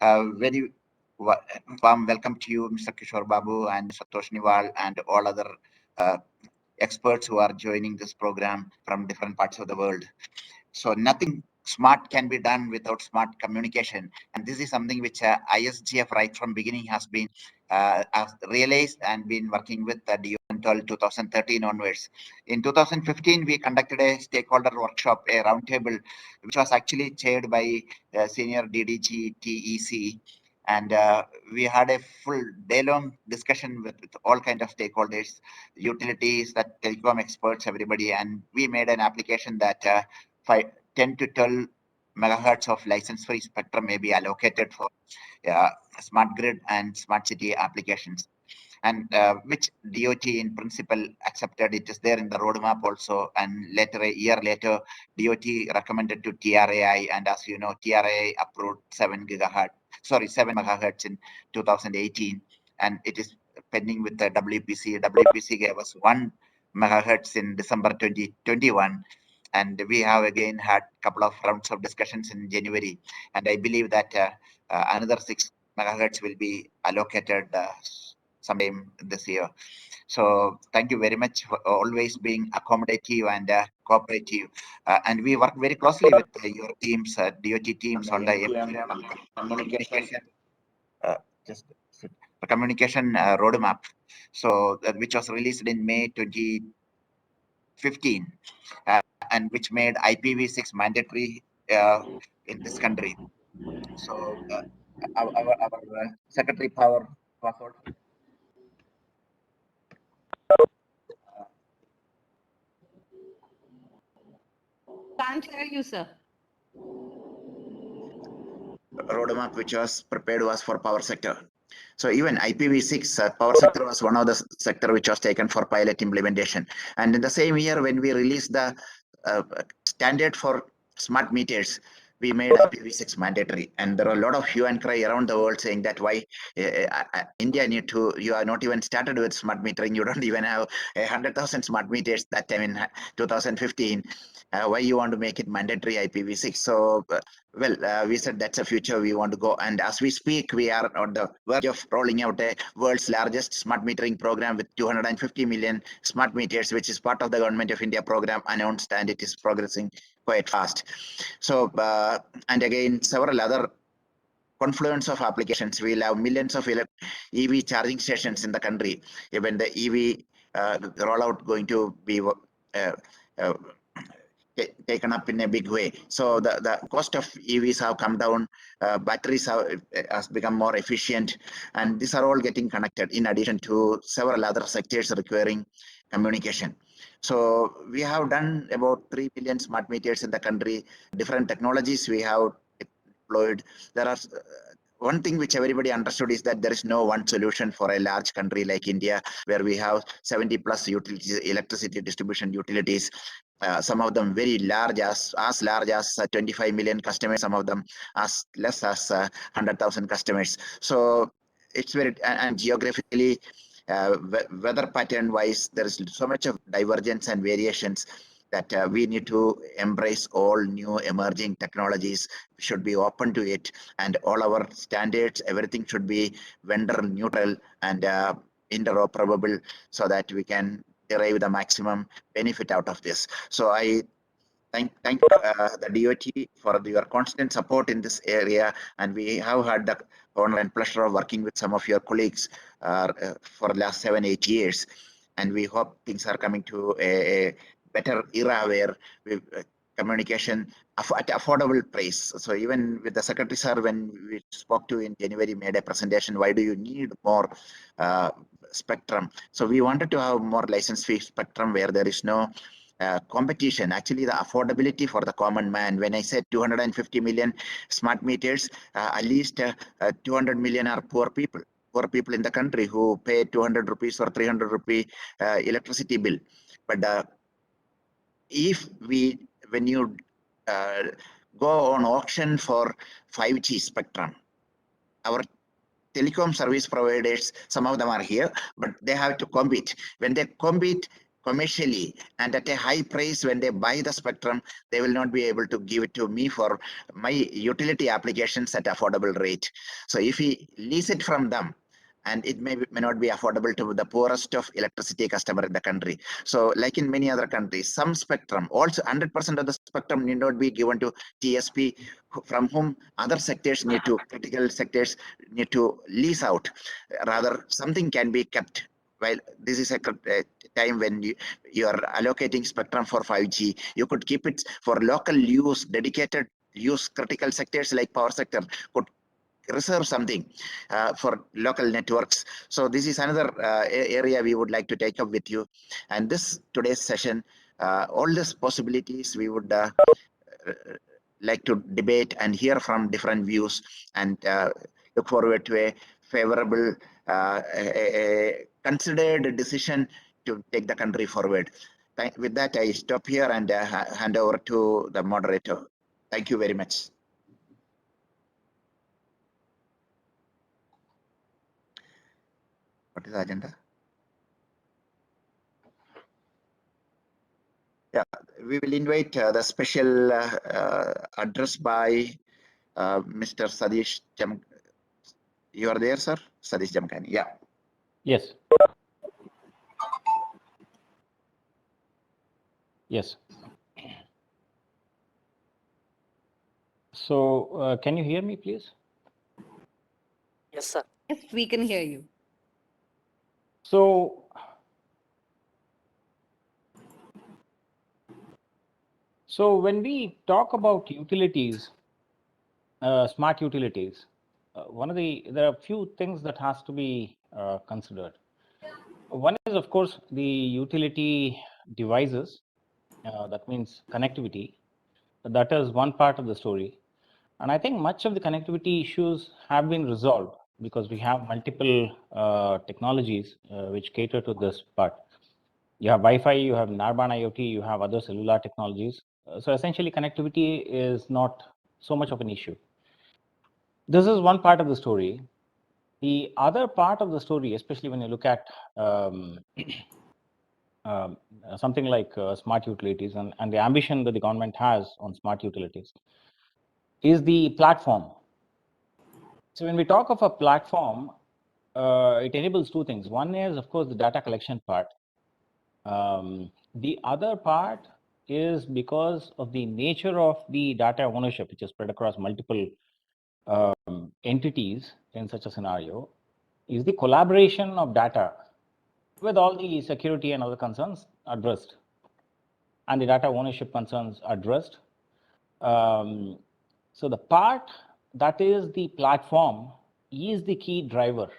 Very warm welcome to you, Mr. Kishore Babu and Satosh Niwal and all other experts who are joining this program from different parts of the world. So nothing smart can be done without smart communication. And this is something which ISGF right from beginning has been has realized and been working with until 2013 onwards. In 2015, we conducted a stakeholder workshop, a roundtable, which was actually chaired by senior DDG TEC. And we had a full day-long discussion with all kinds of stakeholders, utilities, that telecom experts, everybody. And we made an application that 10 to 12 megahertz of license-free spectrum may be allocated for smart grid and smart city applications, and which DOT in principle accepted. It is there in the roadmap also, and later, a year later, DOT recommended to TRAI, and as you know, TRAI approved 7 megahertz in 2018, and it is pending with the WPC. WPC gave us 1 megahertz in December 2021. And we have again had a couple of rounds of discussions in January. And I believe that another 6 megahertz will be allocated sometime this year. So thank you very much for always being accommodative and cooperative. And we work very closely with your teams, DOT teams on the communication, just the communication roadmap. So which was released in May 2015. And which made IPv6 mandatory in this country. So our Secretary Power password. Can't hear you, sir. Roadmap which was prepared was for power sector. So even IPv6 power sector was one of the sector which was taken for pilot implementation. And in the same year, when we released the standard for smart meters, we made IPv6 mandatory. And there are a lot of hue and cry around the world saying that why India need to, you are not even started with smart metering. You don't even have 100,000 smart meters that time in 2015. Why you want to make it mandatory IPv6? So, we said that's a future we want to go. And as we speak, we are on the verge of rolling out a world's largest smart metering program with 250 million smart meters, which is part of the Government of India program announced, and it is progressing quite fast. So, and again, several other confluence of applications. We'll have millions of EV charging stations in the country. Even the EV rollout going to be taken up in a big way. So the cost of EVs have come down, batteries has become more efficient, and these are all getting connected in addition to several other sectors requiring communication. So we have done about 3 million smart meters in the country. Different technologies we have deployed. There are one thing which everybody understood is that there is no one solution for a large country like India, where we have 70 plus utilities, electricity distribution utilities. Some of them very large, as large as 25 million customers, some of them as less as 100,000 customers. So it's very, and geographically, weather pattern wise, there is so much of divergence and variations that we need to embrace all new emerging technologies. We should be open to it, and all our standards, everything should be vendor neutral and interoperable, so that we can derive the maximum benefit out of this. So I thank the DOT for your constant support in this area, and we have had the honor and pleasure of working with some of your colleagues for the last 7-8 years, and we hope things are coming to a better era where we communication at affordable price. So even with the Secretary Sir, when we spoke to in January, made a presentation, why do you need more spectrum? So we wanted to have more license fee spectrum where there is no competition. Actually, the affordability for the common man. When I said 250 million smart meters, at least 200 million are poor people in the country who pay 200 rupees or 300 rupee electricity bill. But when you go on auction for 5G spectrum, our telecom service providers, some of them are here, but they have to compete. When they compete, commercially and at a high price. When they buy the spectrum, they will not be able to give it to me for my utility applications at affordable rate. So if we lease it from them, and it may not be affordable to the poorest of electricity customer in the country. So like in many other countries, some spectrum, also 100% of the spectrum need not be given to TSP, from whom other sectors need to, critical sectors need to lease out. Rather, something can be kept. While this is a time when you are allocating spectrum for 5G, you could keep it for local use, dedicated use. Critical sectors like power sector could reserve something for local networks. So this is another area we would like to take up with you. And this today's session, all these possibilities we would like to debate and hear from different views, and look forward to a favorable, a considered decision to take the country forward. With that, I stop here and hand over to the moderator. Thank you very much. What is the agenda? Yeah, we will invite the special address by Mr. Sadish Jam. You are there, sir? Sadish Jamkani. Yeah. Yes. Yes. So, can you hear me, please? Yes, sir. Yes, we can hear you. So when we talk about utilities, smart utilities, there are a few things that has to be considered. One is, of course, the utility devices. That means connectivity. That is one part of the story. And I think much of the connectivity issues have been resolved because we have multiple technologies which cater to this part. You have Wi-Fi, you have Narban IoT, you have other cellular technologies. So essentially, connectivity is not so much of an issue. This is one part of the story. The other part of the story, especially when you look at something like smart utilities and the ambition that the government has on smart utilities, is the platform. So when we talk of a platform, it enables two things. One is, of course, the data collection part. The other part is because of the nature of the data ownership, which is spread across multiple entities in such a scenario, is the collaboration of data with all the security and other concerns addressed, and the data ownership concerns addressed. So the part that is the platform is the key driver,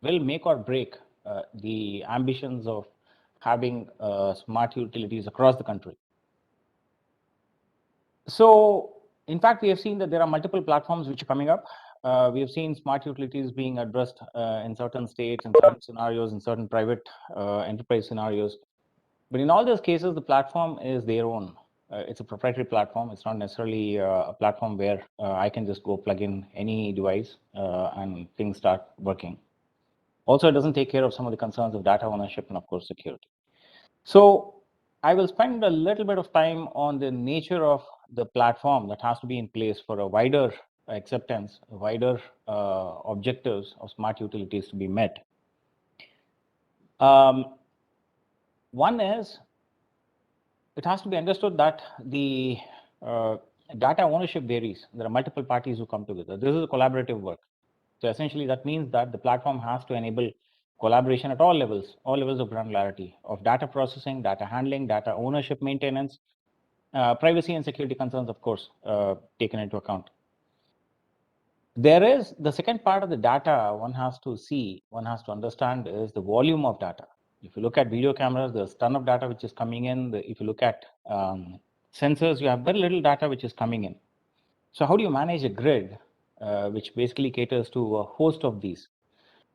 will make or break the ambitions of having smart utilities across the country. So, in fact, we have seen that there are multiple platforms which are coming up. We have seen smart utilities being addressed in certain states, in certain scenarios, in certain private enterprise scenarios. But in all those cases, the platform is their own. It's a proprietary platform. It's not necessarily a platform where I can just go plug in any device and things start working. Also, it doesn't take care of some of the concerns of data ownership and, of course, security. So I will spend a little bit of time on the nature of the platform that has to be in place for a wider acceptance, wider objectives of smart utilities to be met. One is, it has to be understood that the data ownership varies. There are multiple parties who come together. This is a collaborative work. So essentially, that means that the platform has to enable collaboration at all levels of granularity, of data processing, data handling, data ownership, maintenance, privacy and security concerns, of course, taken into account. There is the second part of the data one has to see, one has to understand, is the volume of data. If you look at video cameras, there's a ton of data which is coming in. If you look at sensors, you have very little data which is coming in. So how do you manage a grid which basically caters to a host of these?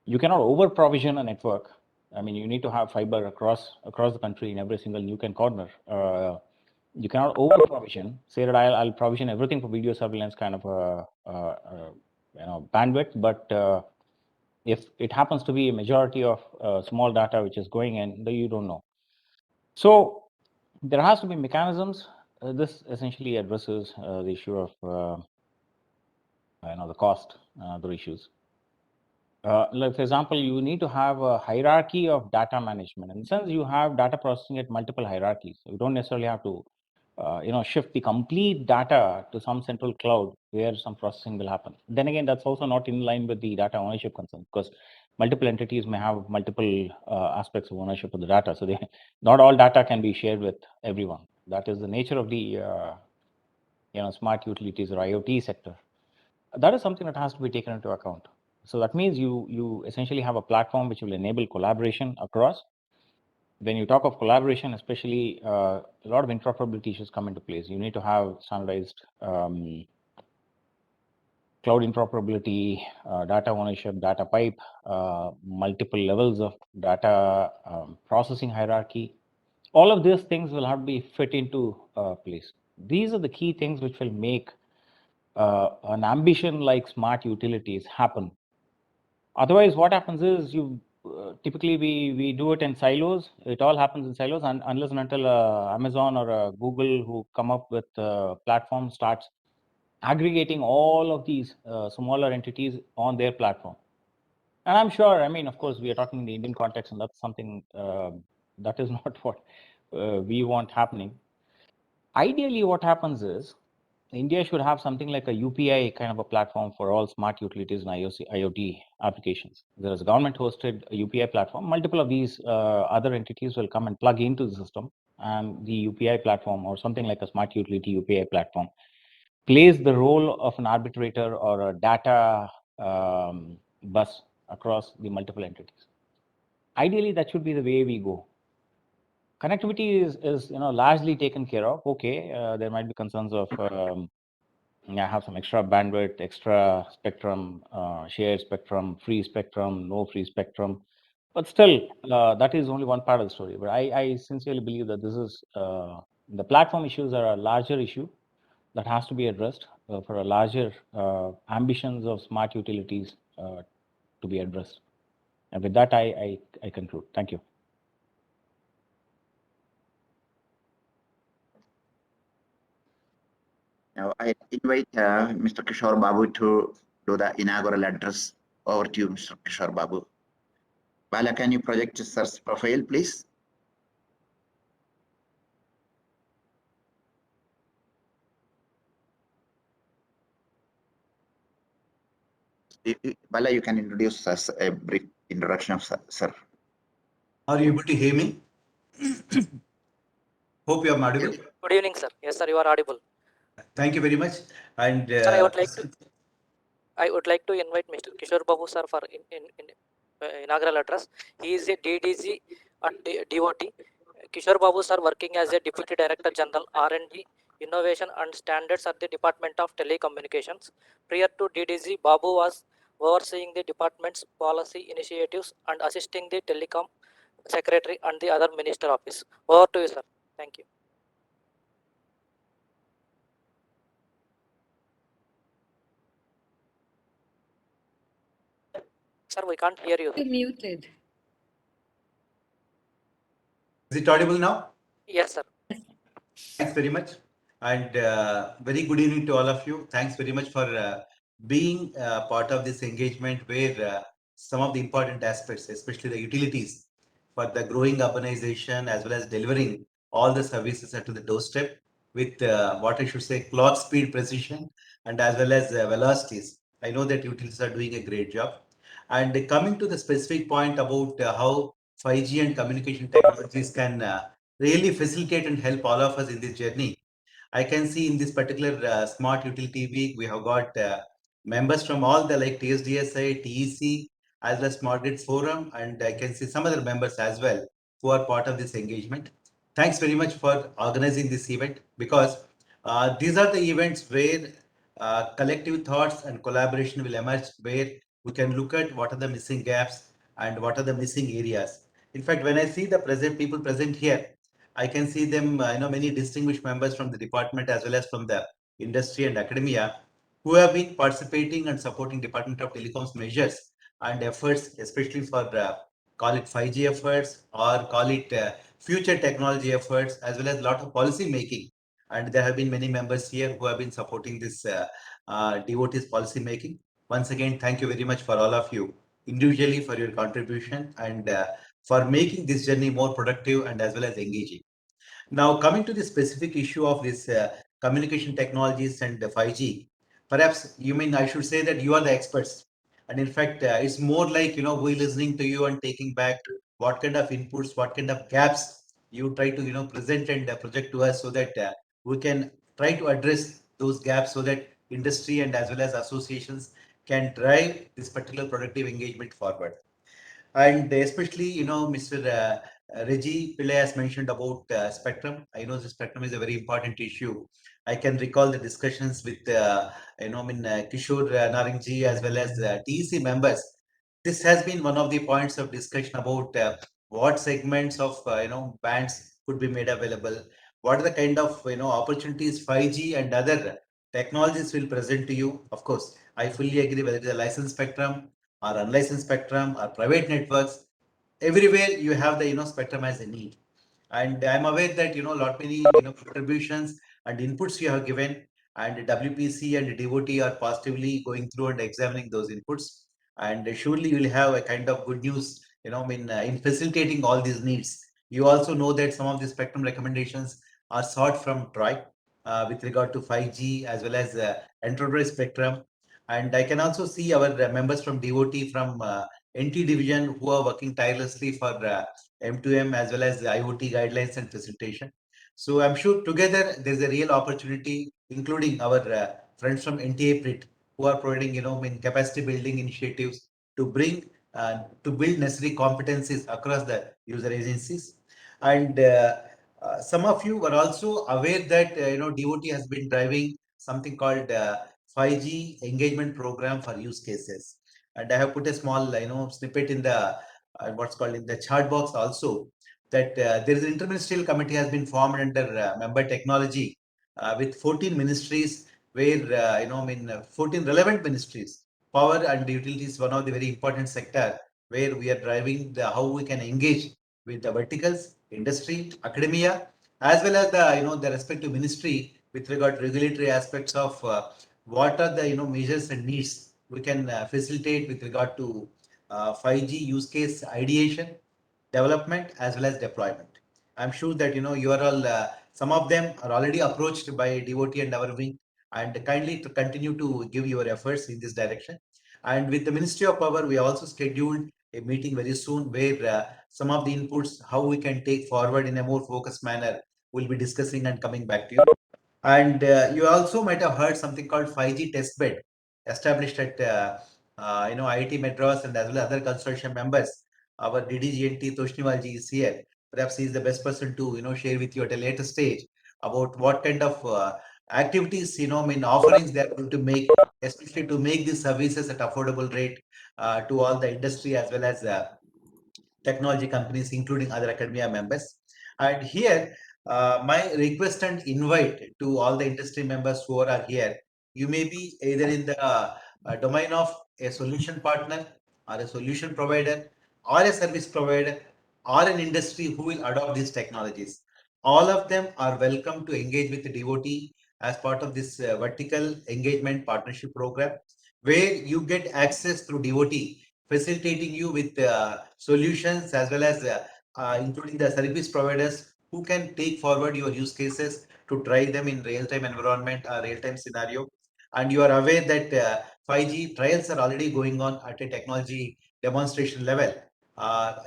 You cannot over provision a network. I mean, you need to have fiber across the country in every single nook and corner. You cannot over provision. Say that I'll provision everything for video surveillance kind of bandwidth, but if it happens to be a majority of small data which is going in, you don't know. So there has to be mechanisms. This essentially addresses the issue of the cost, other issues. Like for example, you need to have a hierarchy of data management. In the sense, you have data processing at multiple hierarchies. You don't necessarily have to, shift the complete data to some central cloud where some processing will happen. Then again, that's also not in line with the data ownership concern, because multiple entities may have multiple aspects of ownership of the data. So not all data can be shared with everyone. That is the nature of the smart utilities or IoT sector. That is something that has to be taken into account. So that means you essentially have a platform which will enable collaboration across. When you talk of collaboration, especially a lot of interoperability issues come into place. You need to have standardized cloud interoperability, data ownership, data pipe, multiple levels of data processing hierarchy. All of these things will have to be fit into place. These are the key things which will make an ambition like smart utilities happen. Otherwise, what happens is typically we do it in silos. It all happens in silos, and unless and until Amazon or Google, who come up with platform, starts aggregating all of these smaller entities on their platform. And I'm sure, of course, we are talking in the Indian context, and that's something that is not what we want happening. Ideally, what happens is India should have something like a UPI kind of a platform for all smart utilities and IoT applications. There is a government-hosted UPI platform. Multiple of these other entities will come and plug into the system, and the UPI platform, or something like a smart utility UPI platform, plays the role of an arbitrator or a data bus across the multiple entities. Ideally, that should be the way we go. Connectivity is largely taken care of. Okay, there might be concerns of have some extra bandwidth, extra spectrum, shared spectrum, free spectrum, no free spectrum. But still, that is only one part of the story. But I sincerely believe that this is the platform issues are a larger issue that has to be addressed for a larger ambitions of smart utilities to be addressed. And with that, I conclude. Thank you. Now I invite Mr. Kishore Babu to do the inaugural address. Over to you, Mr. Kishore Babu. Bala, can you project sir's profile, please? Bala, you can introduce us a brief introduction of sir. Are you able to hear me? Hope you are audible. Good evening, sir. Yes, sir, you are audible. Thank you very much. And sir, I would like to invite Mr. Kishore Babu, sir, for inaugural address. He is a DDG at DOT. Kishore Babu, sir, working as a Deputy Director General R&D, Innovation and Standards at the Department of Telecommunications. Prior to DDG, Babu was overseeing the department's policy initiatives and assisting the Telecom Secretary and the other Minister Office. Over to you, sir. Thank you. Sir, we can't hear you. You're muted. is it audible now? Yes, sir. Thanks very much. And very good evening to all of you. Thanks very much for being part of this engagement where some of the important aspects, especially the utilities for the growing urbanization as well as delivering all the services to the doorstep with what I should say, clock speed precision and as well as velocities. I know that utilities are doing a great job. And coming to the specific point about how 5G and communication technologies can really facilitate and help all of us in this journey. I can see in this particular Smart Utility Week, we have got members from all the like TSDSI, TEC, as well as Smart Grid Forum, and I can see some other members as well who are part of this engagement. Thanks very much for organizing this event, because these are the events where collective thoughts and collaboration will emerge, where we can look at what are the missing gaps and what are the missing areas. In fact, when I see the people present here, I can see them, many distinguished members from the department as well as from the industry and academia who have been participating and supporting Department of Telecoms measures and efforts, especially for call it 5G efforts or call it future technology efforts, as well as a lot of policy making. And there have been many members here who have been supporting this devotees policy making. Once again, thank you very much for all of you individually for your contribution and for making this journey more productive and as well as engaging. Now, coming to the specific issue of this communication technologies and 5G, perhaps you mean I should say that you are the experts. And in fact, it's more like, we listening to you and taking back what kind of inputs, what kind of gaps you try to, present and project to us so that we can try to address those gaps so that industry and as well as associations can drive this particular productive engagement forward. And especially, Mr. Reggie Pillai has mentioned about spectrum. I know the spectrum is a very important issue. I can recall the discussions with, Kishore Narangji as well as TEC members. This has been one of the points of discussion about what segments of, bands could be made available. What are the kind of, opportunities 5G and other technologies will present to you. Of course, I fully agree whether it is a licensed spectrum or unlicensed spectrum or private networks, everywhere you have the spectrum as a need. And I'm aware that lot many contributions and inputs you have given, and WPC and DOT are positively going through and examining those inputs, and surely you will have a kind of good news in facilitating all these needs. You also know that some of the spectrum recommendations are sought from TROI with regard to 5G as well as enterprise spectrum. And I can also see our members from DOT from NT division who are working tirelessly for M2M as well as the IoT guidelines and facilitation. So I'm sure together there's a real opportunity, including our friends from NTA PRIT who are providing, capacity building initiatives to bring to build necessary competencies across the user agencies. And some of you were also aware that DOT has been driving something called 5G engagement program for use cases. And I have put a small snippet in the what's called in the chat box also, that there is an interministerial committee has been formed under member technology with 14 ministries, where 14 relevant ministries. Power and utilities, one of the very important sector where we are driving how we can engage with the verticals, industry, academia, as well as the respective ministry with regard to regulatory aspects of what are the measures and needs we can facilitate with regard to 5G use case ideation, development, as well as deployment. I'm sure that you are all some of them are already approached by DOT and our wing, and kindly to continue to give your efforts in this direction. And with the Ministry of Power, we also scheduled a meeting very soon where some of the inputs, how we can take forward in a more focused manner, we'll be discussing and coming back to you. And you also might have heard something called 5G testbed established at IIT Madras and as well as other consortium members. Our DDGNT Toshniwalji is here. Perhaps he is the best person to share with you at a later stage about what kind of activities offerings they are going to make, especially to make these services at affordable rate to all the industry as well as technology companies, including other academia members. And here, my request and invite to all the industry members who are here, you may be either in the domain of a solution partner or a solution provider or a service provider or an industry who will adopt these technologies. All of them are welcome to engage with the DOT as part of this vertical engagement partnership program, where you get access through DOT facilitating you with solutions as well as including the service providers who can take forward your use cases to try them in real-time environment or real-time scenario. And you are aware that 5G trials are already going on at a technology demonstration level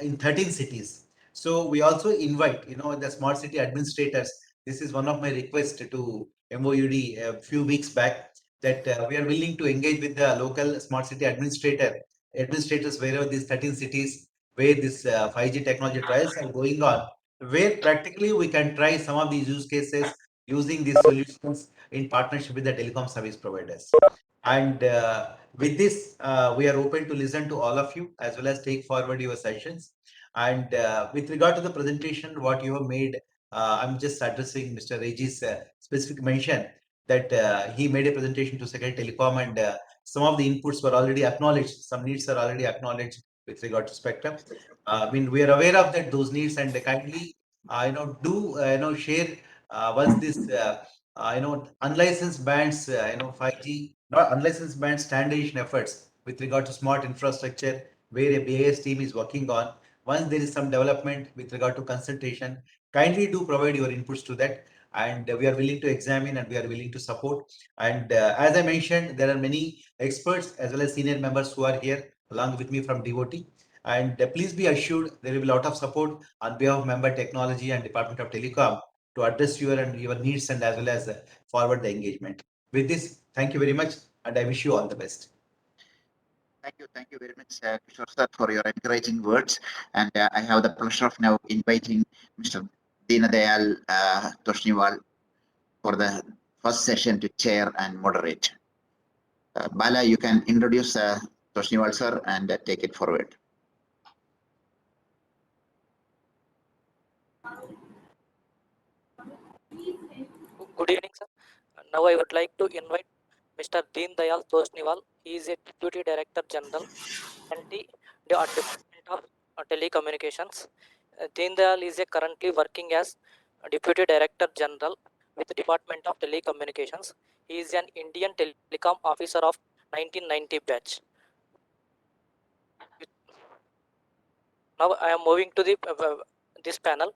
in 13 cities. So we also invite, the smart city administrators. This is one of my requests to MOUD a few weeks back, that we are willing to engage with the local smart city administrators wherever these 13 cities where this 5G technology trials are going on, where practically we can try some of these use cases using these solutions in partnership with the telecom service providers. And with this, we are open to listen to all of you as well as take forward your sessions. And with regard to the presentation, what you have made, I'm just addressing Mr. Reggie's specific mention that he made a presentation to Secretary Telecom, and some of the inputs were already acknowledged. Some needs are already acknowledged with regard to spectrum. I mean, we are aware of that those needs, and kindly do share once this unlicensed bands 5G, not unlicensed band standardization efforts with regard to smart infrastructure where a BIS team is working on. Once there is some development with regard to consultation, kindly do provide your inputs to that, and we are willing to examine and we are willing to support. And as I mentioned, there are many experts as well as senior members who are here along with me from DOT. And please be assured there will be a lot of support on behalf of Member Technology and Department of Telecom to address your needs and as well as forward the engagement. With this, thank you very much, and I wish you all the best. Thank you very much, Kishore sir, for your encouraging words. And I have the pleasure of now inviting Mr. Deenadayal Toshniwal for the first session to chair and moderate. Bala, you can introduce Toshniwal sir and take it forward. Good evening, sir. Now I would like to invite Mr. Deen Dayal Toshniwal. He is a Deputy Director General and the Department of Telecommunications. Deen Dayal is currently working as Deputy Director General with the Department of Telecommunications. He is an Indian Telecom Officer of 1990 batch. Now I am moving to the this panel.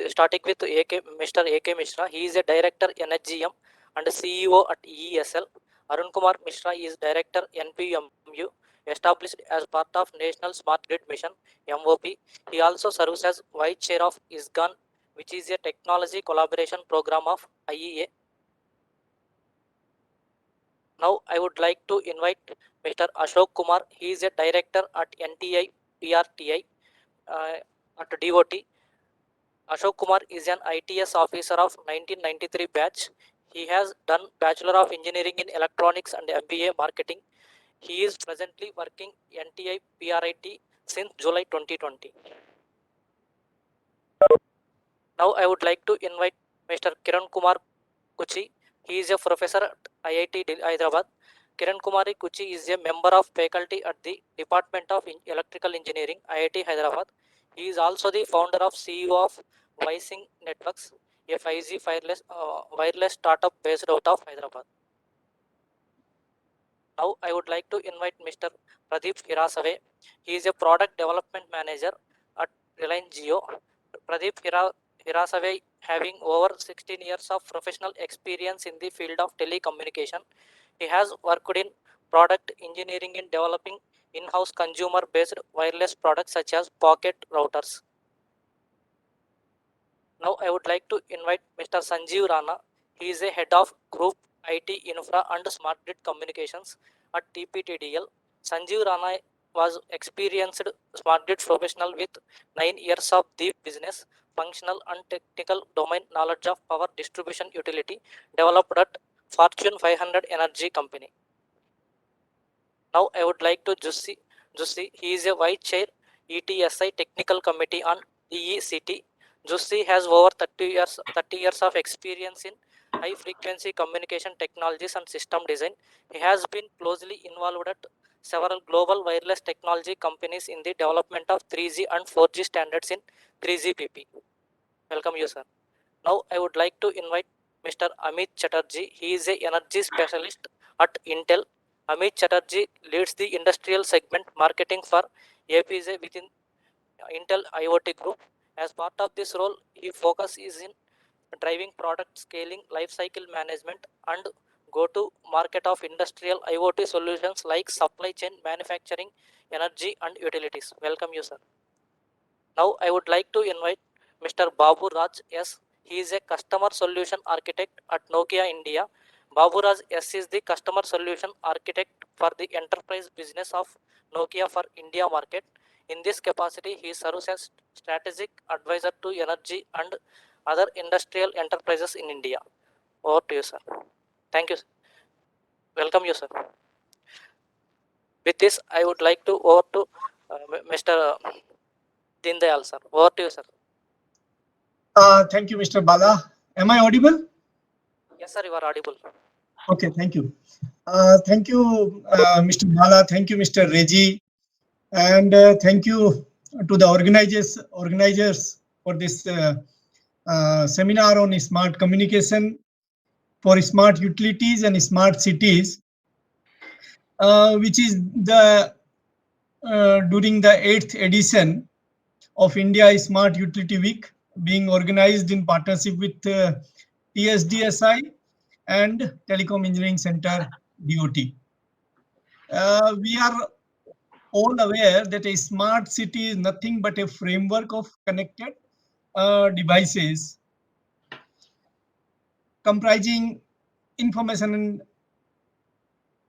Starting with Mr. A.K. Mishra. He is a Director NHGM and CEO at EESL. Arun Kumar Mishra is Director NPMU, established as part of National Smart Grid Mission (MOP). He also serves as Vice Chair of ISGAN, which is a technology collaboration program of IEA. Now I would like to invite Mr. Ashok Kumar. He is a Director at NTI PRTI at DOT. Ashok Kumar is an ITS officer of 1993 batch. He has done Bachelor of Engineering in Electronics and MBA Marketing. He is presently working NTI PRIT since July 2020. Now I would like to invite Mr. Kiran Kumar Kuchi. He is a professor at IIT Hyderabad. Kiran Kumari Kuchi is a member of faculty at the Department of Electrical Engineering, IIT Hyderabad. He is also the founder of CEO of Wising Networks, a 5G wireless startup based out of Hyderabad. Now I would like to invite Mr. Pradeep Hirasave. He is a product development manager at Reliance Jio. Pradeep Hirasave having over 16 years of professional experience in the field of telecommunication. He has worked in product engineering in developing in-house consumer-based wireless products such as pocket routers. Now I would like to invite Mr. Sanjeev Rana. He is a head of Group IT Infra and Smart Grid Communications at TPTDL. Sanjeev Rana was experienced smart grid professional with 9 years of deep business, functional and technical domain knowledge of power distribution utility developed at Fortune 500 Energy Company. Now I would like to Jussi. He is a Vice Chair ETSI Technical Committee on DECT. Jussi has over 30 years of experience in high frequency communication technologies and system design. He has been closely involved at several global wireless technology companies in the development of 3G and 4G standards in 3GPP. Welcome you, sir. Now I would like to invite Mr. Amit Chatterjee. He is a energy specialist at Intel. Amit Chatterjee leads the industrial segment marketing for APJ within Intel IoT Group. As part of this role, his focus is in driving product scaling, lifecycle management, and go-to-market of industrial IoT solutions like supply chain, manufacturing, energy, and utilities. Welcome you, sir. Now I would like to invite Mr. Babu Raj S. He is a customer solution architect at Nokia India. Babu Raj S is the customer solution architect for the enterprise business of Nokia for India market. In this capacity, he serves as strategic advisor to energy and other industrial enterprises in India. Over to you, sir. Thank you. Welcome you, sir. With this, I would like to over to Mr. Deen Dayal, sir. Over to you, sir. Thank you, Mr. Bala. Am I audible? Yes, sir, you are audible. Okay, thank you. Thank you, Mr. Bala. Thank you, Mr. Reggie. And thank you to the organizers for this seminar on smart communication for smart utilities and smart cities, which is the during the 8th edition of India Smart Utility Week, being organized in partnership with TSDSI and Telecom Engineering Center DOT. We are all aware that a smart city is nothing but a framework of connected devices comprising information and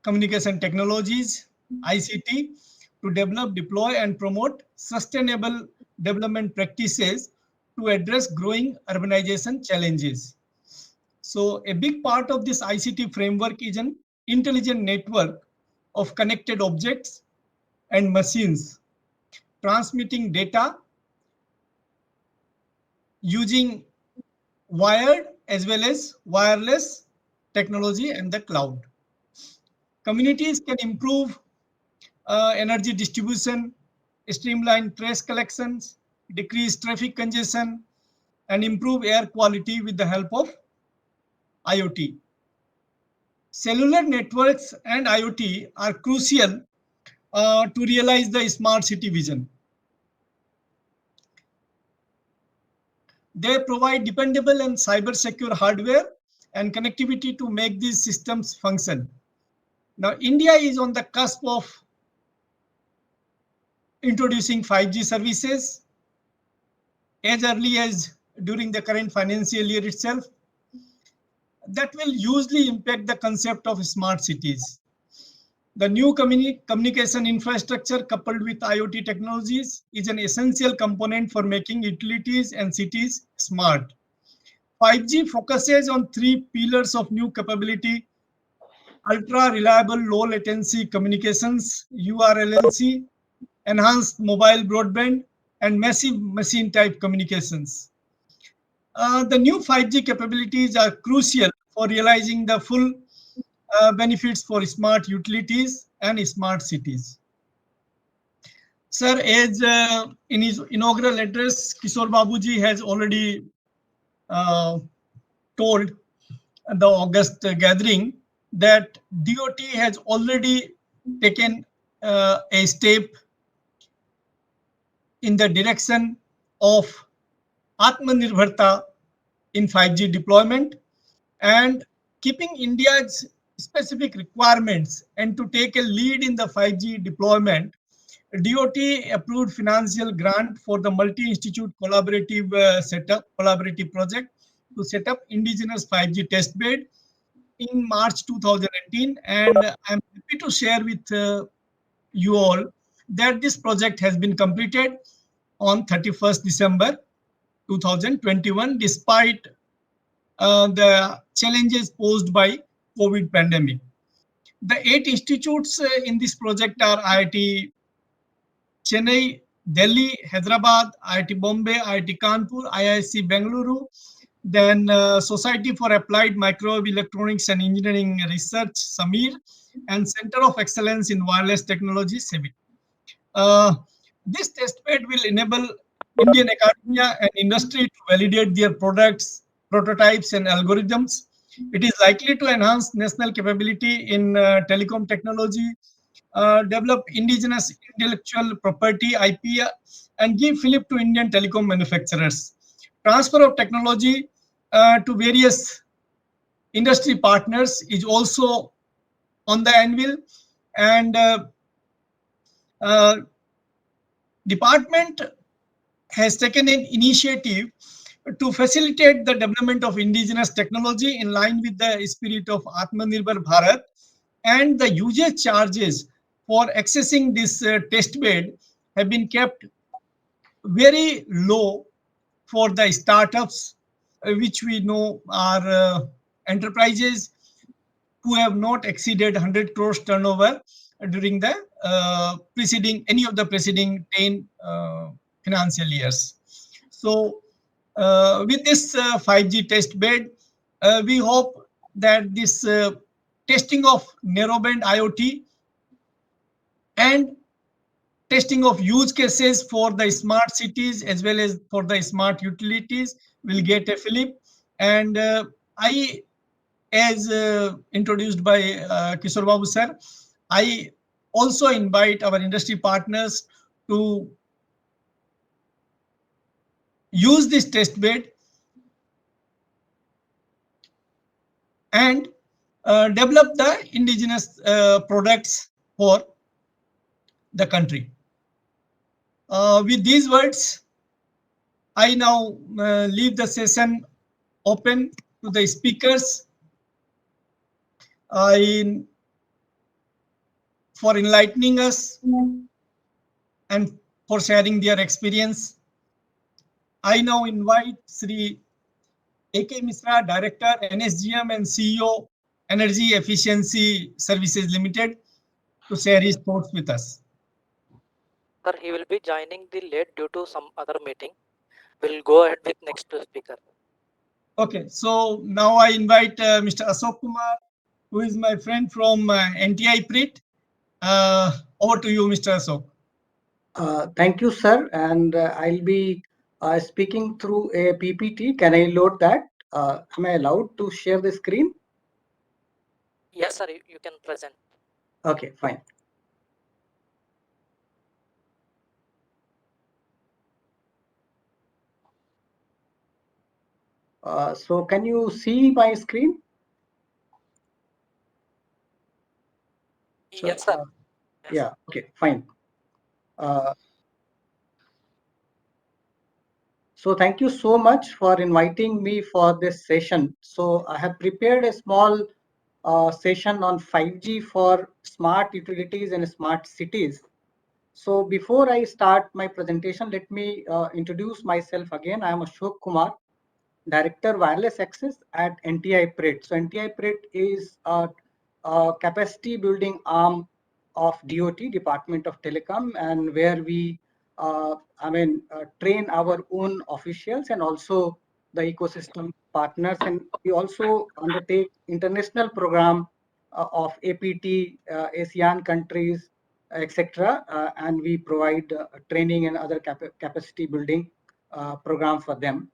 communication technologies, ICT, to develop, deploy, and promote sustainable development practices to address growing urbanization challenges. So a big part of this ICT framework is an intelligent network of connected objects and machines transmitting data using wired as well as wireless technology and the cloud. Communities can improve energy distribution, streamline trash collections, decrease traffic congestion, and improve air quality with the help of IoT. Cellular networks and IoT are crucial to realize the smart city vision. They provide dependable and cyber-secure hardware and connectivity to make these systems function. Now, India is on the cusp of introducing 5G services as early as during the current financial year itself. That will hugely impact the concept of smart cities. The new communication infrastructure coupled with IoT technologies is an essential component for making utilities and cities smart. 5G focuses on 3 pillars of new capability: ultra reliable low latency communications, URLLC, enhanced mobile broadband, and massive machine type communications. The new 5G capabilities are crucial for realizing the full benefits for smart utilities and smart cities. Sir, as in his inaugural address, Kishore Babuji has already told the August gathering that DOT has already taken a step in the direction of Atmanirbharta in 5G deployment and keeping India's specific requirements and to take a lead in the 5G deployment. DOT approved financial grant for the multi-institute collaborative collaborative project to set up indigenous 5G test bed in March 2018, and I'm happy to share with you all that this project has been completed on 31st December 2021, despite the challenges posed by COVID pandemic. The 8 institutes in this project are IIT Chennai, Delhi, Hyderabad, IIT Bombay, IIT Kanpur, IISc Bengaluru, then Society for Applied Microwave Electronics and Engineering Research, SAMER, and Center of Excellence in Wireless Technology, CEBIT. This testbed will enable Indian academia and industry to validate their products, prototypes, and algorithms. It is likely to enhance national capability in telecom technology, develop indigenous intellectual property (IP), and give fillip to Indian telecom manufacturers. Transfer of technology to various industry partners is also on the anvil, and department has taken an initiative to facilitate the development of indigenous technology in line with the spirit of Atmanirbhar Bharat, and the usage charges for accessing this test bed have been kept very low for the startups, which we know are enterprises who have not exceeded 100 crores turnover during the any of the preceding 10 financial years. So with this 5G test bed, we hope that this testing of narrowband IoT and testing of use cases for the smart cities as well as for the smart utilities will get a fillip. And I, as introduced by Kishore Babu sir, I also invite our industry partners to use this test bed and develop the indigenous products for the country. With these words, I now leave the session open to the speakers for enlightening us and for sharing their experience. I now invite Sri A.K. Misra, Director, NSGM and CEO, Energy Efficiency Services Limited, to share his thoughts with us. Sir, he will be joining the late due to some other meeting. We'll go ahead with next speaker. Okay, so now I invite Mr. Ashok Kumar, who is my friend from NTI PRIT. Over to you, Mr. Ashok. Thank you, sir. And I'll be speaking through a PPT. Can I load that? Am I allowed to share the screen? Yes, sir, you can present. Okay, fine. So can you see my screen? So, Yes, sir. Yes. Yeah, okay, fine. So thank you so much for inviting me for this session. So I have prepared a small session on 5G for smart utilities and smart cities. So before I start my presentation, let me introduce myself again. I am Ashok Kumar, Director Wireless Access at NTI PRIT. So NTI PRIT is a capacity building arm of DOT, Department of Telecom, and where we train our own officials and also the ecosystem partners, and we also undertake international program of APT, ASEAN countries, etc., and we provide training and other capacity building program for them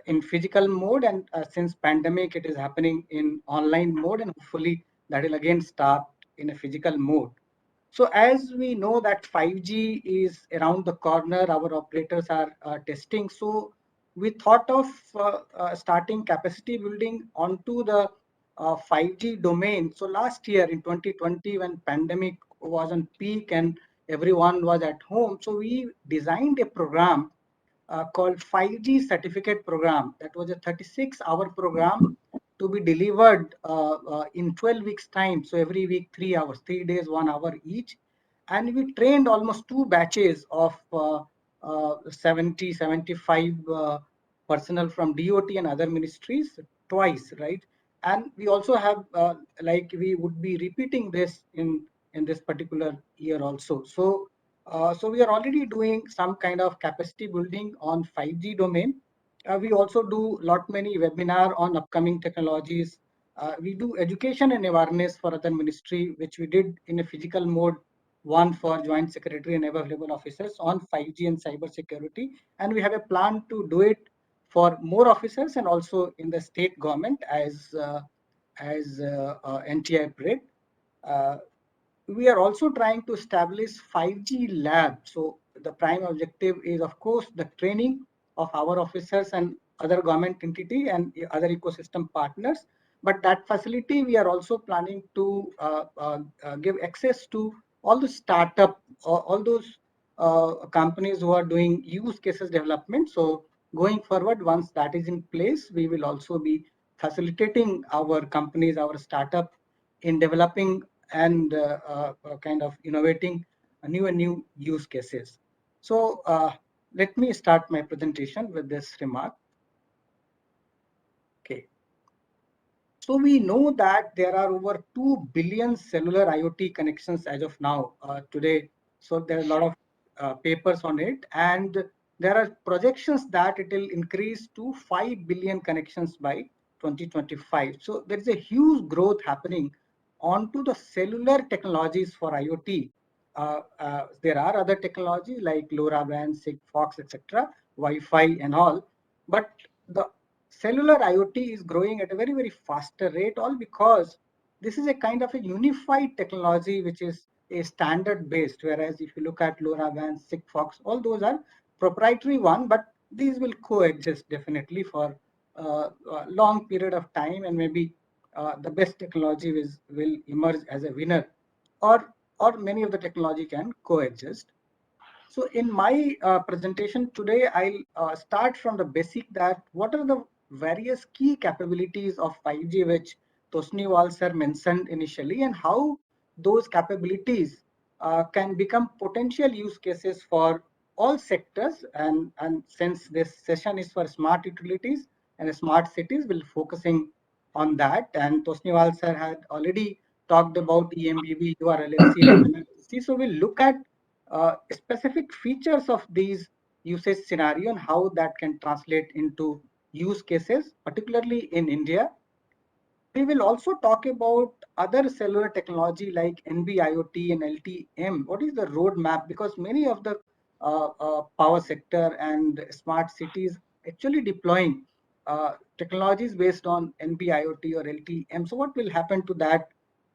in physical mode, and since pandemic it is happening in online mode, and hopefully that will again start in a physical mode. So as we know that 5G is around the corner, our operators are testing. So we thought of starting capacity building onto the 5G domain. So last year in 2020, when pandemic was on peak and everyone was at home, so we designed a program called 5G certificate program. That was a 36-hour program to be delivered in 12 weeks time. So every week, 3 hours, 3 days, 1 hour each. And we trained almost 2 batches of 70, 75 personnel from DOT and other ministries twice, right? And we also have, we would be repeating this in this particular year also. So so we are already doing some kind of capacity building on 5G domain. We also do many webinar on upcoming technologies. We do education and awareness for other ministry, which we did in a physical mode, one for joint secretary and available officers on 5G and cyber security. And we have a plan to do it for more officers and also in the state government as NTI PRIT. We are also trying to establish 5G lab. So the prime objective is, of course, the training of our officers and other government entity and other ecosystem partners. But that facility, we are also planning to give access to all the startup, all those companies who are doing use cases development. So going forward, once that is in place, we will also be facilitating our companies, our startup in developing and kind of innovating new and new use cases. So let me start my presentation with this remark. Okay. So we know that there are over 2 billion cellular IoT connections as of now today. So there are a lot of papers on it, and there are projections that it will increase to 5 billion connections by 2025. So there is a huge growth happening onto the cellular technologies for IoT. there are other technologies like LoRaWAN, Sigfox, etc., Wi-Fi and all, but the cellular IoT is growing at a very, very faster rate, all because this is a kind of a unified technology which is a standard based, whereas if you look at LoRaWAN, Sigfox, all those are proprietary one, but these will coexist definitely for a long period of time, and maybe the best technology will emerge as a winner, or many of the technology can coexist. So in my presentation today, I'll start from the basic, that what are the various key capabilities of 5G which Tosniwal sir mentioned initially, and how those capabilities can become potential use cases for all sectors. And since this session is for smart utilities and smart cities, we'll focusing on that. And Tosniwal sir had already talked about EMBB, URLLC, and MMTC. So we'll look at specific features of these usage scenario and how that can translate into use cases, particularly in India. We will also talk about other cellular technology like NB-IoT and LTM. What is the roadmap? Because many of the power sector and smart cities actually deploying technologies based on NB-IoT or LTM. So what will happen to that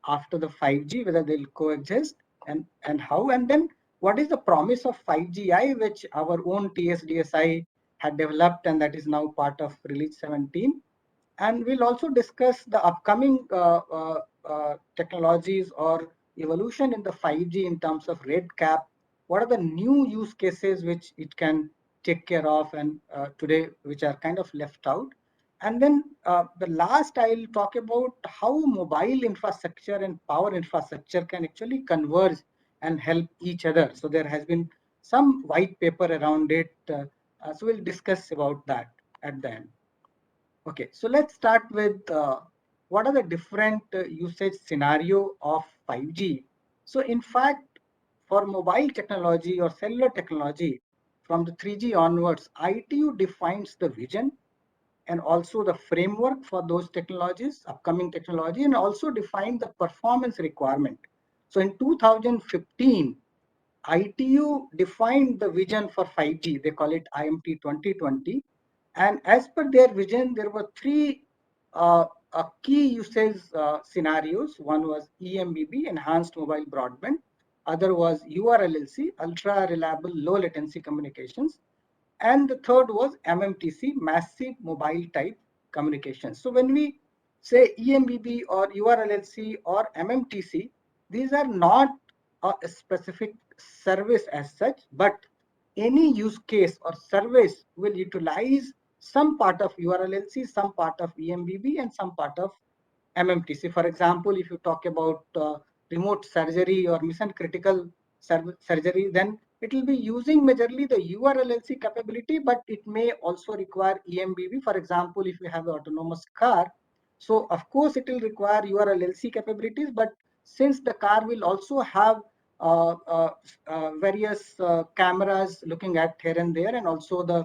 after the 5G, whether they'll coexist, and how? And then what is the promise of 5GI, which our own TSDSI had developed, and that is now part of Release 17. And we'll also discuss the upcoming technologies or evolution in the 5G in terms of red cap. What are the new use cases which it can take care of, and today which are kind of left out. And then the last, I'll talk about how mobile infrastructure and power infrastructure can actually converge and help each other. So there has been some white paper around it. So we'll discuss about that at the end. Okay, so let's start with what are the different usage scenario of 5G. So in fact, for mobile technology or cellular technology, from the 3G onwards, ITU defines the vision and also the framework for those technologies, upcoming technology, and also define the performance requirement. So in 2015, ITU defined the vision for 5G. They call it IMT 2020. And as per their vision, there were three key usage scenarios. One was EMBB, Enhanced Mobile Broadband. Other was URLLC, Ultra Reliable Low Latency Communications. And the third was MMTC, Massive Mobile Type Communications. So when we say EMBB or URLLC or MMTC, these are not a specific service as such, but any use case or service will utilize some part of URLLC, some part of EMBB, and some part of MMTC. For example, if you talk about remote surgery or mission critical surgery, then it will be using majorly the URLLC capability, but it may also require EMBB. For example, if you have an autonomous car, so of course it will require URLLC capabilities, but since the car will also have various cameras looking at here and there, and also the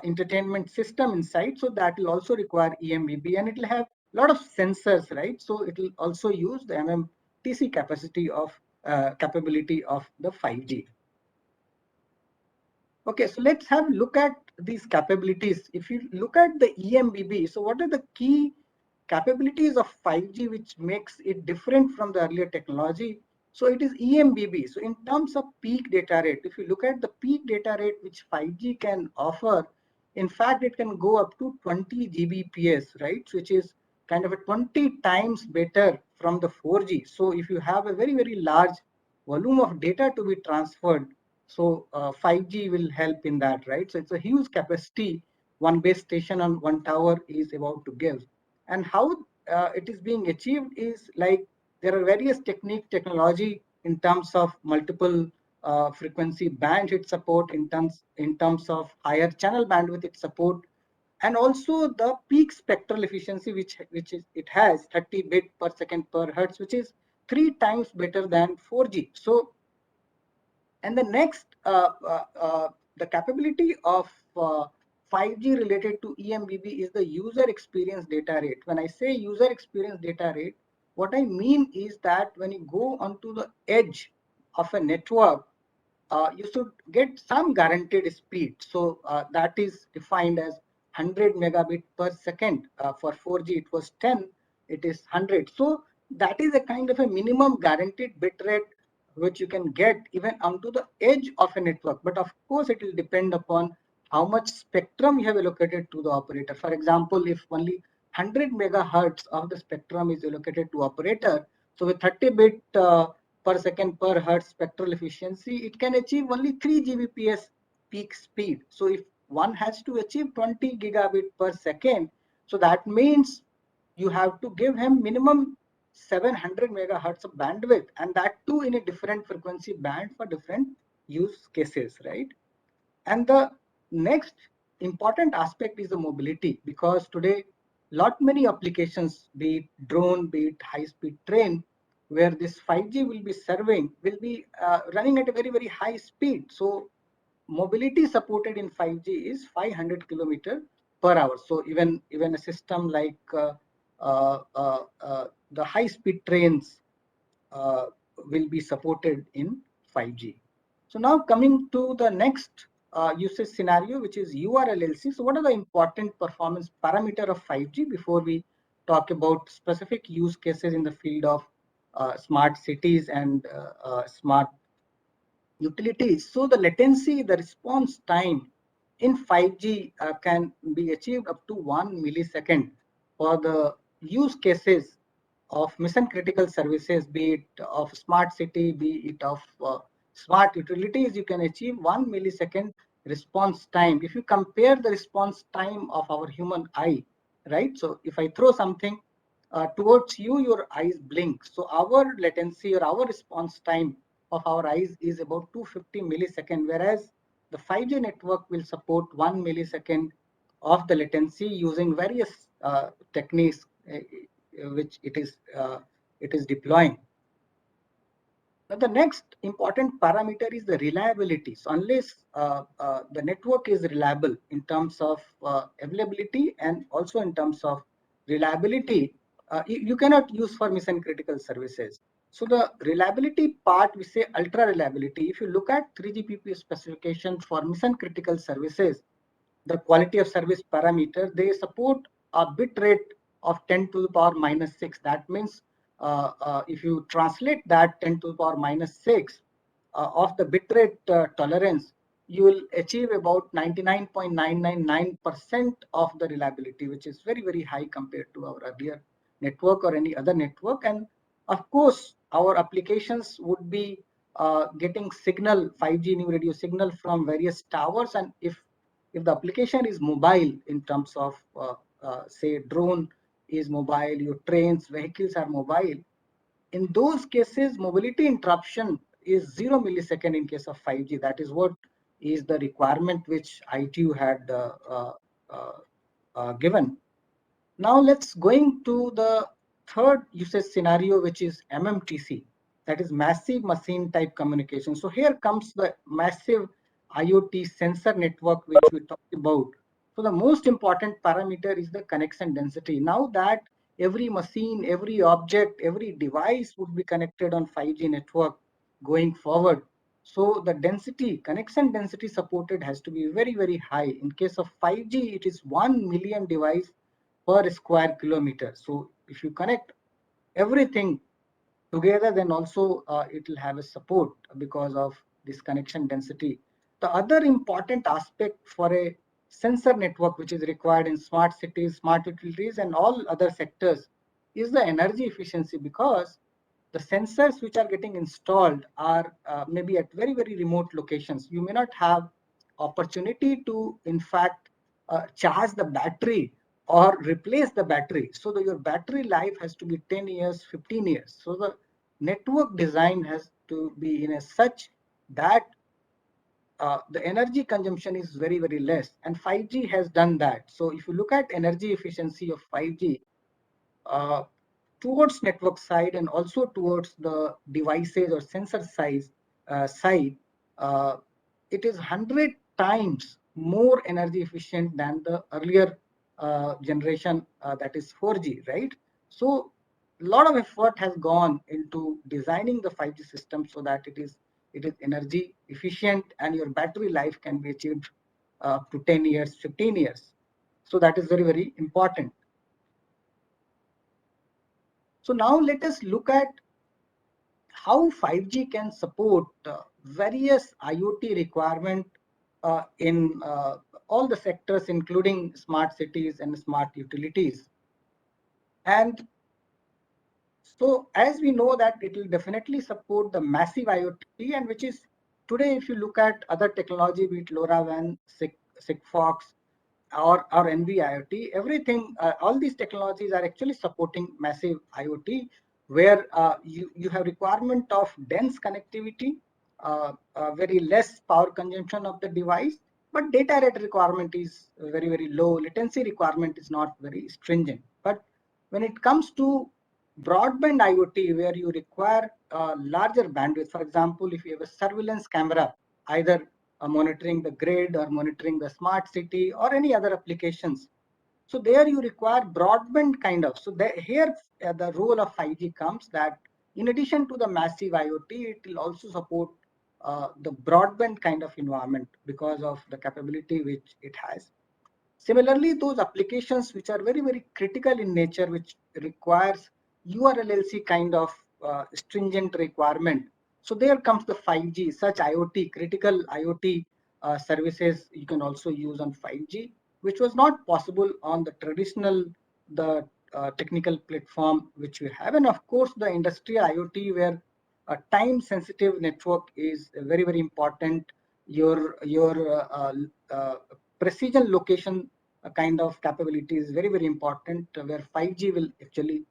entertainment system inside, so that will also require EMBB, and it will have a lot of sensors, right? So it will also use the MMTC capacity of capability of the 5G. Okay, so let's have a look at these capabilities. If you look at the EMBB, so what are the key capabilities of 5G which makes it different from the earlier technology? So it is EMBB. So in terms of peak data rate, if you look at the peak data rate which 5G can offer, in fact, it can go up to 20 Gbps, right? Which is kind of a 20 times better from the 4G. So if you have a very, very large volume of data to be transferred, so 5G will help in that, right? So it's a huge capacity one base station on one tower is about to give. And how it is being achieved is like there are various technology in terms of multiple frequency bands it support, in terms of higher channel bandwidth it support, and also the peak spectral efficiency which is it has 30 bit per second per hertz, which is 3 times better than 4G. So and the next, the capability of 5G related to EMBB is the user experience data rate. When I say user experience data rate, what I mean is that when you go onto the edge of a network, you should get some guaranteed speed. So that is defined as 100 megabit per second. For 4G, it was 10, it is 100. So that is a kind of a minimum guaranteed bit rate which you can get even onto the edge of a network. But of course, it will depend upon how much spectrum you have allocated to the operator. For example, if only 100 megahertz of the spectrum is allocated to operator, so with 30 bit per second per hertz spectral efficiency, it can achieve only 3 Gbps peak speed. So if one has to achieve 20 gigabit per second, so that means you have to give him minimum 700 megahertz of bandwidth, and that too in a different frequency band for different use cases, right? And the next important aspect is the mobility, because today lot many applications, be it drone, be it high speed train, where this 5G will be serving, will be running at a very high speed. So mobility supported in 5G is 500 kilometer per hour. So even a system like the high speed trains will be supported in 5G. So now coming to the next usage scenario, which is URLLC. So what are the important performance parameter of 5G before we talk about specific use cases in the field of smart cities and smart utilities? So the latency, the response time in 5G can be achieved up to 1 millisecond for the use cases of mission critical services, be it of smart city, be it of smart utilities. You can achieve 1 millisecond response time. If you compare the response time of our human eye, right? So if I throw something towards you, your eyes blink. So our latency or our response time of our eyes is about 250 millisecond, whereas the 5G network will support 1 millisecond of the latency using various techniques which it is deploying. Now the next important parameter is the reliability. So unless the network is reliable in terms of availability and also in terms of reliability, you cannot use for mission critical services. So the reliability part, we say ultra reliability. If you look at 3GPP specification for mission critical services, the quality of service parameter, they support a bit rate of 10 to the power minus 6. That means if you translate that 10 to the power minus 6 of the bit rate tolerance, you will achieve about 99.999% of the reliability, which is very high compared to our earlier network or any other network. And of course, our applications would be getting signal, 5G new radio signal from various towers. And if the application is mobile in terms of say drone is mobile, your trains, vehicles are mobile, in those cases mobility interruption is 0 millisecond in case of 5G. That is what is the requirement which ITU had given. Now let's going to the third usage scenario, which is MMTC, that is massive machine type communication. So here comes the massive IoT sensor network, which we talked about. So the most important parameter is the connection density. Now that every machine, every object, every device would be connected on 5G network going forward. So the density, connection density supported has to be very high. In case of 5G, it is 1 million device per square kilometer. So if you connect everything together, then also it will have a support because of this connection density. The other important aspect for a sensor network which is required in smart cities, smart utilities, and all other sectors is the energy efficiency, because the sensors which are getting installed are maybe at very remote locations. You may not have opportunity to in fact charge the battery or replace the battery. So your battery life has to be 10 years, 15 years. So the network design has to be in a such that the energy consumption is very less, and 5G has done that. So if you look at energy efficiency of 5G, towards network side and also towards the devices or sensor side, it is 100 times more energy efficient than the earlier generation, that is 4G, right? So a lot of effort has gone into designing the 5G system so that it is it is energy efficient, and your battery life can be achieved up to 10 years, 15 years. So that is very, very important. So now let us look at how 5G can support various IoT requirement in all the sectors, including smart cities and smart utilities. And so as we know that it will definitely support the massive IoT, and which is today, if you look at other technology, be it LoRaWAN, Sigfox, or NB-IoT, everything, all these technologies are actually supporting massive IoT, where you have requirement of dense connectivity, very less power consumption of the device, but data rate requirement is very, very low. Latency requirement is not very stringent. But when it comes to broadband IoT, where you require larger bandwidth, for example, if you have a surveillance camera, either monitoring the grid or monitoring the smart city or any other applications. So there you require broadband kind of. So here the role of 5G comes, that in addition to the massive IoT, it will also support the broadband kind of environment because of the capability which it has. Similarly, those applications which are very, very critical in nature, which requires URLLC kind of stringent requirement. So there comes the 5G, such IoT, critical IoT services you can also use on 5G, which was not possible on the traditional, the technical platform which we have. And of course, the industrial IoT, where a time sensitive network is very, very important. Your precision location kind of capability is very, very important, where 5G will actually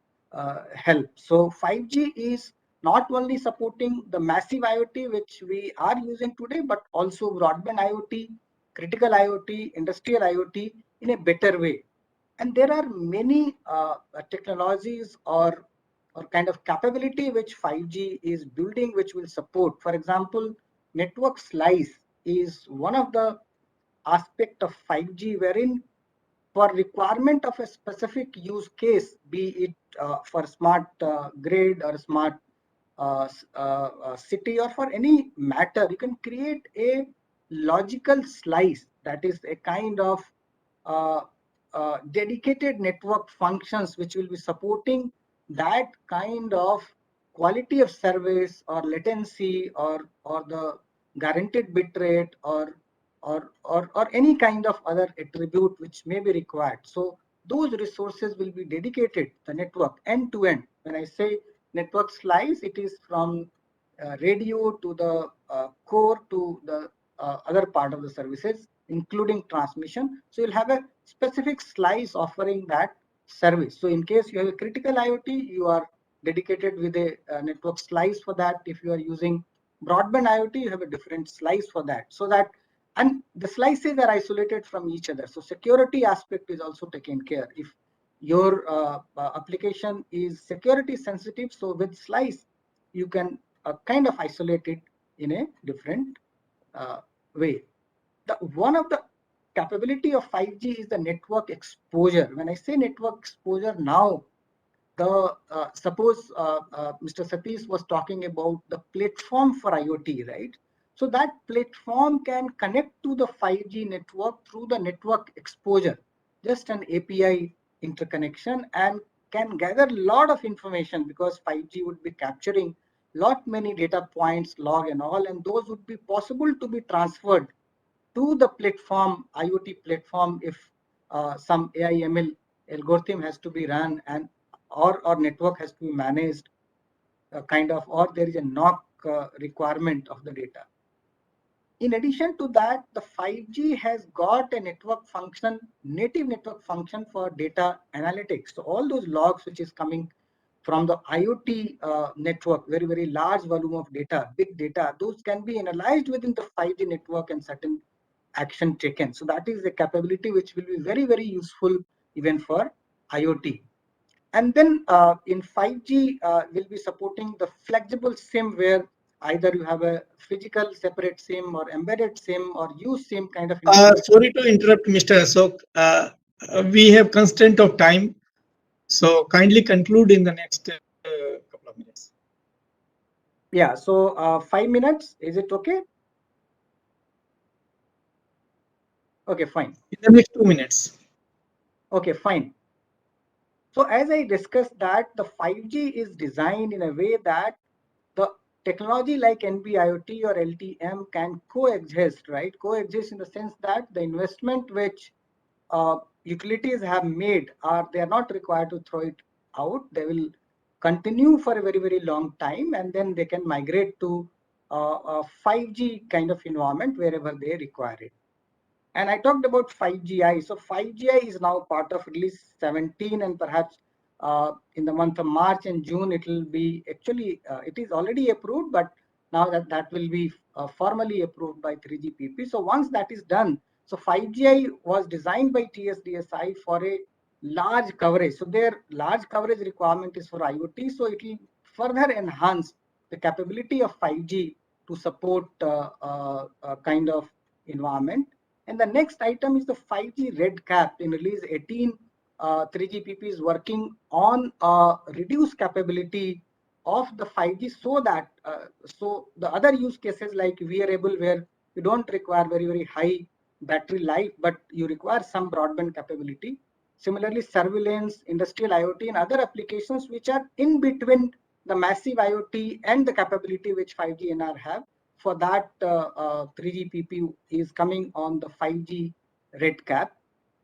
help. So 5G is not only supporting the massive IoT which we are using today, but also broadband IoT, critical IoT, industrial IoT in a better way. And there are many technologies or kind of capability which 5G is building, which will support. For example, network slice is one of the aspect of 5G, wherein for requirement of a specific use case, be it for smart grid or smart city, or for any matter, you can create a logical slice, that is a kind of uh, dedicated network functions which will be supporting that kind of quality of service or latency or the guaranteed bit rate or any kind of other attribute which may be required. So those resources will be dedicated the network end to end. When I say network slice, it is from radio to the core to the other part of the services, including transmission. So you'll have a specific slice offering that service. So in case you have a critical IoT, you are dedicated with a network slice for that. If you are using broadband IoT, you have a different slice for that. So that, and the slices are isolated from each other. So security aspect is also taken care. If your application is security sensitive, so with slice, you can kind of isolate it in a different way. One of the capability of 5G is the network exposure. When I say network exposure now, suppose Mr. Satish was talking about the platform for IoT, right? So that platform can connect to the 5G network through the network exposure, just an API interconnection, and can gather a lot of information, because 5G would be capturing lot many data points, log and all, and those would be possible to be transferred to the platform, IoT platform, if some AI ML algorithm has to be run, and or network has to be managed, kind of, or there is a knock requirement of the data. In addition to that, the 5G has got a network function, native network function for data analytics. So all those logs which is coming from the IoT network, very, very large volume of data, big data, those can be analyzed within the 5G network and certain action taken. So that is a capability which will be very, very useful even for IoT. And then in 5G, we'll be supporting the flexible SIM, where either you have a physical separate SIM or embedded SIM or use SIM kind of. Sorry to interrupt, Mr. Ashok. We have constraint of time, so kindly conclude in the next couple of minutes. Yeah, so 5 minutes, is it okay? Okay, fine. In the next 2 minutes. Okay, fine. So as I discussed that the 5G is designed in a way that the technology like NB-IoT or LTM can coexist, right? Coexist in the sense that the investment which utilities have made they are not required to throw it out. They will continue for a very, very long time, and then they can migrate to a 5G kind of environment wherever they require it. And I talked about 5GI. So 5GI is now part of release 17, and perhaps in the month of March and June, it will be actually, it is already approved, but now that will be formally approved by 3GPP. So once that is done, so 5GI was designed by TSDSI for a large coverage. So their large coverage requirement is for IoT. So it will further enhance the capability of 5G to support kind of environment. And the next item is the 5G red cap. In release 18, 3GPP is working on reduced capability of the 5G so that so the other use cases like wearable, where you don't require very, very high battery life, but you require some broadband capability. Similarly, surveillance, industrial IoT, and other applications which are in between the massive IoT and the capability which 5G NR have. For that, 3GPP is coming on the 5G red cap.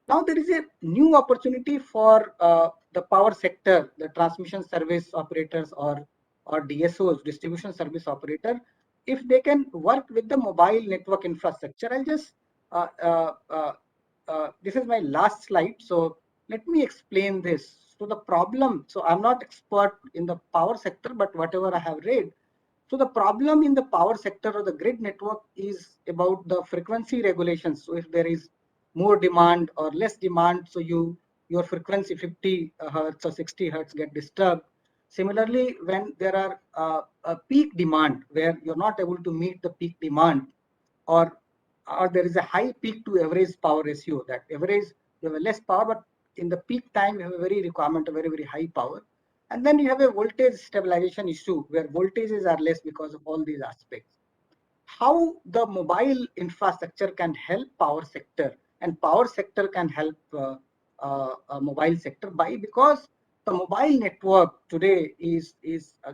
Now there is a new opportunity for the power sector, the transmission service operators or DSOs, distribution service operator, if they can work with the mobile network infrastructure. I'll just, this is my last slide. So let me explain this. So the problem, so I'm not expert in the power sector, but whatever I have read, so the problem in the power sector or the grid network is about the frequency regulations. So if there is more demand or less demand, so your frequency 50 hertz or 60 hertz get disturbed. Similarly, when there are a peak demand where you're not able to meet the peak demand, or there is a high peak to average power ratio, that average you have a less power, but in the peak time you have a very requirement of very, very high power. And then you have a voltage stabilization issue where voltages are less because of all these aspects. How the mobile infrastructure can help power sector, and power sector can help mobile sector by, because the mobile network today is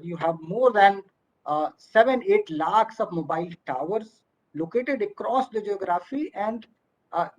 you have more than 7-8 lakhs of mobile towers located across the geography, and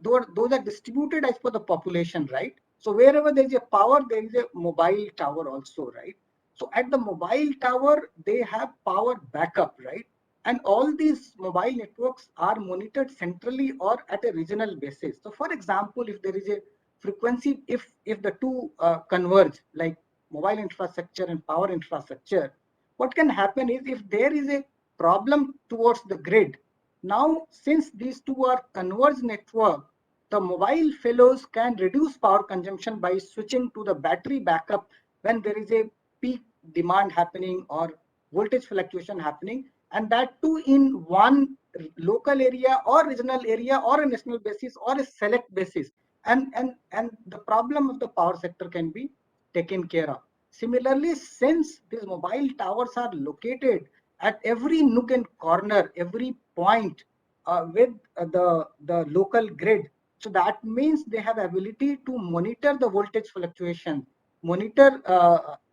those are distributed as per the population, right? So wherever there is a power, there is a mobile tower also, right? So at the mobile tower, they have power backup, right? And all these mobile networks are monitored centrally or at a regional basis. So for example, if there is a frequency, if the two converge, like mobile infrastructure and power infrastructure, what can happen is, if there is a problem towards the grid, now since these two are converged network, the mobile fellows can reduce power consumption by switching to the battery backup when there is a peak demand happening or voltage fluctuation happening, and that too in one local area or regional area or a national basis or a select basis, and the problem of the power sector can be taken care of. Similarly, since these mobile towers are located at every nook and corner, every point with the local grid, so that means they have ability to monitor the voltage fluctuation, monitor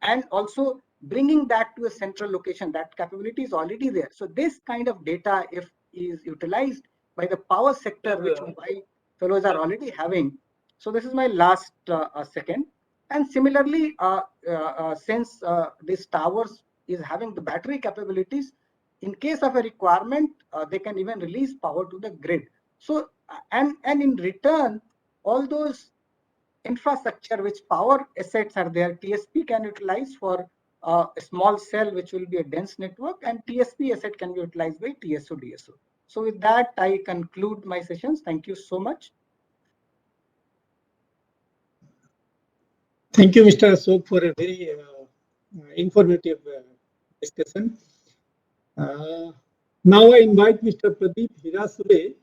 and also bringing that to a central location. That capability is already there. So this kind of data, if is utilized by the power sector, which mobile fellows are already having. So this is my last second. And similarly, since these towers is having the battery capabilities, in case of a requirement, they can even release power to the grid. So and in return, all those infrastructure which power assets are there, TSP can utilize for a small cell, which will be a dense network, and TSP asset can be utilized by TSO, DSO. So with that, I conclude my sessions. Thank you so much. Thank you, Mr. Ashok, for a very informative discussion. Now I invite Mr. Pradeep Hirasule,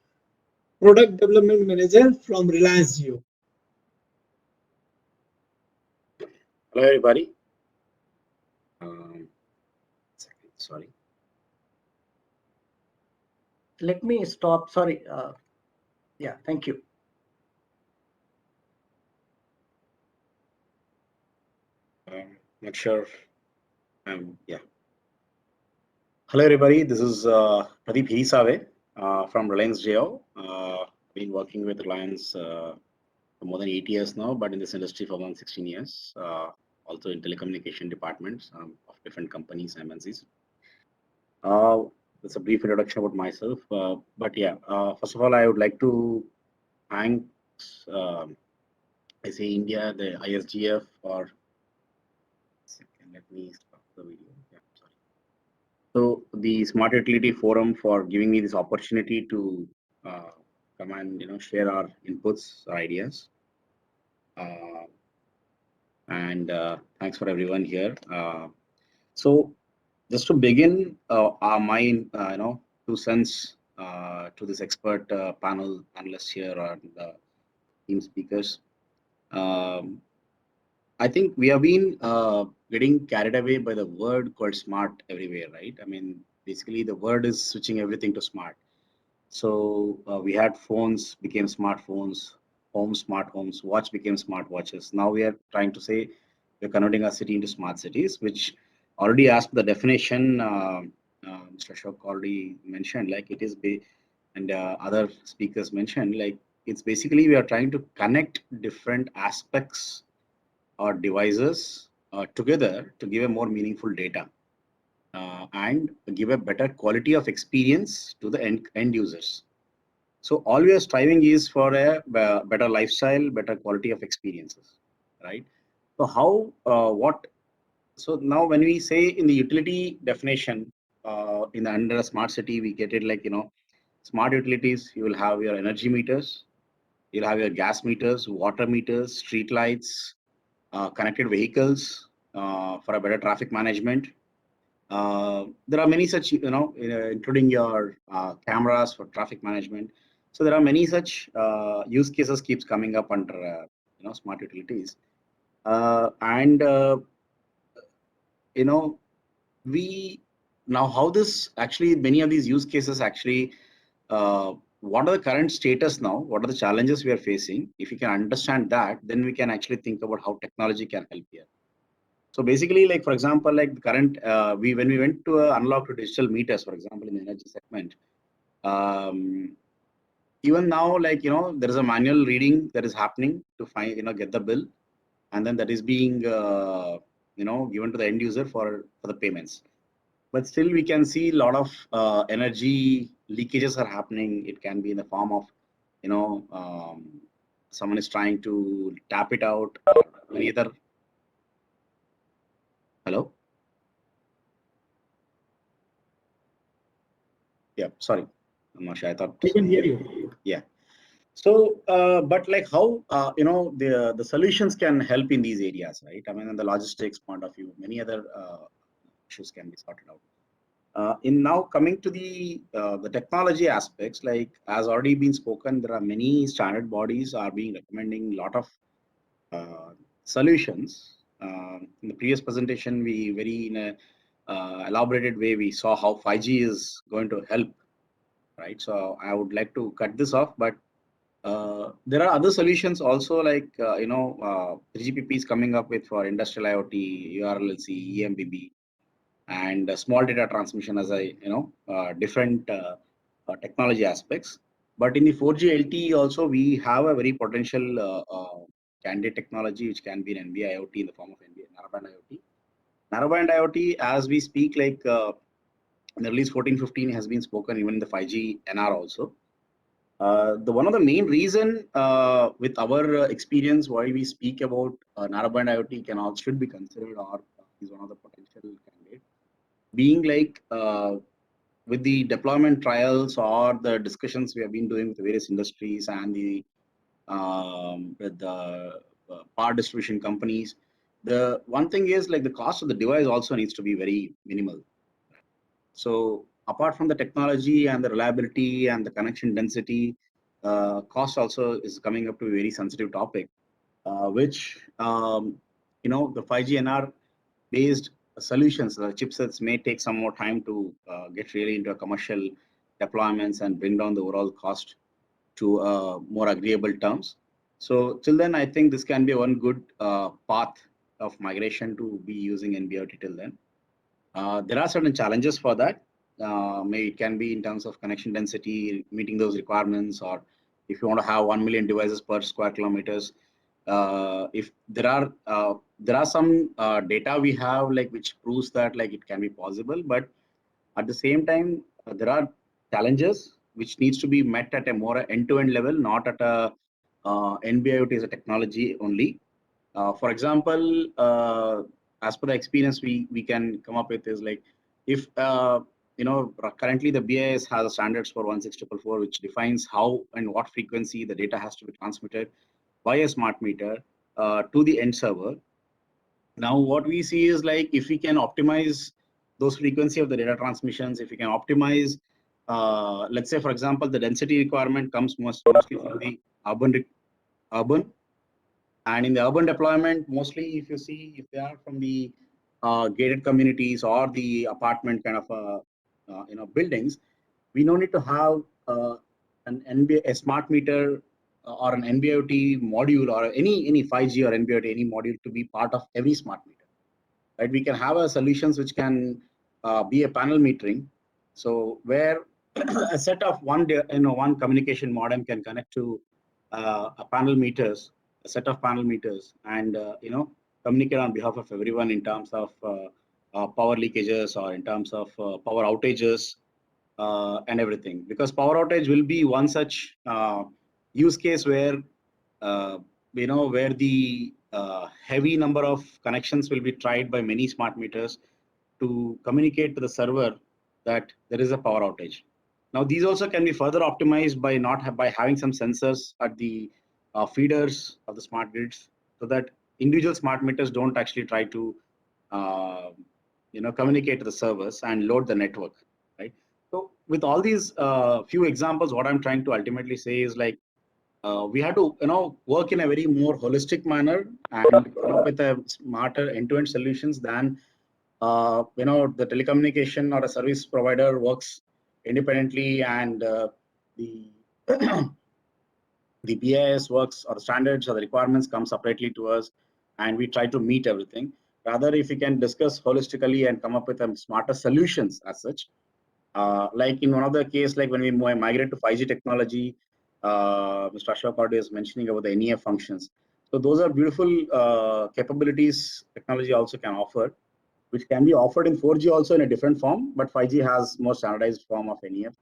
Product Development Manager from Reliance Jio. Hello, everybody. Sorry. let me stop. Sorry. Yeah, thank you. Not sure. Yeah. Hello, everybody. This is Pradeep Hirisave from Reliance Jio. Been working with Reliance for more than 8 years now, but in this industry for more than 16 years. Also in telecommunication departments of different companies, MNCs. That's a brief introduction about myself. But yeah, first of all, I would like to thank I say India, the ISGF, or second, let me stop the video. Yeah, sorry. So the Smart Utility Forum for giving me this opportunity to come and share our inputs, our ideas, and thanks for everyone here. So just to begin, my 2 cents to this expert panelists here or the team speakers. I think we have been getting carried away by the word called smart everywhere, right? I mean, basically the word is switching everything to smart. So we had phones became smartphones, smart homes, watch became smart watches. Now we are trying to say we're converting our city into smart cities, which already as per the definition, Mr. Ashok already mentioned, like it is, and other speakers mentioned, like it's basically we are trying to connect different aspects or devices together to give a more meaningful data and give a better quality of experience to the end users. So all we are striving is for a better lifestyle, better quality of experiences, right? So so now when we say in the utility definition, under a smart city, we get it like, smart utilities, you will have your energy meters, you'll have your gas meters, water meters, street lights, connected vehicles for a better traffic management. There are many such, including your cameras for traffic management. So there are many such use cases keeps coming up under, smart utilities. We now how this actually many of these use cases actually. What are the current status now? What are the challenges we are facing? If you can understand that, then we can actually think about how technology can help here. So basically, like for example, like the current, when we went to analog to digital meters, for example, in the energy segment, even now, like there is a manual reading that is happening to find, get the bill, and then that is being, given to the end user for the payments. But still, we can see a lot of energy leakages are happening. It can be in the form of, someone is trying to tap it out, or any other. Hello. Yeah, sorry, I'm not sure. I thought I can hear you. Yeah. So, but like how the solutions can help in these areas, right? I mean, in the logistics point of view, many other issues can be sorted out. In now coming to the technology aspects, like as already been spoken, there are many standard bodies are being recommending a lot of solutions. In the previous presentation, we very in a elaborated way we saw how 5G is going to help, right? So I would like to cut this off, but there are other solutions also, like 3GPP is coming up with for industrial IoT, URLLC, EMBB, and small data transmission as different technology aspects. But in the 4G LTE also, we have a very potential candidate technology which can be an NB-IoT in the form of narrowband IoT. Narrowband IoT, as we speak, like in the release 14.15 has been spoken even in the 5G NR also. The one of the main reason with our experience why we speak about narrowband IoT should be considered or is one of the potential candidates, being like with the deployment trials or the discussions we have been doing with various industries and with the power distribution companies. The one thing is like the cost of the device also needs to be very minimal. So apart from the technology and the reliability and the connection density, cost also is coming up to a very sensitive topic, which the 5G NR based solutions, the chipsets may take some more time to get really into a commercial deployments and bring down the overall cost to more agreeable terms. So till then, I think this can be one good path of migration to be using NB-IoT till then. There are certain challenges for that. Maybe it can be in terms of connection density, meeting those requirements, or if you want to have 1 million devices per square kilometers. If there are some data we have like which proves that like it can be possible, but at the same time there are challenges which needs to be met at a more end-to-end level, not at a NB-IoT as a technology only. For example, as per the experience we can come up with is like if currently the BIS has standards for 16444 which defines how and what frequency the data has to be transmitted by a smart meter to the end server. Now what we see is like if we can optimize those frequency of the data transmissions, if we can optimize let's say for example the density requirement comes mostly from the urban. And in the urban deployment, mostly if you see, if they are from the gated communities or the apartment kind of buildings, we no need to have a smart meter or an NB-IoT module or any 5G or NB-IoT any module to be part of every smart meter. Right? We can have solutions which can be a panel metering. So where a set of one communication modem can connect to a set of panel meters, and communicate on behalf of everyone in terms of power leakages or in terms of power outages and everything. Because power outage will be one such use case where where the heavy number of connections will be tried by many smart meters to communicate to the server that there is a power outage. Now these also can be further optimized by having some sensors at the feeders of the smart grids, so that individual smart meters don't actually try to communicate to the servers and load the network, right? So with all these few examples, what I'm trying to ultimately say is like we have to work in a very more holistic manner and come up with a smarter end-to-end solutions than the telecommunication or a service provider works independently and the the BIS works or the standards or the requirements come separately to us and we try to meet everything. Rather, if we can discuss holistically and come up with smarter solutions as such, like in one of the case, like when we migrate to 5G technology, Mr. Ashok Chaudhury is mentioning about the NEF functions. So those are beautiful capabilities technology also can offer, which can be offered in 4G also in a different form, but 5G has more standardized form of NEF,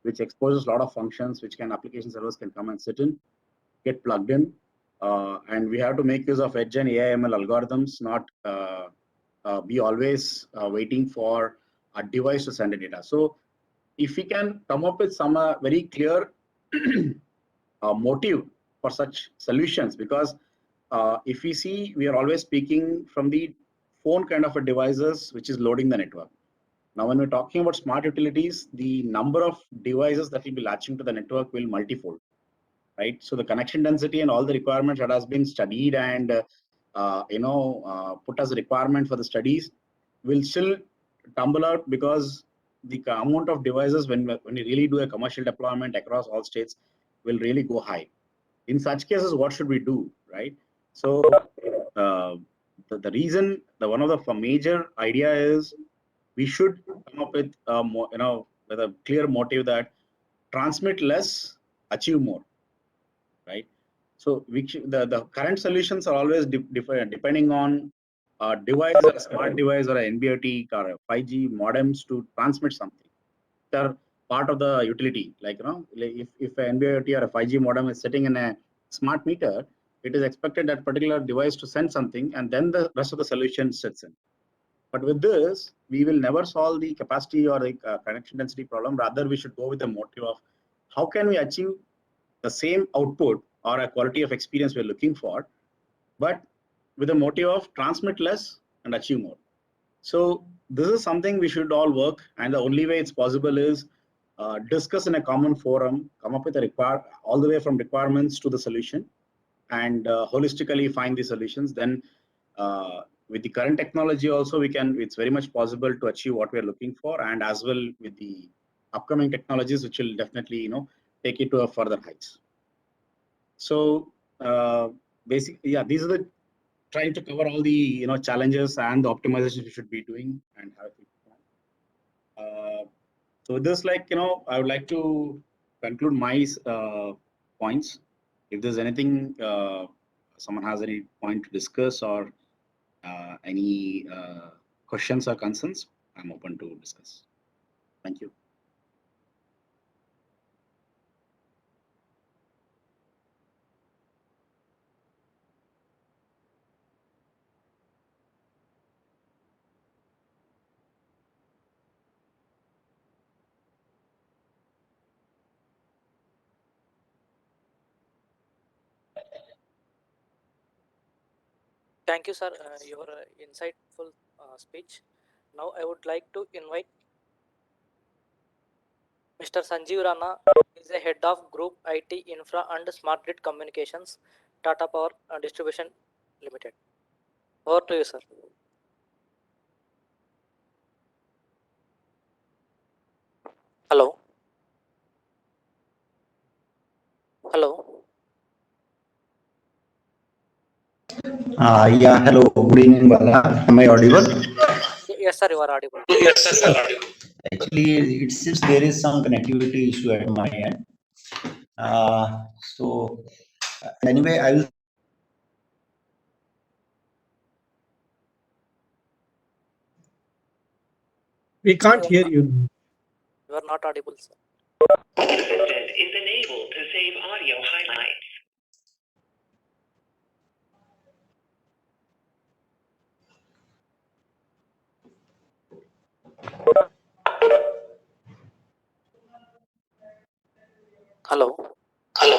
which exposes a lot of functions which application servers can come and sit in, get plugged in, and we have to make use of edge and AI/ML algorithms, not be always waiting for a device to send the data. So if we can come up with some very clear motive for such solutions, because if we see, we are always speaking from the phone kind of a devices which is loading the network. Now, when we're talking about smart utilities, the number of devices that will be latching to the network will multifold, right? So the connection density and all the requirements that has been studied and put as a requirement for the studies will still tumble out, because the amount of devices when you really do a commercial deployment across all states will really go high. In such cases, what should we do, right? So the reason, one of the major idea is we should come up with with a clear motive that transmit less, achieve more, right? So the current solutions are always depending on a device, a smart device or an NB-IoT or a 5G modems to transmit something. They're part of the utility. Like if an NB-IoT or a 5G modem is sitting in a smart meter, it is expected that particular device to send something, and then the rest of the solution sits in. But with this, we will never solve the capacity or the connection density problem. Rather, we should go with the motive of how can we achieve the same output or a quality of experience we're looking for, but with the motive of transmit less and achieve more. So this is something we should all work, and the only way it's possible is discuss in a common forum, come up with all the way from requirements to the solution, and holistically find the solutions. Then with the current technology also, it's very much possible to achieve what we're looking for, and as well with the upcoming technologies which will definitely take it to a further heights. So basically, yeah, these are the trying to cover all the challenges and the optimizations we should be doing and have it. So with this, I would like to conclude my points. If there's anything someone has any point to discuss or any questions or concerns, I'm open to discuss. Thank you. Thank you, sir, your insightful speech. Now I would like to invite Mr. Sanjeev Rana. He is the head of Group IT Infra and Smart Grid Communications, Tata Power Distribution Limited. Over to you, sir. Hello. Hello. Yeah, hello. Good evening, Bala. Am I audible? Yes, sir, you are audible. Yes, sir, you are audible. Actually, it seems there is some connectivity issue at my end. So, anyway, I will. We can't hear you. You are not audible, sir. Assistant is enabled to save audio highlights. Hello. Hello.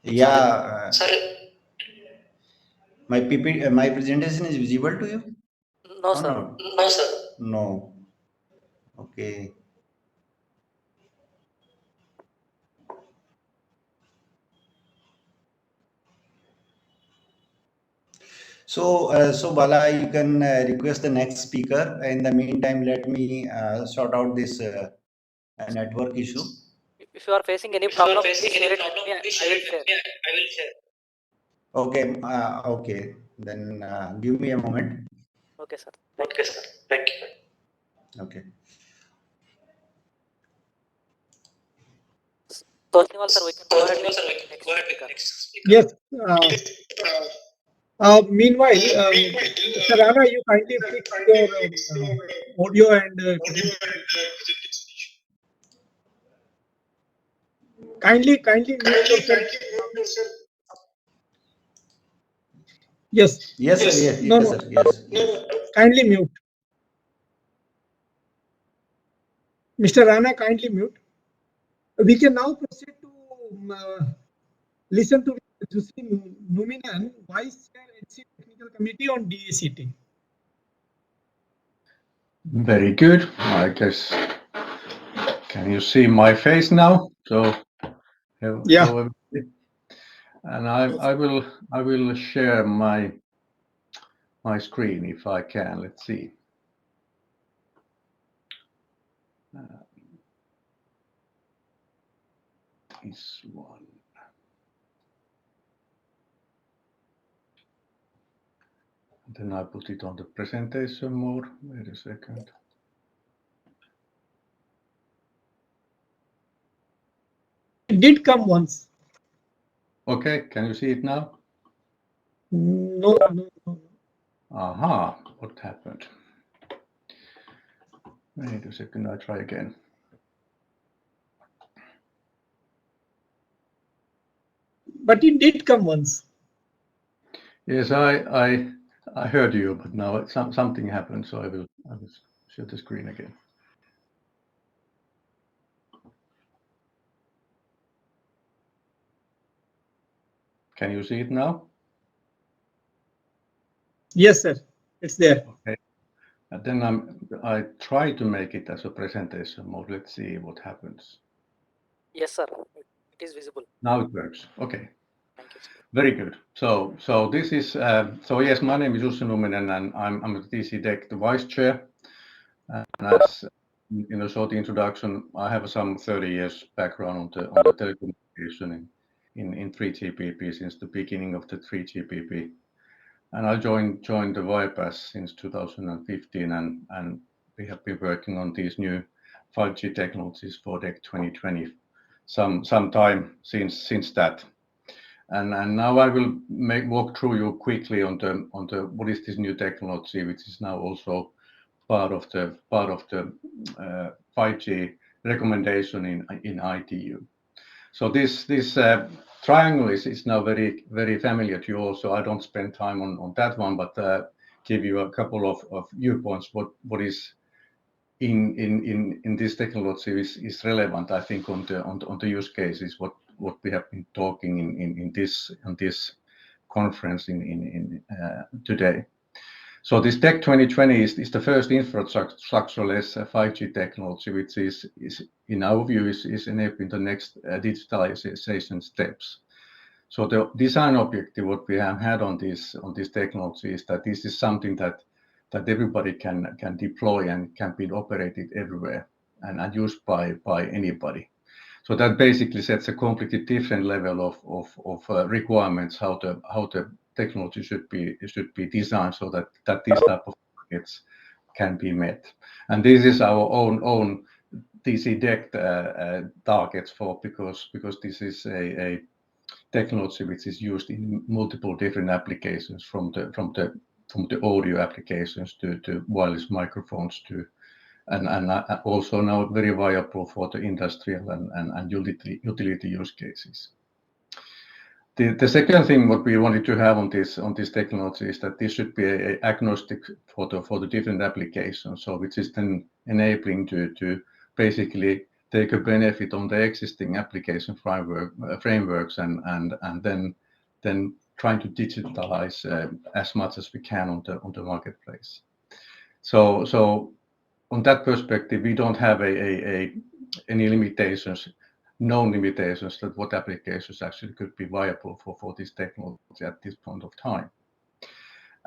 Yeah. Sorry. My my presentation is visible to you? No, sir. No, sir. No. Okay. So Bala, you can request the next speaker. In the meantime, let me sort out this network issue. If you are facing any problem, please share it with me. I will share. I will share. Okay. Okay. Then give me a moment. Okay, sir. Thank you. Sir. Thank you. Okay. Tosniwal, sir, we can go ahead with the next speaker. Yes. Meanwhile, Mr. Rana, you kindly fix your audio and presentation. Kindly mute yourself. Yes. Yes, sir. Yes. No, Yes, sir. Yes. Kindly mute. Mr. Rana, kindly mute. We can now proceed to listen to Jussi Numinen, Vice Chair NC Technical Committee on DACT. Very good. I guess. Can you see my face now? So, Yeah. hello, and I will share my screen if I can. Let's see. This one. Then I put it on the presentation mode. Wait a second. It did come once. Okay, can you see it now? No. Aha, what happened? Wait a second, I try again. But it did come once. Yes, I heard you, but now something happened, so I will share the screen again. Can you see it now? Yes, sir. It's there. Okay. And then I try to make it as a presentation mode. Let's see what happens. Yes, sir. It is visible. Now it works. Okay. Thank you, sir. Very good. So this is so yes, my name is Jussi Numinen and I'm the TC Tech, the vice chair. And in a short introduction, I have some 30 years background on the telecommunication in 3GPP since the beginning of the 3GPP. And I joined the VIPAS since 2015, and we have been working on these new 5G technologies for DEC 2020 some time since that. And now I will walk through you quickly on the what is this new technology, which is now also part of the 5G recommendation in ITU. So this triangle is now very familiar to you also. I don't spend time on that one, but give you a couple of viewpoints what is in this technology is relevant, I think, on the use cases what we have been talking in this conference today. So this DEC 2020 is the first infrastructure-less 5G technology, which is in our view is enabling the next digitalization steps. So the design objective what we have had on this technology is that this is something that everybody can deploy and can be operated everywhere and used by anybody. So that basically sets a completely different level of requirements how the technology should be designed so that these type of targets can be met. And this is our own DC DEC targets because this is a technology which is used in multiple different applications from the audio applications to wireless microphones and also now very viable for the industrial and utility use cases. The second thing what we wanted to have on this technology is that this should be agnostic for the different applications, so which is then enabling to basically take a benefit on the existing application frameworks and then trying to digitalize as much as we can on the marketplace. So on that perspective, we don't have any limitations, known limitations that what applications actually could be viable for this technology at this point of time.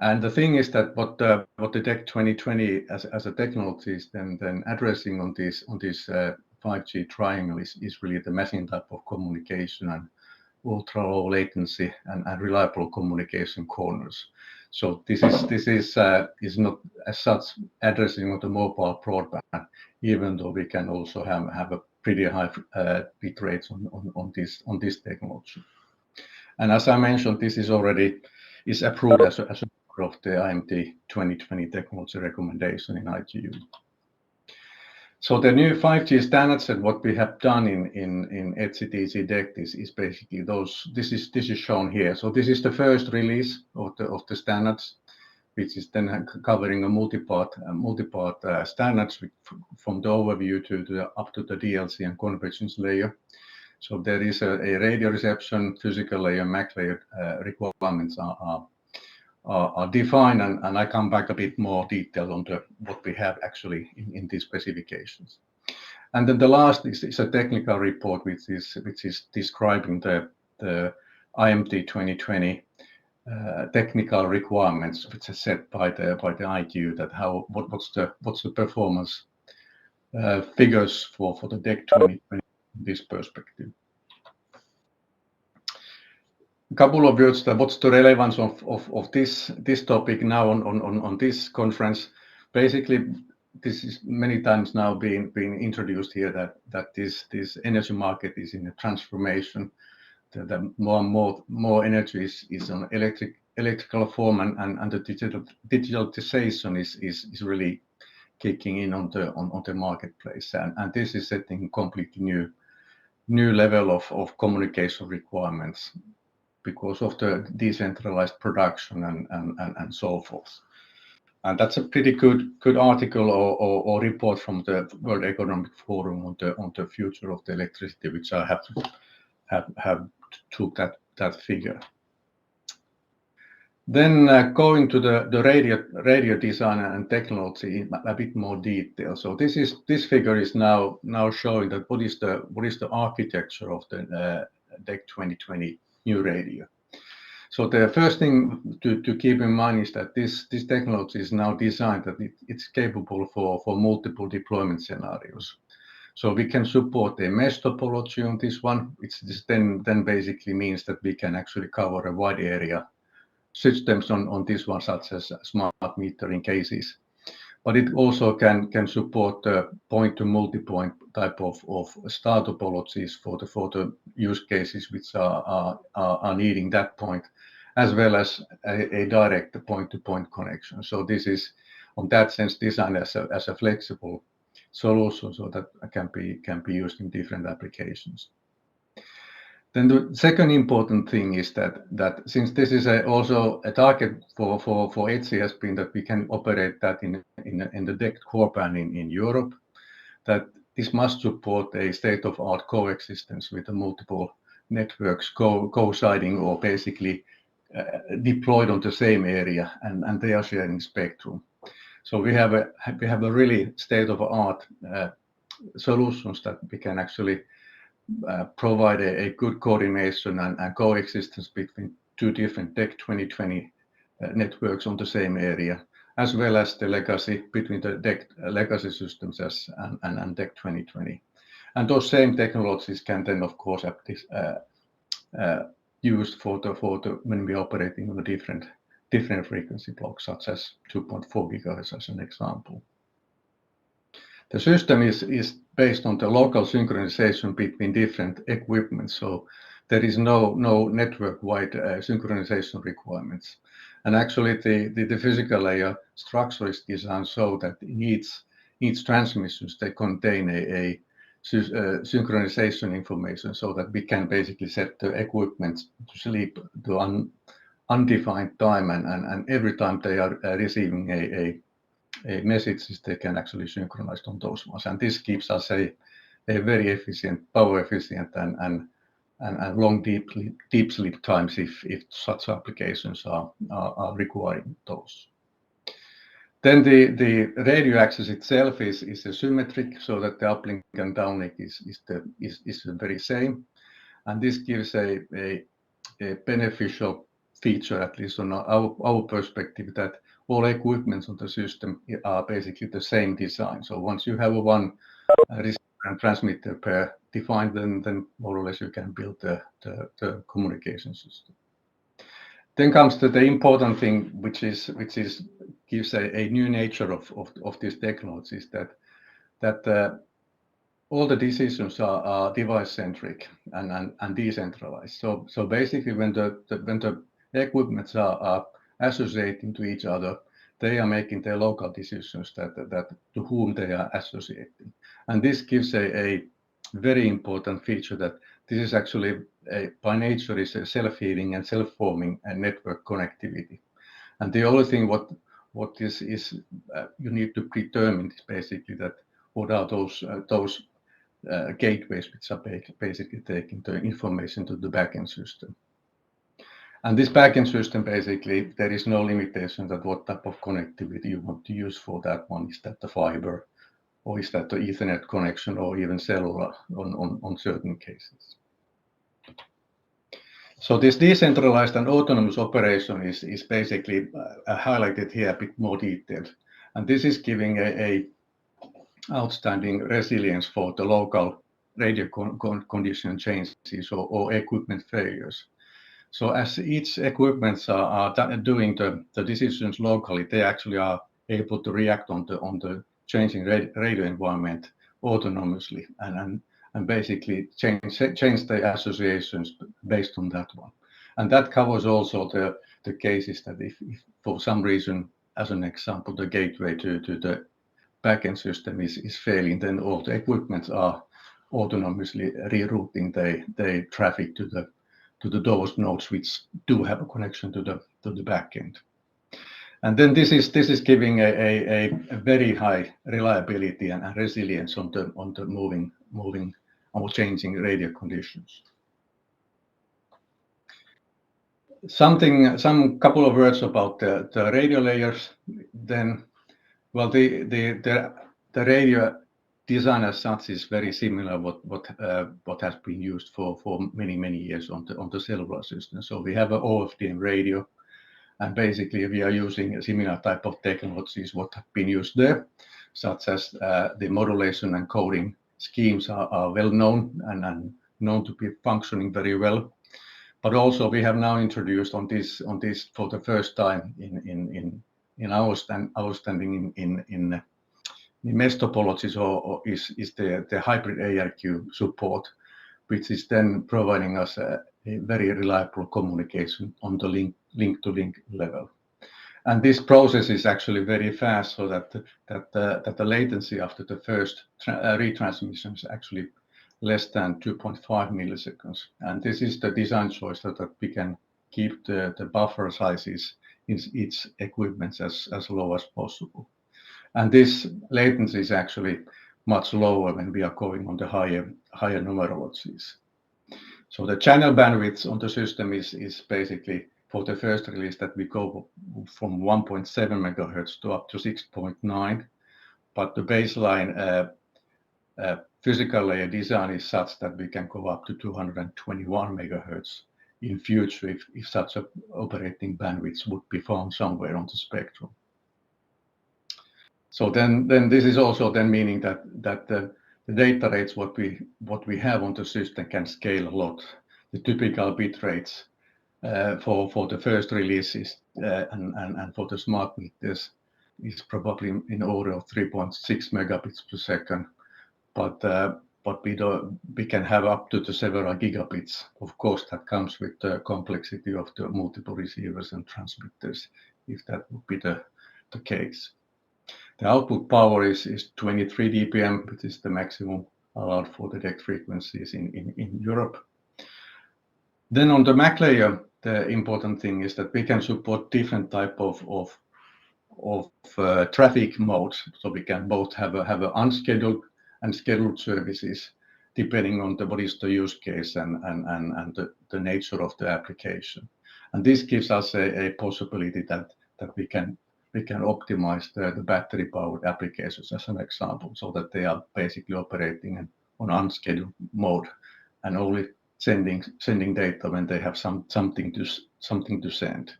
And the thing is that what the DEC 2020 as a technology is then addressing on this 5G triangle is really the machine type of communication and ultra low latency and reliable communication corners. So this is not as such addressing on the mobile broadband, even though we can also have a pretty high bit rates on this technology. And as I mentioned, this is already approved as a part of the IMT 2020 technology recommendation in ITU. So the new 5G standards and what we have done in ETSI DEC is basically those. This is shown here. So this is the first release of the standards, which is then covering a multi-part standards from the overview to up to the DLC and convergence layer. So there is a radio reception, physical layer, MAC layer requirements are defined, and I come back a bit more detail on what we have actually in these specifications. And then the last is a technical report which is describing the IMT 2020 technical requirements, which is set by the ITU, that what's the performance figures for the DEC 2020 in this perspective. A couple of words that what's the relevance of this topic now on this conference. Basically, this is many times now being introduced here that this energy market is in a transformation. That more and more energy is on electrical form and the digitalization is really kicking in on the marketplace, and this is setting completely new level of communication requirements because of the decentralized production and so forth. And that's a pretty good article or report from the World Economic Forum on the future of the electricity, which I have took that figure. Then going to the radio design and technology in a bit more detail. So this figure is now showing that what is the architecture of the DEC 2020 new radio. So the first thing to keep in mind is that this technology is now designed that it's capable for multiple deployment scenarios. So we can support a mesh topology on this one, which then basically means that we can actually cover a wide area systems on this one, such as smart metering cases. But it also can support the point-to-multipoint type of star topologies for the use cases which are needing that point, as well as a direct point-to-point connection. So this is, on that sense, designed as a flexible solution, so that can be used in different applications. Then the second important thing is that since this is also a target for ETSI has been that we can operate that in the DECT core band in Europe, that this must support a state-of-art coexistence with the multiple networks coinciding or basically deployed on the same area, and they are sharing spectrum. So we have a really state-of-art solutions that we can actually provide a good coordination and coexistence between two different DECT 2020 networks on the same area, as well as the legacy between the DECT legacy systems and DECT 2020. And those same technologies can then, of course, used for the when we're operating on a different frequency blocks, such as 2.4 gigahertz as an example. The system is based on the local synchronization between different equipment, so there is no network-wide synchronization requirements. And actually, the physical layer structure is designed so that each transmissions they contain a synchronization information, so that we can basically set the equipment to sleep to undefined time, and every time they are receiving a messages, they can actually synchronize on those ones, and this gives us a very efficient, power efficient, and long deep sleep times if such applications are requiring those. Then the radio access itself is asymmetric, so that the uplink and downlink is the very same, and this gives a beneficial feature, at least on our perspective, that all equipments on the system are basically the same design. So once you have one receiver and transmitter pair defined, then more or less you can build the communication system. Then comes the important thing, which gives a new nature of this technology, is that all the decisions are device centric and decentralized. So basically, when the equipments are associating to each other, they are making their local decisions that to whom they are associating, and this gives a very important feature that this is actually by nature is a self-healing and self-forming and network connectivity, and the only thing what is you need to determine is basically that what are those gateways which are basically taking the information to the backend system. And this backend system, basically, there is no limitation that what type of connectivity you want to use for that one. Is that the fiber, or is that the Ethernet connection, or even cellular on certain cases? So this decentralized and autonomous operation is basically highlighted here a bit more detailed. And this is giving a outstanding resilience for the local radio condition changes or equipment failures. So as each equipment are doing the decisions locally, they actually are able to react on the changing radio environment autonomously and basically change the associations based on that one. And that covers also the cases that if for some reason, as an example, the gateway to the backend system is failing, then all the equipment are autonomously rerouting the traffic to those nodes which do have a connection to the backend. And then this is giving a very high reliability and resilience on the moving or changing radio conditions. Some couple of words about the radio layers. Then, well, the radio design as such is very similar what has been used for many years on the cellular system. So we have an OFDM radio, and basically we are using a similar type of technologies what have been used there, such as the modulation and coding schemes are well known and known to be functioning very well. But also we have now introduced on this for the first time in our standing in mesh topologies is the hybrid ARQ support, which is then providing us a very reliable communication on the link-to-link level. And this process is actually very fast, so that the latency after the first retransmission is actually less than 2.5 milliseconds. And this is the design choice so that we can keep the buffer sizes in each equipment as low as possible. And this latency is actually much lower when we are going on the higher numerologies. So the channel bandwidth on the system is basically for the first release that we go from 1.7 megahertz to up to 6.9, but the baseline physical layer design is such that we can go up to 221 megahertz in future if such a operating bandwidth would be found somewhere on the spectrum. So then this is also then meaning that the data rates what we have on the system can scale a lot. The typical bit rates for the first releases and for the smart meters is probably in order of 3.6 megabits per second, but we can have up to the several gigabits. Of course, that comes with the complexity of the multiple receivers and transmitters, if that would be the case. The output power is 23 dBm, which is the maximum allowed for the DECT frequencies in Europe. Then on the MAC layer, the important thing is that we can support different type of traffic modes. So we can both have a unscheduled and scheduled services depending on what is the use case and the nature of the application. And this gives us a possibility that we can optimize the battery powered applications as an example, so that they are basically operating on unscheduled mode and only sending data when they have something to send.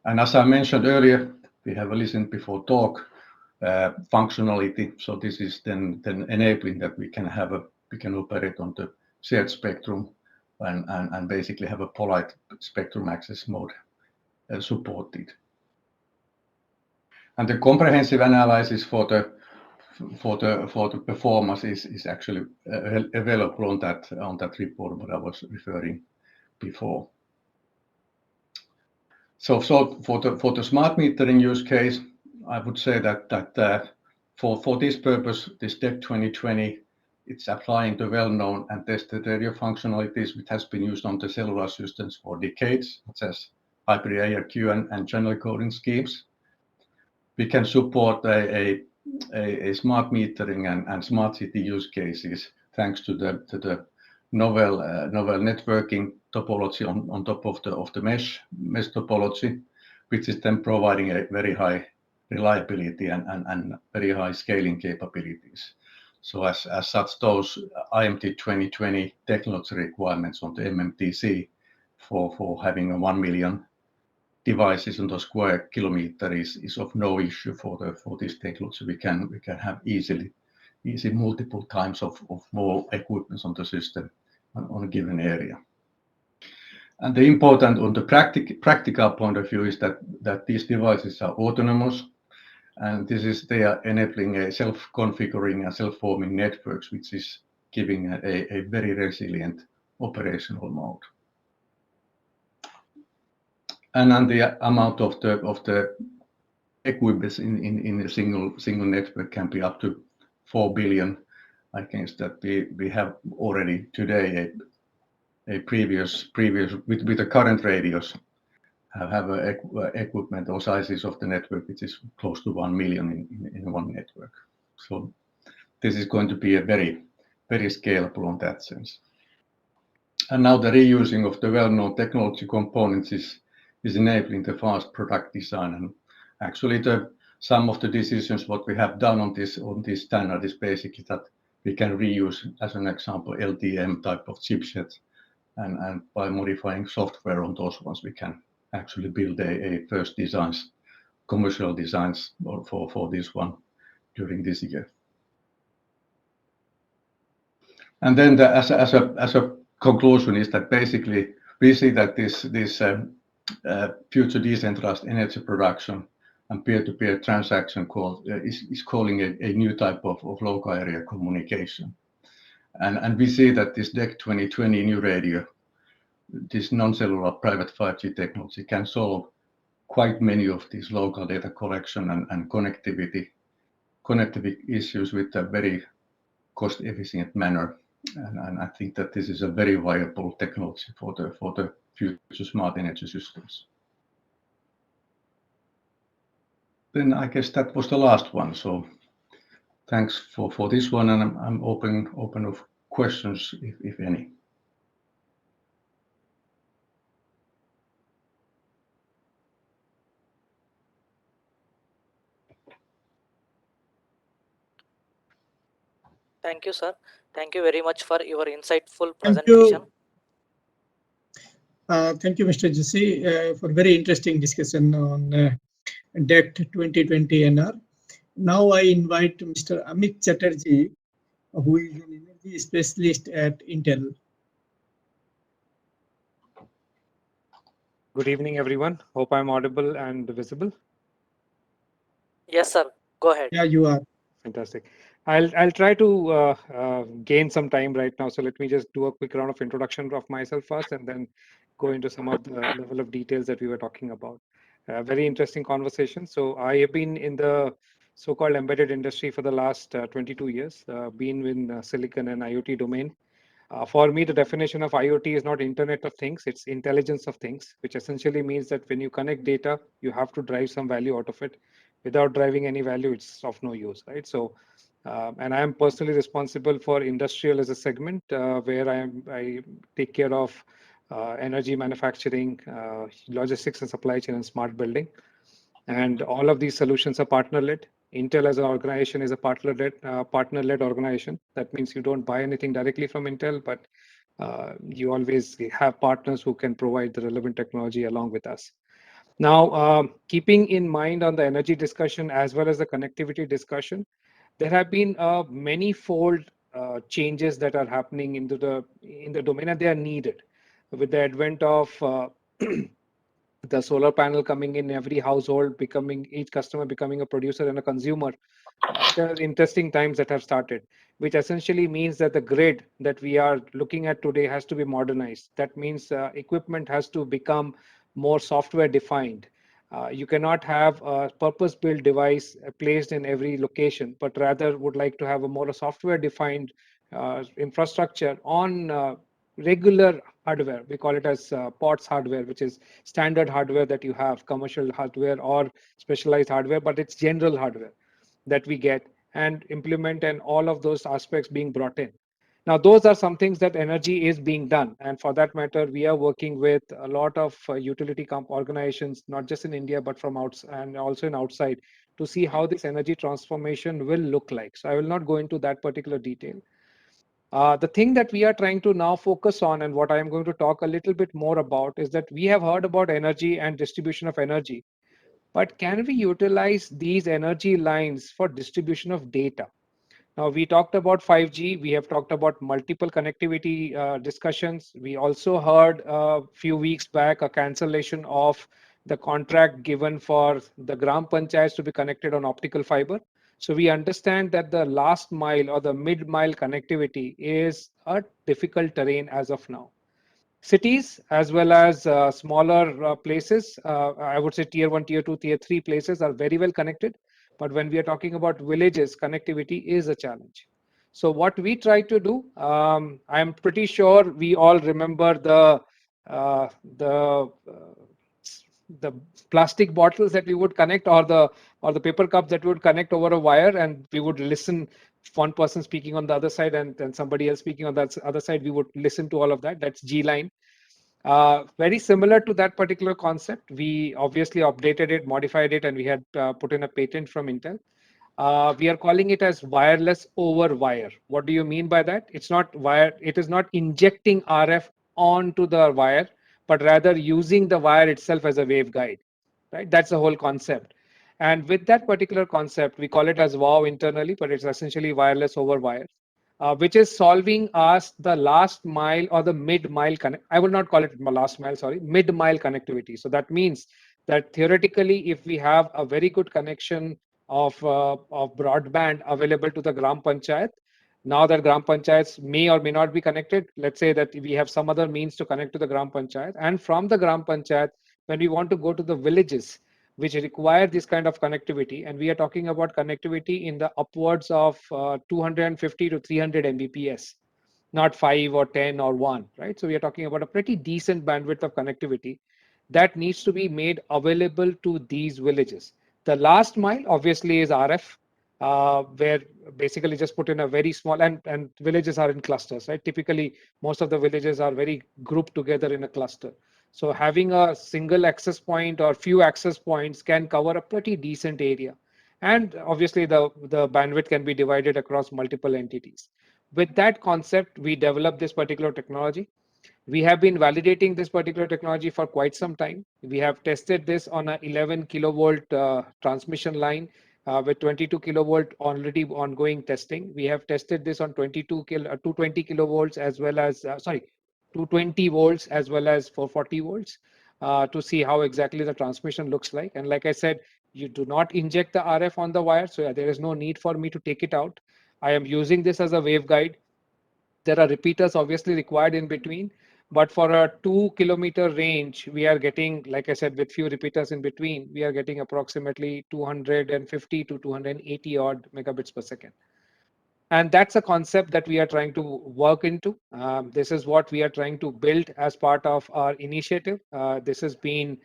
And as I mentioned earlier, we have a listen before talk functionality. So this is then enabling that we can operate on the shared spectrum and basically have a polite spectrum access mode supported. And the comprehensive analysis for the performance is actually available on that report what I was referring before. So for the smart metering use case, I would say that for this purpose, this DECT 2020, it's applying the well-known and tested radio functionalities which has been used on the cellular systems for decades, such as hybrid ARQ and channel coding schemes. We can support a smart metering and smart city use cases thanks to the novel networking topology on top of the mesh topology, which is then providing a very high reliability and very high scaling capabilities. So as such, those IMT 2020 technology requirements on the MMTC for having a 1 million devices on the square kilometer is of no issue for this technology. We can have easy multiple times of more equipment on the system on a given area. And the important on the practical point of view is that these devices are autonomous, and they are enabling a self-configuring and self-forming networks, which is giving a very resilient operational mode. And then the amount of the equipment in a single network can be up to 4 billion. Against that, we have already today a previous with the current radios have equipment or sizes of the network which is close to 1 million in one network. So this is going to be a very scalable on that sense. And now the reusing of the well-known technology components is enabling the fast product design. And actually the some of the decisions what we have done on this standard is basically that we can reuse, as an example, LTM type of chipset, and by modifying software on those ones, we can actually build a first designs, commercial designs for this one during this year. And then as a conclusion is that basically we see that this future decentralized energy production and peer-to-peer transaction is calling a new type of local area communication. And we see that this DEC 2020 new radio, this non-cellular private 5G technology can solve quite many of these local data collection and connectivity issues with a very cost-efficient manner. And I think that this is a very viable technology for the future smart energy systems. Then I guess that was the last one. So thanks for this one, and I'm open of questions if any. Thank you, sir. Thank you very much for your insightful Thank presentation. you. Thank you, Mr. Jesse, for very interesting discussion on DECT 2020 NR. Now I invite Mr. Amit Chatterjee, who is an energy specialist at Intel. Good evening, everyone. Hope I'm audible and visible. Yes, sir. Go ahead. Yeah, you are. Fantastic. I'll try to gain some time right now. So let me just do a quick round of introduction of myself first, and then go into some of the level of details that we were talking about. Very interesting conversation. So I have been in the so-called embedded industry for the last 22 years, been in silicon and IoT domain. For me, the definition of IoT is not Internet of Things, it's intelligence of things, which essentially means that when you connect data, you have to drive some value out of it. Without driving any value, it's of no use, right? So, and I am personally responsible for industrial as a segment, where I take care of energy manufacturing, logistics and supply chain, and smart building. And all of these solutions are partner-led. Intel as an organization is a partner-led organization. That means you don't buy anything directly from Intel, but you always have partners who can provide the relevant technology along with us. Now, keeping in mind on the energy discussion as well as the connectivity discussion, there have been many-fold changes that are happening in the domain, and they are needed. With the advent of the solar panel coming in every household, each customer becoming a producer and a consumer, there are interesting times that have started, which essentially means that the grid that we are looking at today has to be modernized. That means equipment has to become more software defined. You cannot have a purpose-built device placed in every location, but rather would like to have a more software defined infrastructure on regular hardware. We call it as POTS hardware, which is standard hardware that you have, commercial hardware or specialized hardware, but it's general hardware that we get and implement, and all of those aspects being brought in. Now, those are some things that energy is being done. And for that matter, we are working with a lot of utility organizations, not just in India, but from outside and also in outside, to see how this energy transformation will look like. So I will not go into that particular detail. The thing that we are trying to now focus on, and what I am going to talk a little bit more about, is that we have heard about energy and distribution of energy, but can we utilize these energy lines for distribution of data? Now, we talked about 5G. We have talked about multiple connectivity discussions. We also heard a few weeks back a cancellation of the contract given for the Gram Panchayats to be connected on optical fiber. So we understand that the last mile or the mid-mile connectivity is a difficult terrain as of now. Cities as well as smaller places, I would say tier 1, tier 2, tier 3 places are very well connected. But when we are talking about villages, connectivity is a challenge. So what we try to do, I'm pretty sure we all remember the plastic bottles that we would connect, or the paper cups that we would connect over a wire, and we would listen, one person speaking on the other side and somebody else speaking on the other side. We would listen to all of that. That's G line. Very similar to that particular concept. We obviously updated it, modified it, and we had put in a patent from Intel. We are calling it as wireless over wire. What do you mean by that? It's not wire. It is not injecting RF onto the wire, but rather using the wire itself as a waveguide, right? That's the whole concept. And with that particular concept, we call it as WOW internally, but it's essentially wireless over wire, which is solving us the last mile or the mid-mile connect. I will not call it last mile, sorry, mid-mile connectivity. So that means that theoretically, if we have a very good connection of broadband available to the Gram Panchayat, now that Gram Panchayats may or may not be connected, let's say that we have some other means to connect to the Gram Panchayat, and from the Gram Panchayat, when we want to go to the villages, which require this kind of connectivity, and we are talking about connectivity in the upwards of 250 to 300 Mbps, not 5 or 10 or 1, right? So we are talking about a pretty decent bandwidth of connectivity that needs to be made available to these villages. The last mile obviously is RF, where basically just put in a very small, and villages are in clusters, right? Typically, most of the villages are very grouped together in a cluster. So having a single access point or few access points can cover a pretty decent area. And obviously the bandwidth can be divided across multiple entities. With that concept, we developed this particular technology. We have been validating this particular technology for quite some time. We have tested this on a 11 kilovolt transmission line with 22 kilovolt already ongoing testing. We have tested this on 220 kilovolts as well as, 220 volts as well as 440 volts to see how exactly the transmission looks like. And like I said, you do not inject the RF on the wire, so there is no need for me to take it out. I am using this as a waveguide. There are repeaters obviously required in between, but for a 2-kilometer range, we are getting, like I said, with few repeaters in between, we are getting approximately 250 to 280 odd megabits per second. And that's a concept that we are trying to work into. This is what we are trying to build as part of our initiative. This has been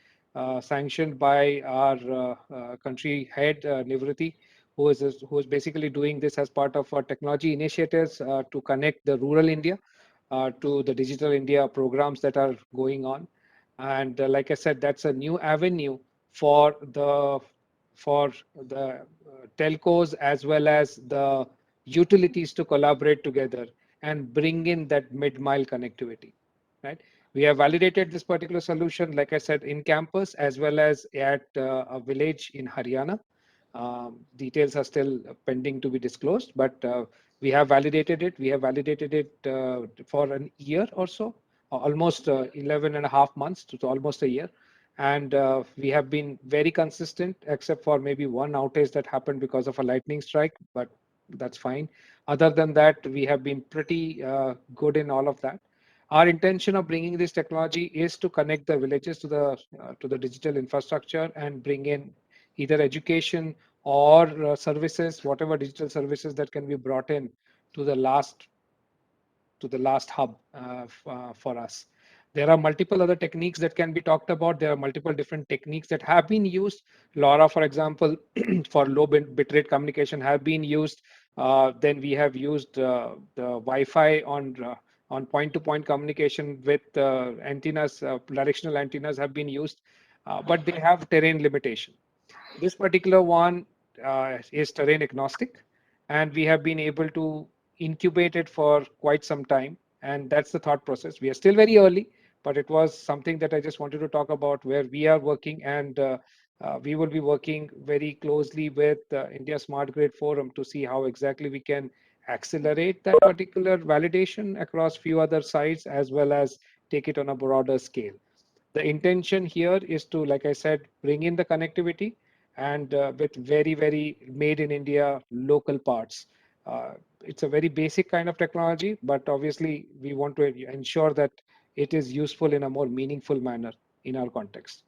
sanctioned by our country head, Nivriti, who is basically doing this as part of our technology initiatives to connect the rural India to the Digital India programs that are going on. And like I said, that's a new avenue for the telcos as well as the utilities to collaborate together and bring in that mid-mile connectivity, right? We have validated this particular solution, like I said, in campus as well as at a village in Haryana. Details are still pending to be disclosed, but we have validated it. We have validated it for an year or so, almost 11 and a half months to almost a year. And we have been very consistent, except for maybe one outage that happened because of a lightning strike, but that's fine. Other than that, we have been pretty good in all of that. Our intention of bringing this technology is to connect the villages to the digital infrastructure and bring in either education or services, whatever digital services that can be brought in to the last hub for us. There are multiple other techniques that can be talked about. There are multiple different techniques that have been used. LoRa, for example, for low bitrate communication have been used. Then we have used the Wi-Fi on point-to-point communication with antennas, directional antennas have been used, but they have terrain limitation. This particular one is terrain agnostic, and we have been able to incubate it for quite some time. And that's the thought process. We are still very early, but it was something that I just wanted to talk about where we are working, and we will be working very closely with India Smart Grid Forum to see how exactly we can accelerate that particular validation across few other sites, as well as take it on a broader scale. The intention here is to, like I said, bring in the connectivity and with very, very made in India local parts. It's a very basic kind of technology, but obviously we want to ensure that it is useful in a more meaningful manner in our context.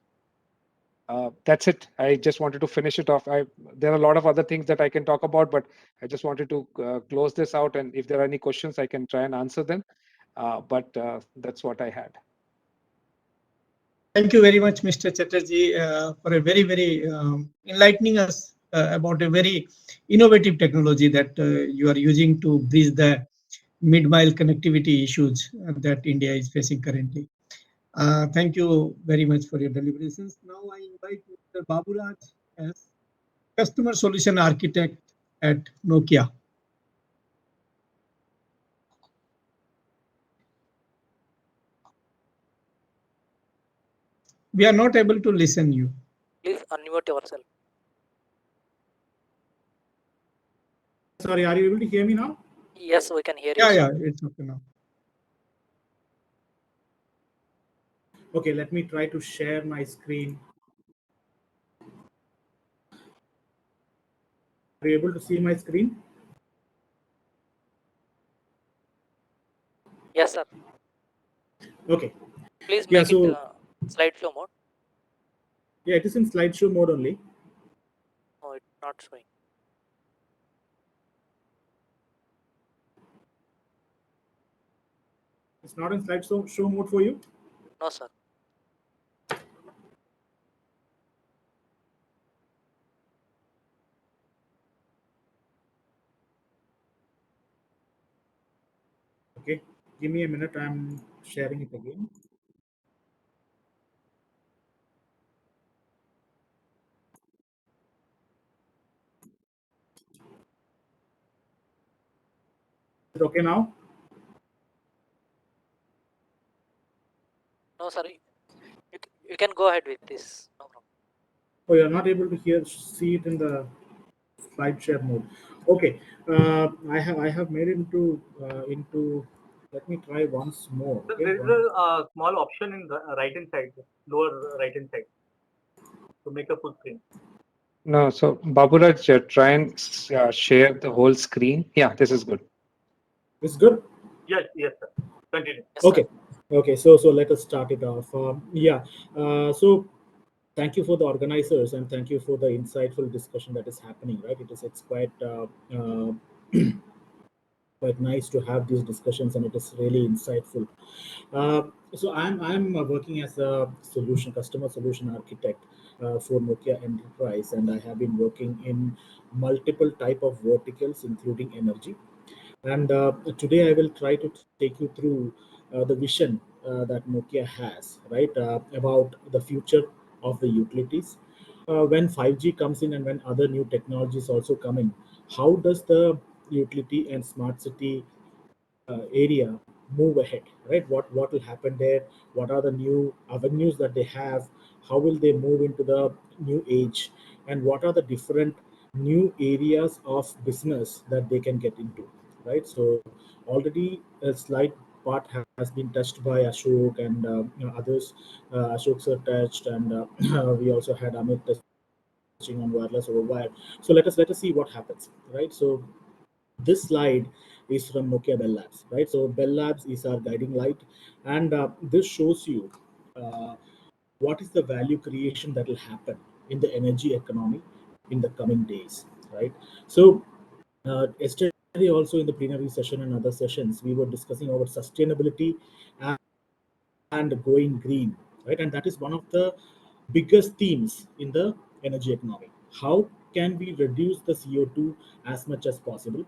That's it. I just wanted to finish it off. There are a lot of other things that I can talk about, but I just wanted to close this out. And if there are any questions, I can try and answer them. But that's what I had. Thank you very much, Mr. Chatterjee, for a very, very enlightening us about a very innovative technology that you are using to bridge the mid-mile connectivity issues that India is facing currently. Thank you very much for your deliberations. Now I invite Mr. Babulaj as Customer Solution Architect at Nokia. We are not able to listen you. Please unmute yourself. Sorry, are you able to hear me now? Yes, we can hear you. Yeah, sir. it's okay now. Okay, let me try to share my screen. Are you able to see my screen? Yes, sir. Okay. Please Yeah, make so it slideshow mode. yeah, it is in slideshow mode only. No, it's not showing. It's not in slideshow mode for you? No, sir. Okay, give me a minute. I'm sharing it again. Is it okay now? No, sir. You can go ahead with this. No problem. Oh, you're not able to see it in the slide share mode. Okay, I have made it into. Let me try once more. Okay? There is a small option in the right hand side, lower right hand side, to make a full screen. No, so Babulaj, try and share the whole screen. Yeah, this is good. It's good. Yes, yes, sir. Continue. Yes, Okay, sir. okay. So let us start it off. Yeah. So thank you for the organizers and thank you for the insightful discussion that is happening. Right. It's quite quite nice to have these discussions and it is really insightful. So I'm working as a customer solution architect for Nokia Enterprise, and I have been working in multiple type of verticals, including energy. And today I will try to take you through the vision that Nokia has, right, about the future of the utilities. When 5G comes in and when other new technologies also come in, how does the utility and smart city area move ahead, right? What will happen there? What are the new avenues that they have? How will they move into the new age? And what are the different new areas of business that they can get into, right? So already a slight part has been touched by Ashok and others. Ashok sir touched, and we also had Amit touching on wireless over wire. So let us see what happens, right? So this slide is from Nokia Bell Labs, right? So Bell Labs is our guiding light, and this shows you what is the value creation that will happen in the energy economy in the coming days, right? So yesterday also in the plenary session and other sessions, we were discussing about sustainability and going green, right? And that is one of the biggest themes in the energy economy. How can we reduce the CO2 as much as possible?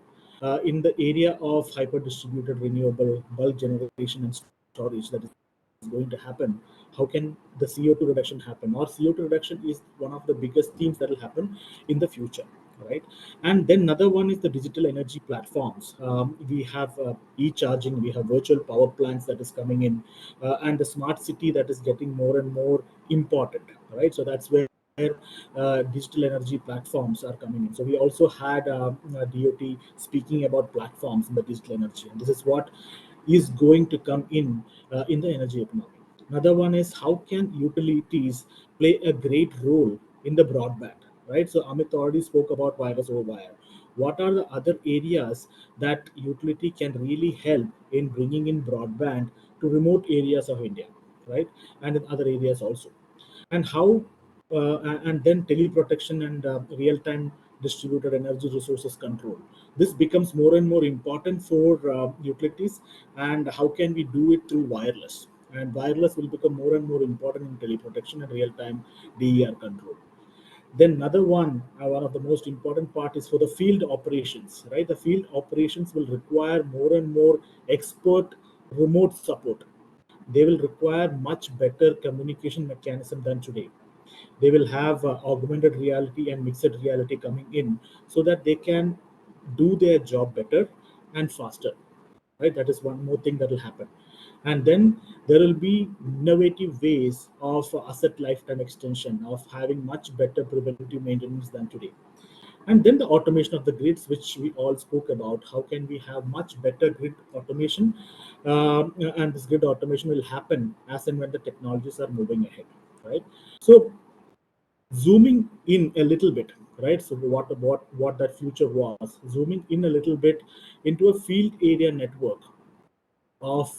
In the area of hyper distributed renewable bulk generation and storage that is going to happen, how can the CO2 reduction happen? Or CO2 reduction is one of the biggest themes that will happen in the future, right? And then another one is the digital energy platforms. We have e-charging, we have virtual power plants that is coming in, and the smart city that is getting more and more important, right? So that's where digital energy platforms are coming in. So we also had DOT speaking about platforms in the digital energy, and this is what is going to come in the energy economy. Another one is how can utilities play a great role in the broadband, right? So Amit already spoke about wireless over wire. What are the other areas that utility can really help in bringing in broadband to remote areas of India, right? And in other areas also. And how and then teleprotection and real-time distributed energy resources control. This becomes more and more important for utilities, and how can we do it through wireless? And wireless will become more and more important in teleprotection and real-time DER control. Then another one of the most important part is for the field operations, right? The field operations will require more and more expert remote support, they will require much better communication mechanism than today. They will have augmented reality and mixed reality coming in so that they can do their job better and faster, right? That is one more thing that will happen. And then there will be innovative ways of asset lifetime extension, of having much better preventive maintenance than today. And then the automation of the grids, which we all spoke about. How can we have much better grid automation? And this grid automation will happen as and when the technologies are moving ahead, right? So zooming in a little bit, right? So what that future was, zooming in a little bit into a field area network of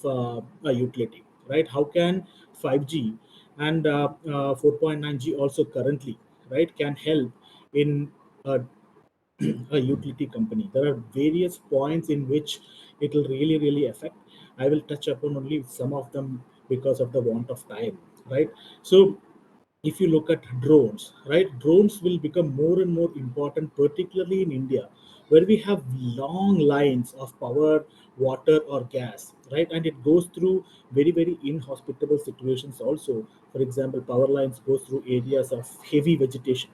a utility, right? How can 5G and 4.9G also currently, right, can help in a, a utility company? There are various points in which it will really affect. I will touch upon only some of them because of the want of time, right? So if you look at drones, right, drones will become more and more important, particularly in India, where we have long lines of power, water, or gas, right, and it goes through very inhospitable situations also. For example, power lines go through areas of heavy vegetation,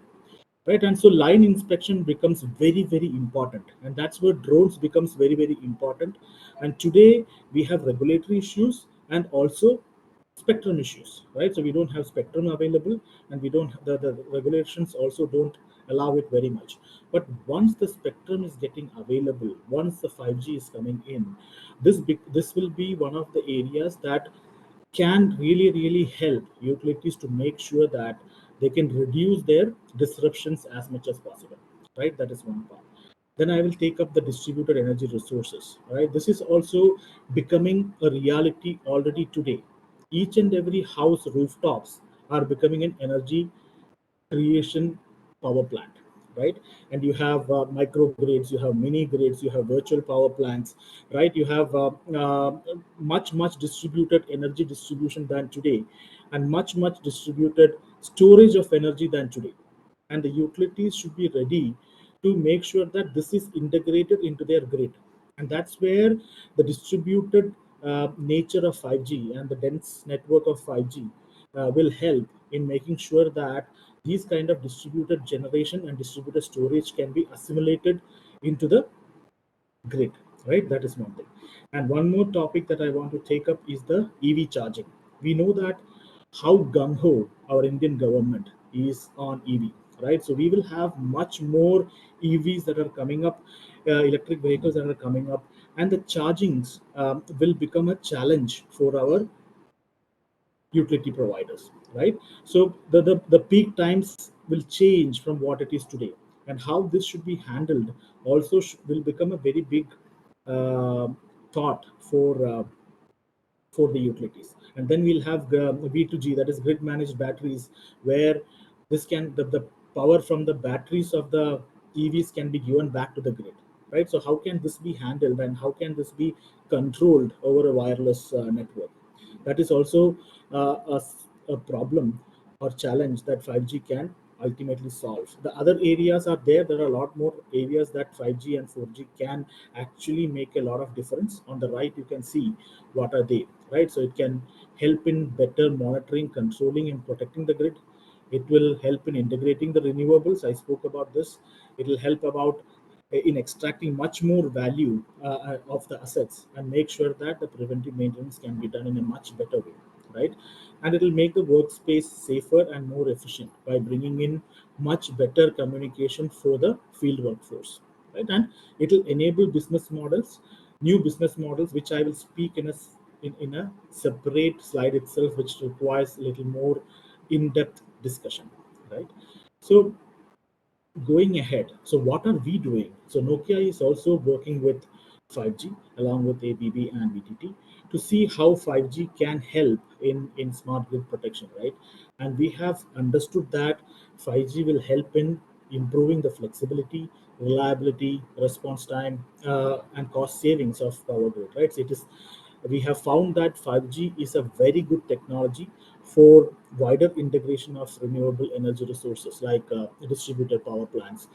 right? And so line inspection becomes very important, and that's where drones becomes very important. And today we have regulatory issues and also spectrum issues, right? So we don't have spectrum available, and we don't, the regulations also don't allow it very much. But once the spectrum is getting available, once the 5G is coming in, this will be one of the areas that can really help utilities to make sure that they can reduce their disruptions as much as possible, right? That is one part. Then I will take up the distributed energy resources, right? This is also becoming a reality already today. Each and every house rooftops are becoming an energy creation power plant, right? And you have micro grids, you have mini grids, you have virtual power plants, right? You have much distributed energy distribution than today, and much distributed storage of energy than today. And the utilities should be ready to make sure that this is integrated into their grid. And that's where the distributed nature of 5G and the dense network of 5G will help in making sure that these kind of distributed generation and distributed storage can be assimilated into the grid, right? That is one thing. And one more topic that I want to take up is the EV charging. We know that how gung-ho our Indian government is on EV, right? So we will have much more EVs that are coming up, electric vehicles that are coming up, and the chargings will become a challenge for our utility providers, right? So the peak times will change from what it is today, and how this should be handled also will become a very big uh, thought for the utilities. And then we'll have V2G, that is grid managed batteries, where this can the power from the batteries of the EVs can be given back to the grid, right? So how can this be handled, and how can this be controlled over a wireless network? That is also a problem or challenge that 5G can ultimately solve. The other areas are there. There are a lot more areas that 5G and 4G can actually make a lot of difference. On the right, you can see what are they, right? So it can help in better monitoring, controlling, and protecting the grid. It will help in integrating the renewables. I spoke about this. It will help about in extracting much more value of the assets, and make sure that the preventive maintenance can be done in a much better way, right? And it will make the workspace safer and more efficient by bringing in much better communication for the field workforce, right? And it will enable business models, new business models, which I will speak in a separate slide itself, which requires a little more in-depth discussion, right? So going ahead, so what are we doing? So Nokia is also working with 5G along with ABB and VTT to see how 5G can help in smart grid protection, right? And we have understood that 5G will help in improving the flexibility, reliability, response time, and cost savings of power grid, right? So it is, we have found that 5G is a very good technology for wider integration of renewable energy resources like distributed power plants,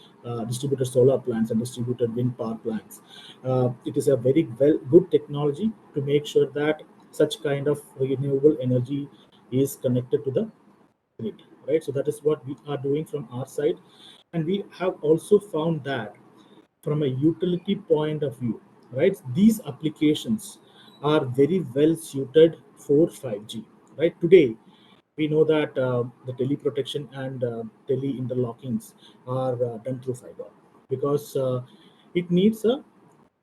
distributed solar plants, and distributed wind power plants. It is a very good technology to make sure that such kind of renewable energy is connected to the grid, right? So that is what we are doing from our side. And we have also found that from a utility point of view, right, these applications are very well suited for 5G, right? Today, we know that the teleprotection and tele interlockings are done through fiber because it needs a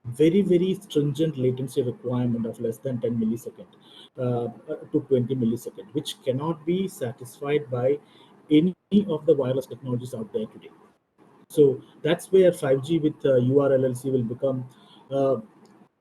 very stringent latency requirement of less than 10 millisecond to 20 millisecond, which cannot be satisfied by any of the wireless technologies out there today. So that's where 5G with URLLC will become a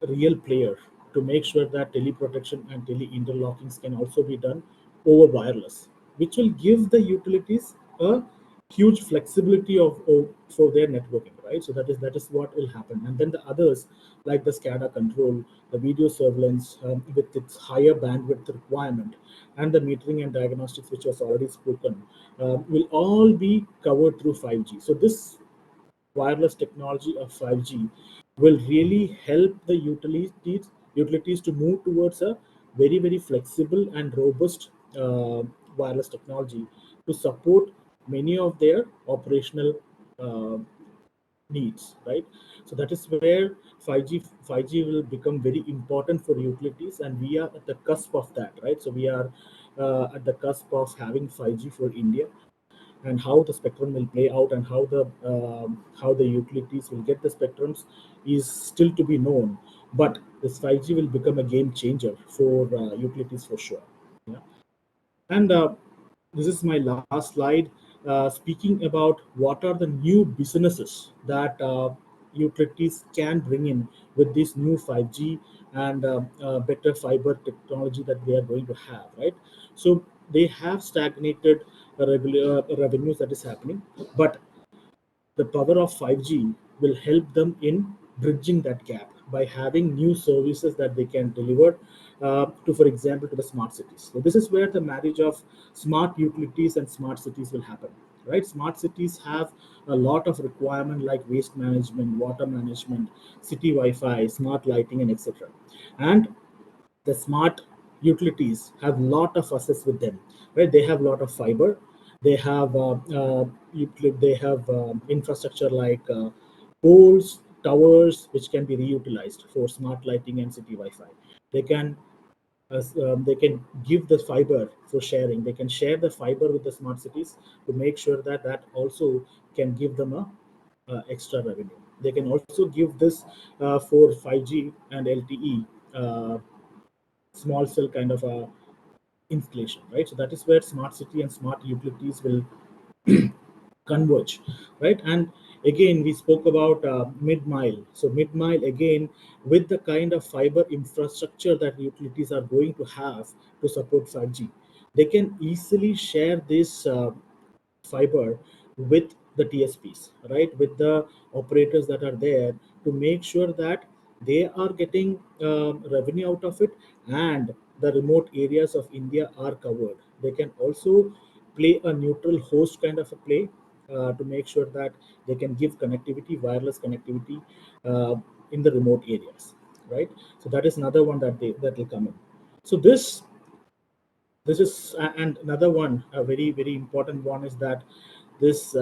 real player to make sure that teleprotection and tele interlockings can also be done over wireless, which will give the utilities a huge flexibility of for their networking, right? So that is what will happen. And then the others like the SCADA control, the video surveillance with its higher bandwidth requirement, and the metering and diagnostics, which was already spoken, will all be covered through 5G. So this wireless technology of 5G will really help the utilities to move towards a very flexible and robust wireless technology to support many of their operational uh, needs, right? So that is where 5G will become very important for utilities, and we are at the cusp of that, right? So we are at the cusp of having 5G for India, and how the spectrum will play out and how the utilities will get the spectrums is still to be known. But this 5G will become a game changer for utilities for sure. Yeah. And this is my last slide, speaking about what are the new businesses that utilities can bring in with this new 5G and better fiber technology that they are going to have, right? So they have stagnated regular revenues that is happening, but the power of 5G will help them in bridging that gap by having new services that they can deliver to, for example, to the smart cities. So this is where the marriage of smart utilities and smart cities will happen, right? Smart cities have a lot of requirement like waste management, water management, city Wi-Fi, smart lighting, and etc. And the smart utilities have lot of assets with them, right? They have a lot of fiber, they have they have infrastructure like poles, towers, which can be reutilized for smart lighting and city Wi-Fi. They can they can give the fiber for sharing. They can share the fiber with the smart cities to make sure that that also can give them a extra revenue. They can also give this for 5G and LTE small cell kind of a installation, right? So that is where smart city and smart utilities will converge, right? And again, we spoke about mid mile. So mid mile again, with the kind of fiber infrastructure that utilities are going to have to support 5G, they can easily share this fiber with the TSPs, right? With the operators that are there to make sure that they are getting revenue out of it, and the remote areas of India are covered. They can also play a neutral host kind of a play to make sure that they can give connectivity, wireless connectivity in the remote areas, right? So that is another one that will come in. So this is and another one, a very important one, is that this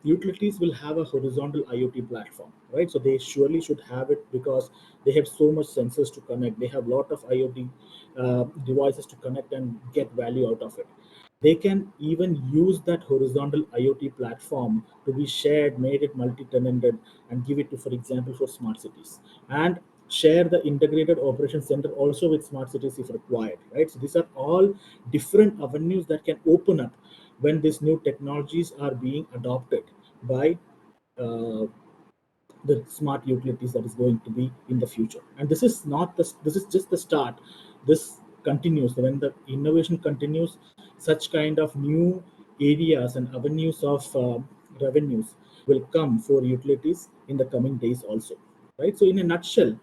utilities will have a horizontal IoT platform, right? So they surely should have it because they have so much sensors to connect. They have a lot of IoT devices to connect and get value out of it. They can even use that horizontal IoT platform to be shared, made it multi-tenanted, and give it to, for example, for smart cities, and share the integrated operation center also with smart cities if required, right? So these are all different avenues that can open up when these new technologies are being adopted by uh, the smart utilities that is going to be in the future. And this is not this is just the start. This continues. When the innovation continues, such kind of new areas and avenues of revenues will come for utilities in the coming days also, right? So in a nutshell,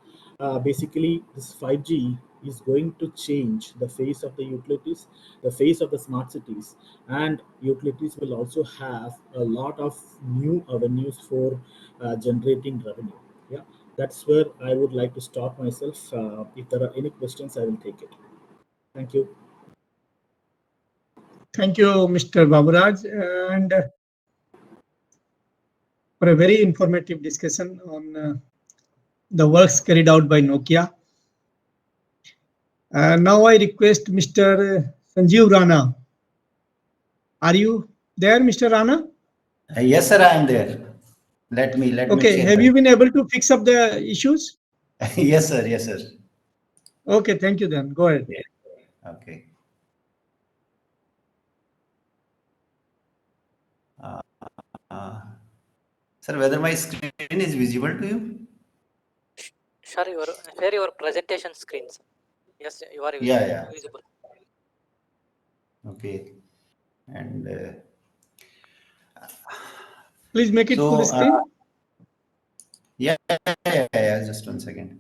basically this 5G is going to change the face of the utilities, the face of the smart cities, and utilities will also have a lot of new avenues for generating revenue. Yeah, that's where I would like to stop myself. If there are any questions, I will take it. Thank you. Thank you, Mr. Baburaj, and for a very informative discussion on the works carried out by Nokia. Now I request Mr. Sanjeev Rana. Are you there, Mr. Rana? Yes, sir, I am there. Let me Okay, share. have you been able to fix up the issues? Yes, sir. Yes, sir. Okay, thank you then. Go ahead. Okay. Sir, whether my screen is visible to you? Share your presentation screens. Yes, you are visible. Okay. And please make it full screen. Yeah, just 1 second.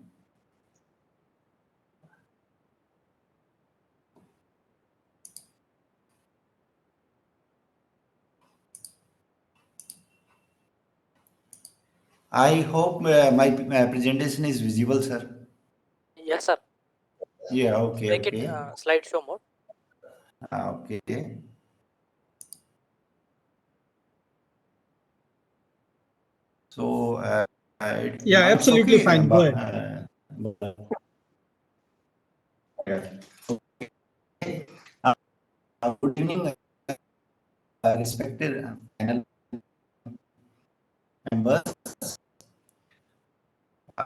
I hope my presentation is visible, sir. Yes, sir. Yeah, okay. Make it slideshow mode. Okay. So, yeah, absolutely okay, fine. Go ahead. Good evening, respected panel members.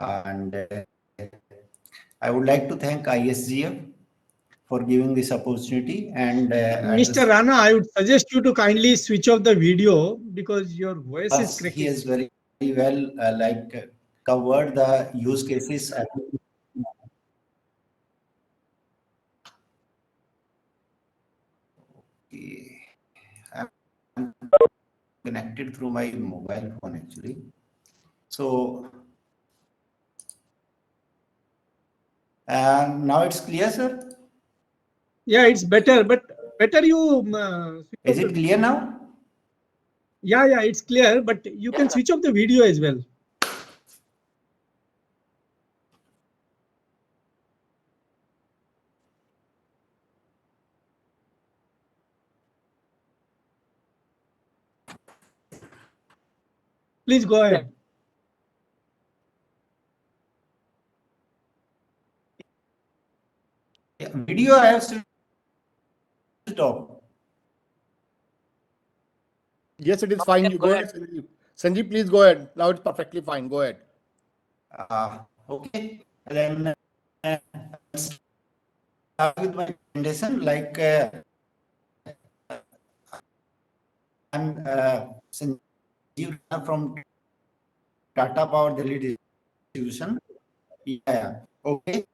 And I would like to thank ISGF for giving this opportunity. And Mr. Rana, I would suggest you to kindly switch off the video because your voice is cracking. He has very well covered the use cases. Okay. I'm connected through my mobile phone actually. So now it's clear, sir? Yeah, it's better, but better you. Is it clear now? Yeah, it's clear, but you can switch off the video as well. Please go ahead. Yeah, video I have switched off. Yes, it is fine. You go ahead. Sanjeev, please go ahead. Now it's perfectly fine. Go ahead. Okay. Then start with my presentation. I'm Sanjeev from Tata Power Delhi Distribution. Yeah. Okay.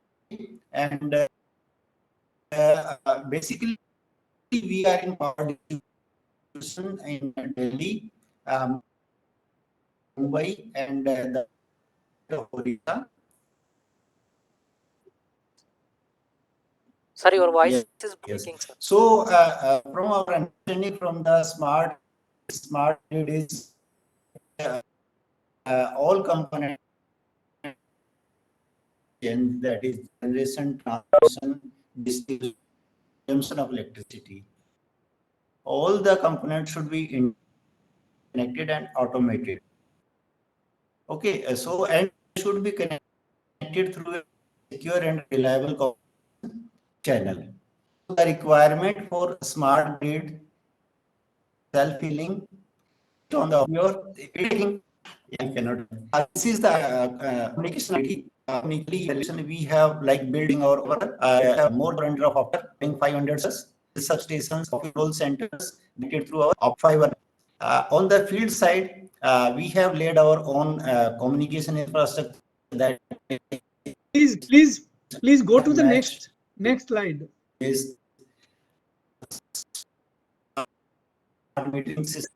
And basically, we are in power distribution in Delhi, Mumbai, and the Odisha. Sorry, your voice is breaking, sir. So, from our understanding from the smart grid is all components, that is generation, transmission, distribution of electricity. All the components should be connected and automated. Okay, so and should be connected through a secure and reliable channel. The requirement for smart grid self-healing on the your cannot. This is the communication. We have like building our more under of after 500 substations, control centers connected through our fiber. On the field side, we have laid our own communication infrastructure. That please go to the next slide. Is meeting system.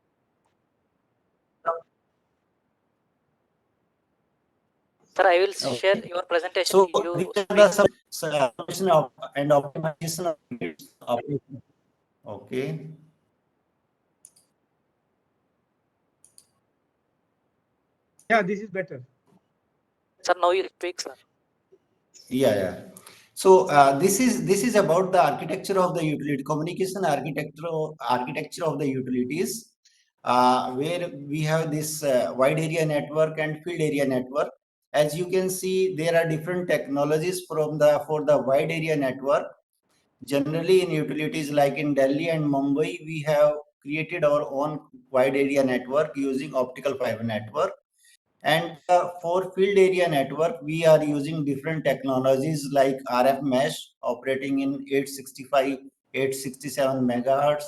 Sir, I will share your presentation. So you and optimization of okay. Yeah, this is better. Sir, now you speak, sir. Yeah. So this is about the architecture of the utility, communication architecture of the utilities, where we have this wide area network and field area network. As you can see, there are different technologies for the wide area network. Generally, in utilities like in Delhi and Mumbai, we have created our own wide area network using optical fiber network. And for field area network, we are using different technologies like RF mesh operating in 865, 867 megahertz.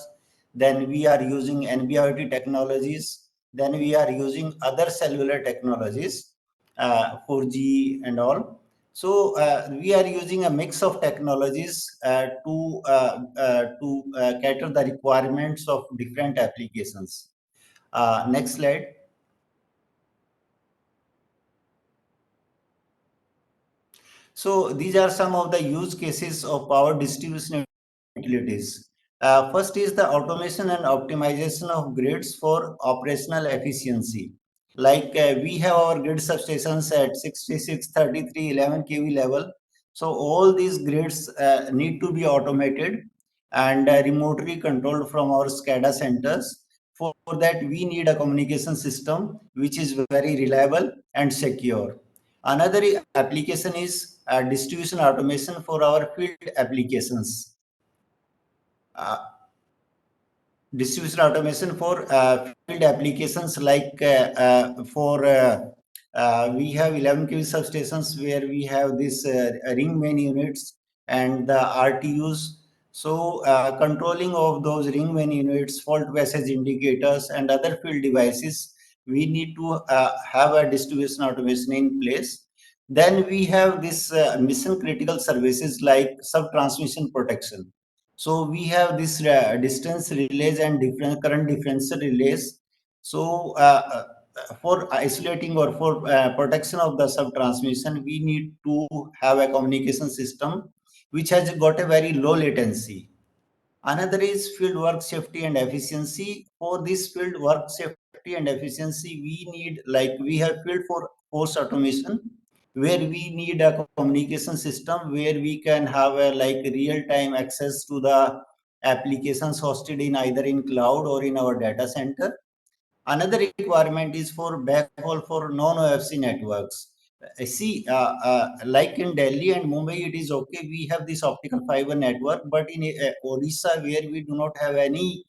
Then we are using NB-IoT technologies. Then we are using other cellular technologies, 4G and all. So we are using a mix of technologies to cater the requirements of different applications. Next slide. So these are some of the use cases of power distribution utilities. First is the automation and optimization of grids for operational efficiency. Like we have our grid substations at 66, 33, 11 kV level. So all these grids need to be automated and remotely controlled from our SCADA centers. For that, we need a communication system which is very reliable and secure. Another application is distribution automation for our field applications. Distribution automation for field applications like we have 11 kV substations where we have this ring main units and the RTUs. So controlling of those ring main units, fault passage indicators and other field devices, we need to have a distribution automation in place. Then we have this mission critical services like sub-transmission protection. So we have this distance relays and different current differential relays. So for isolating or for protection of the sub-transmission, we need to have a communication system which has got a very low latency. Another is field work safety and efficiency. For this field work safety and efficiency, we need, like we have field for force automation, where we need a communication system where we can have a like real-time access to the applications hosted in either in cloud or in our data center. Another requirement is for backhaul for non-OFC networks. See, like in Delhi and Mumbai, it is okay. We have this optical fiber network, but in Odisha, where we do not have any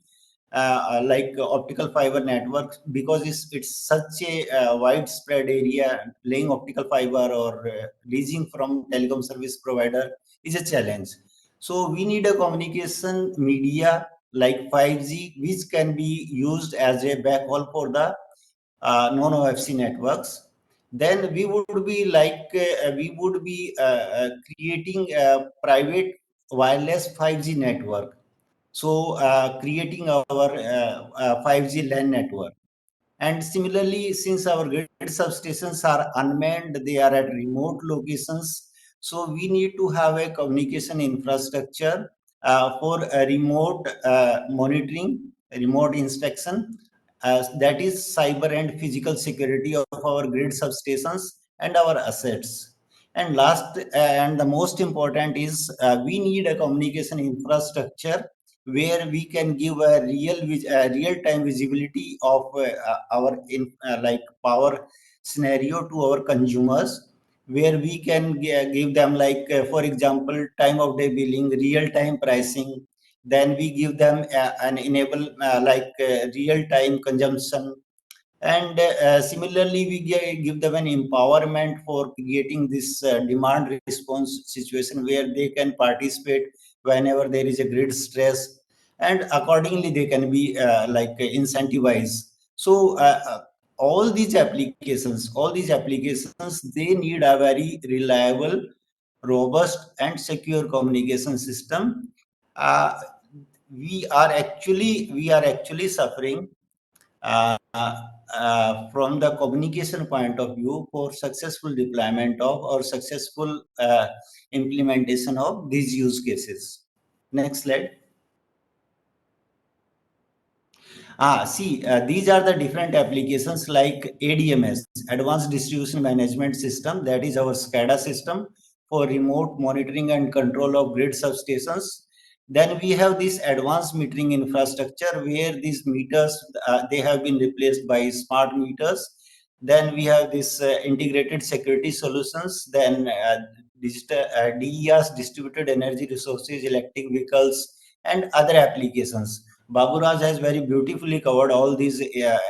like optical fiber network, because it's such a widespread area, laying optical fiber or leasing from telecom service provider is a challenge. So we need a communication media like 5G, which can be used as a backhaul for the non-OFC networks. Then we would be like creating a private wireless 5G network. So creating our 5G LAN network. And similarly, since our grid substations are unmanned, they are at remote locations. So we need to have a communication infrastructure for a remote monitoring, remote inspection. That is cyber and physical security of our grid substations and our assets. And last and the most important is we need a communication infrastructure where we can give a real-time visibility of our like power scenario to our consumers, where we can give them like for example time of day billing, real-time pricing. Then we give them an enable like real-time consumption. And similarly, we give them an empowerment for creating this demand response situation where they can participate whenever there is a grid stress, and accordingly they can be like incentivized. So all these applications, they need a very reliable, robust, and secure communication system. We are actually suffering from the communication point of view for successful deployment of or successful implementation of these use cases. Next slide. These are the different applications like ADMS, Advanced Distribution Management System. That is our SCADA system for remote monitoring and control of grid substations. Then we have this advanced metering infrastructure where these meters, they have been replaced by smart meters. Then we have this integrated security solutions, then DERs, distributed energy resources, electric vehicles, and other applications. Baburaj has very beautifully covered all these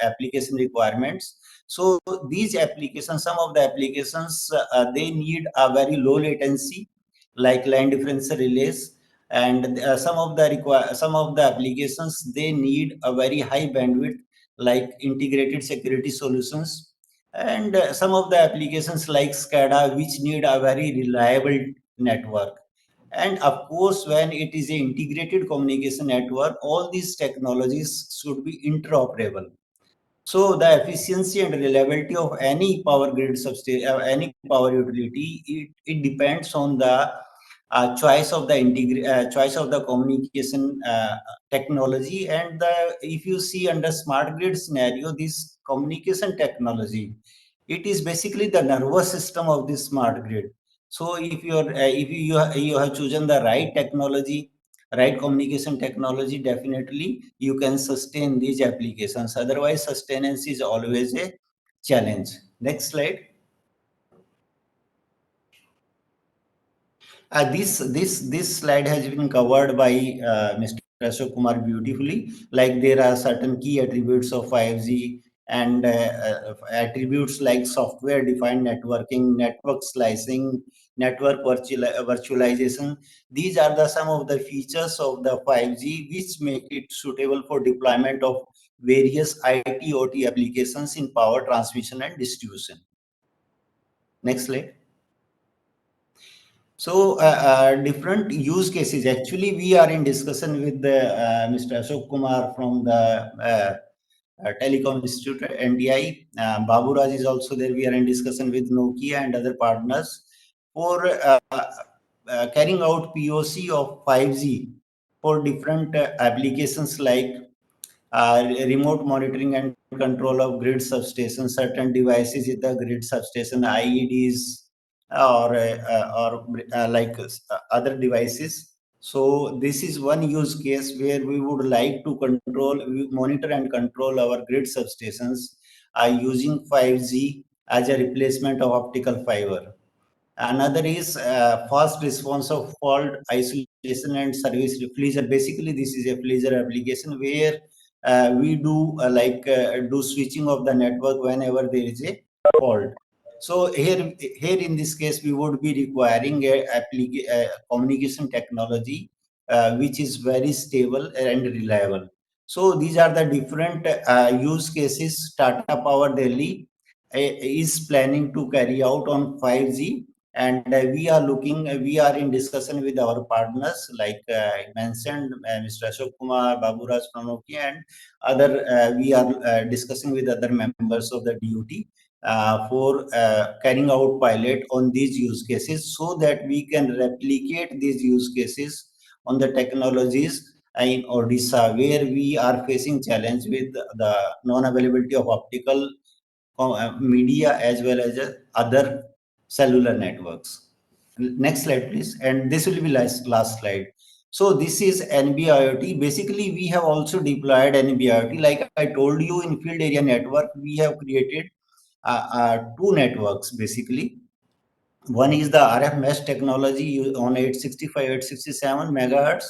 application requirements. So these applications, some of the applications, they need a very low latency, like line differential relays, and some of the applications, they need a very high bandwidth, like integrated security solutions, and some of the applications like SCADA, which need a very reliable network. And of course, when it is an integrated communication network, all these technologies should be interoperable. So the efficiency and reliability of any power grid substation, any power utility, it depends on the choice of the communication technology. And if you see under smart grid scenario, this communication technology, it is basically the nervous system of this smart grid. So if you have chosen the right technology, right communication technology, definitely you can sustain these applications. Otherwise, sustenance is always a challenge. Next slide. This slide has been covered by Mr. Ashok Kumar beautifully. Like there are certain key attributes of 5G and attributes like software-defined networking, network slicing, network virtualization. These are some of the features of the 5G which make it suitable for deployment of various IT/OT applications in power transmission and distribution. Next slide. So different use cases. Actually, we are in discussion with Mr. Ashok Kumar from the Telecom Institute, NDI. Baburaj is also there. We are in discussion with Nokia and other partners for carrying out POC of 5G for different applications like remote monitoring and control of grid substations, certain devices in the grid substation, IEDs, or other devices. So this is one use case where we would like to monitor and control our grid substations using 5G as a replacement of optical fiber. Another is fast response of fault isolation and service reflection. Basically, this is a pleasure application where we do switching of the network whenever there is a fault. So here in this case, we would be requiring a communication technology which is very stable and reliable. So these are the different use cases Tata Power Delhi is planning to carry out on 5G. And we are in discussion with our partners, like I mentioned, Mr. Ashok Kumar, Baburaj from Nokia, and other. We are discussing with other members of the DUT for carrying out pilot on these use cases, so that we can replicate these use cases on the technologies in Odisha, where we are facing challenge with the non-availability of optical media as well as other cellular networks. Next slide, please. And this will be last slide. So this is NB-IoT. Basically, we have also deployed NB-IoT. Like I told you, in field area network, we have created two networks basically. One is the RF mesh technology on 865, 867 megahertz.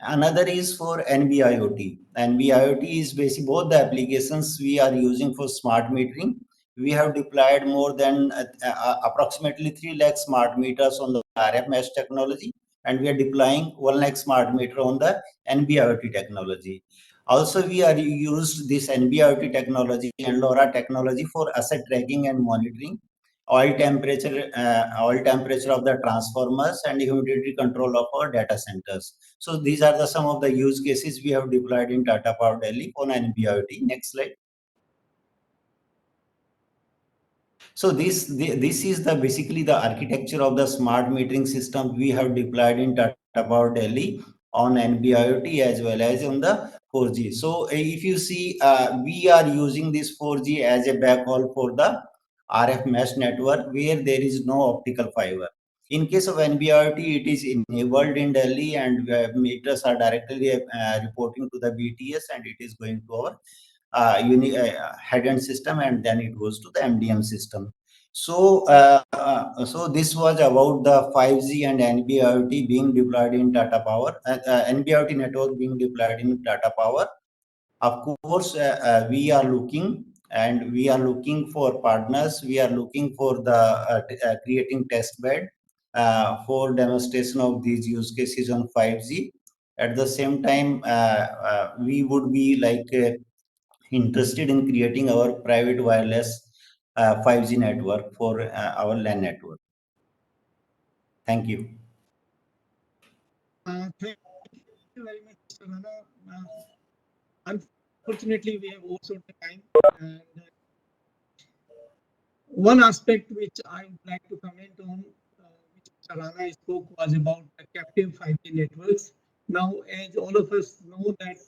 Another is for NB-IoT. NB-IoT is basically both the applications we are using for smart metering. We have deployed more than approximately 3 lakh smart meters on the RF mesh technology, and we are deploying 1 lakh smart meter on the NB-IoT technology. Also, we are used this NB-IoT technology and LoRa technology for asset tracking and monitoring, oil temperature of the transformers, and humidity control of our data centers. So these are some of the use cases we have deployed in Tata Power Delhi on NB-IoT. Next slide. So this is basically the architecture of the smart metering system we have deployed in Tata Power Delhi on NB-IoT as well as on the 4G. So if you see, we are using this 4G as a backhaul for the RF mesh network where there is no optical fiber. In case of NBRT, it is enabled in Delhi, and meters are directly reporting to the BTS, and it is going to our head-end system, and then it goes to the MDM system. So, so this was about the 5G and NBRT being deployed in Tata Power, NBRT network being deployed in Tata Power. Of course, we are looking for partners. We are looking for the creating test bed for demonstration of these use cases on 5G. At the same time, we would be interested in creating our private wireless 5G network for our LAN network. Thank you. Thank you very much, Mr. Rana. Unfortunately, we have also time. And one aspect which I would like to comment on, which Mr. Rana spoke, was about the captive 5G networks. Now, as all of us know that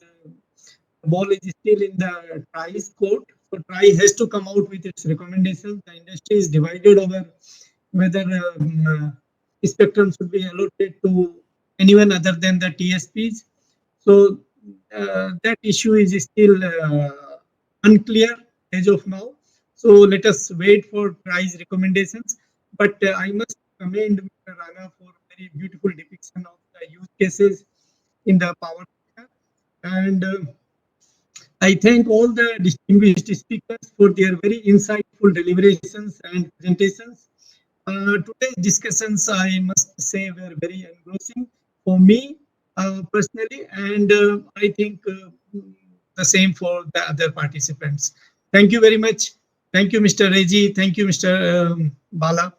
the ball is still in the TRI's court, so TRI has to come out with its recommendations. The industry is divided over whether spectrum should be allotted to anyone other than the TSPs. So that issue is still unclear as of now. So let us wait for TRI's recommendations. But I must commend Mr. Rana for a very beautiful depiction of the use cases in the power sector. And I thank all the distinguished speakers for their very insightful deliberations and presentations. Today's discussions, I must say, were very engrossing for me personally, and I think the same for the other participants. Thank you very much. Thank you, Mr. Reji. Thank you, Mr. Bala.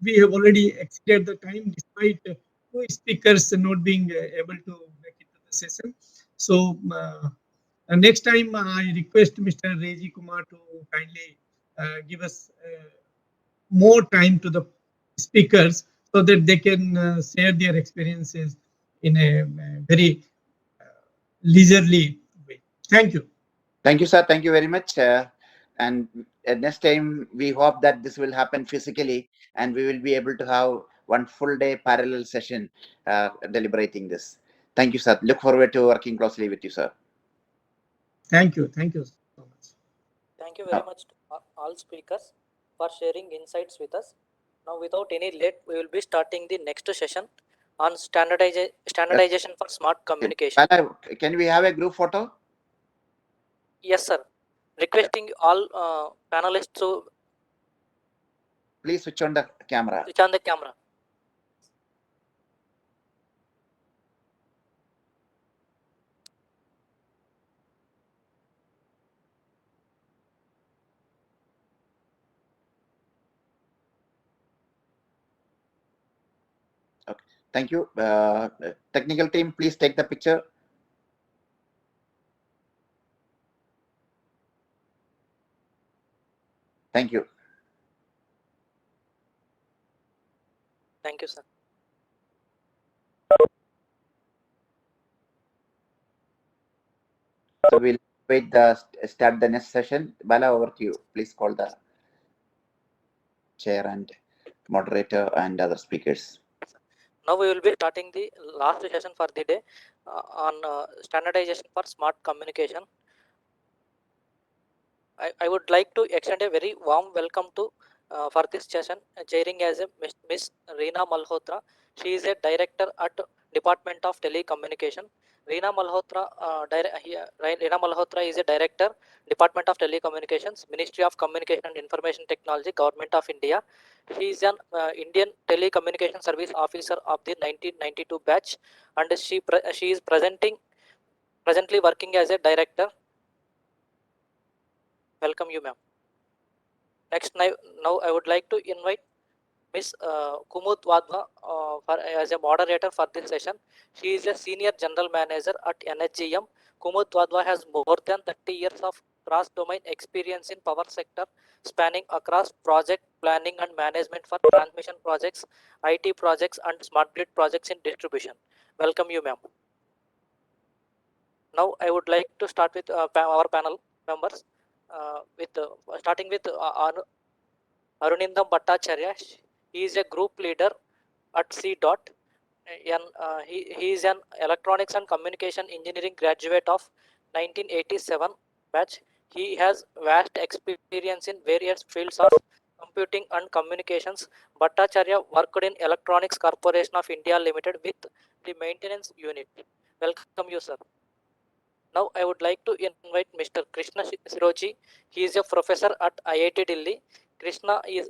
We have already exceeded the time despite two speakers not being able to make it to the session. So next time, I request Mr. Reji Kumar to kindly give us more time to the speakers so that they can share their experiences in a very leisurely way. Thank you. Thank you, sir. Thank you very much. And next time, we hope that this will happen physically and we will be able to have one full day parallel session deliberating this. Thank you, sir. Look forward to working closely with you, sir. Thank you. Thank you so much. Thank you very much to all speakers for sharing insights with us. Now, without any late, we will be starting the next session on standardization for smart communication. Can we have a group photo? Yes, sir. Requesting all panelists to please switch on the camera. Switch on the camera. Okay. Thank you. Technical team, please take the picture. Thank you. Thank you, sir. So we'll wait start the next session. Bala, over to you. Please call the chair and moderator and other speakers. Now we will be starting the last session for the day on standardization for smart communication. I would like to extend a very warm welcome to for this session, chairing as a Miss Reena Malhotra. She is a director at Department of Telecommunication. Reena Malhotra is a director, Department of Telecommunications, Ministry of Communication and Information Technology, Government of India. She is an Indian Telecommunication Service Officer of the 1992 batch, and she is presently working as a director. Welcome you, ma'am. Next, now I would like to invite Ms. Kumud Wadhwa as a moderator for this session. She is a senior general manager at NHGM. Kumud Wadhwa has more than 30 years of cross-domain experience in power sector, spanning across project planning and management for transmission projects, IT projects, and smart grid projects in distribution. Welcome you, ma'am. Now I would like to start with our panel members. Starting with Arunindam Bhattacharya. He is a group leader at C. Dot. He is an electronics and communication engineering graduate of 1987 batch. He has vast experience in various fields of computing and communications. Bhattacharya worked in Electronics Corporation of India Limited with the maintenance unit. Welcome you, sir. Now I would like to invite Mr. Krishna Siroji. He is a professor at IIT Delhi. Krishna is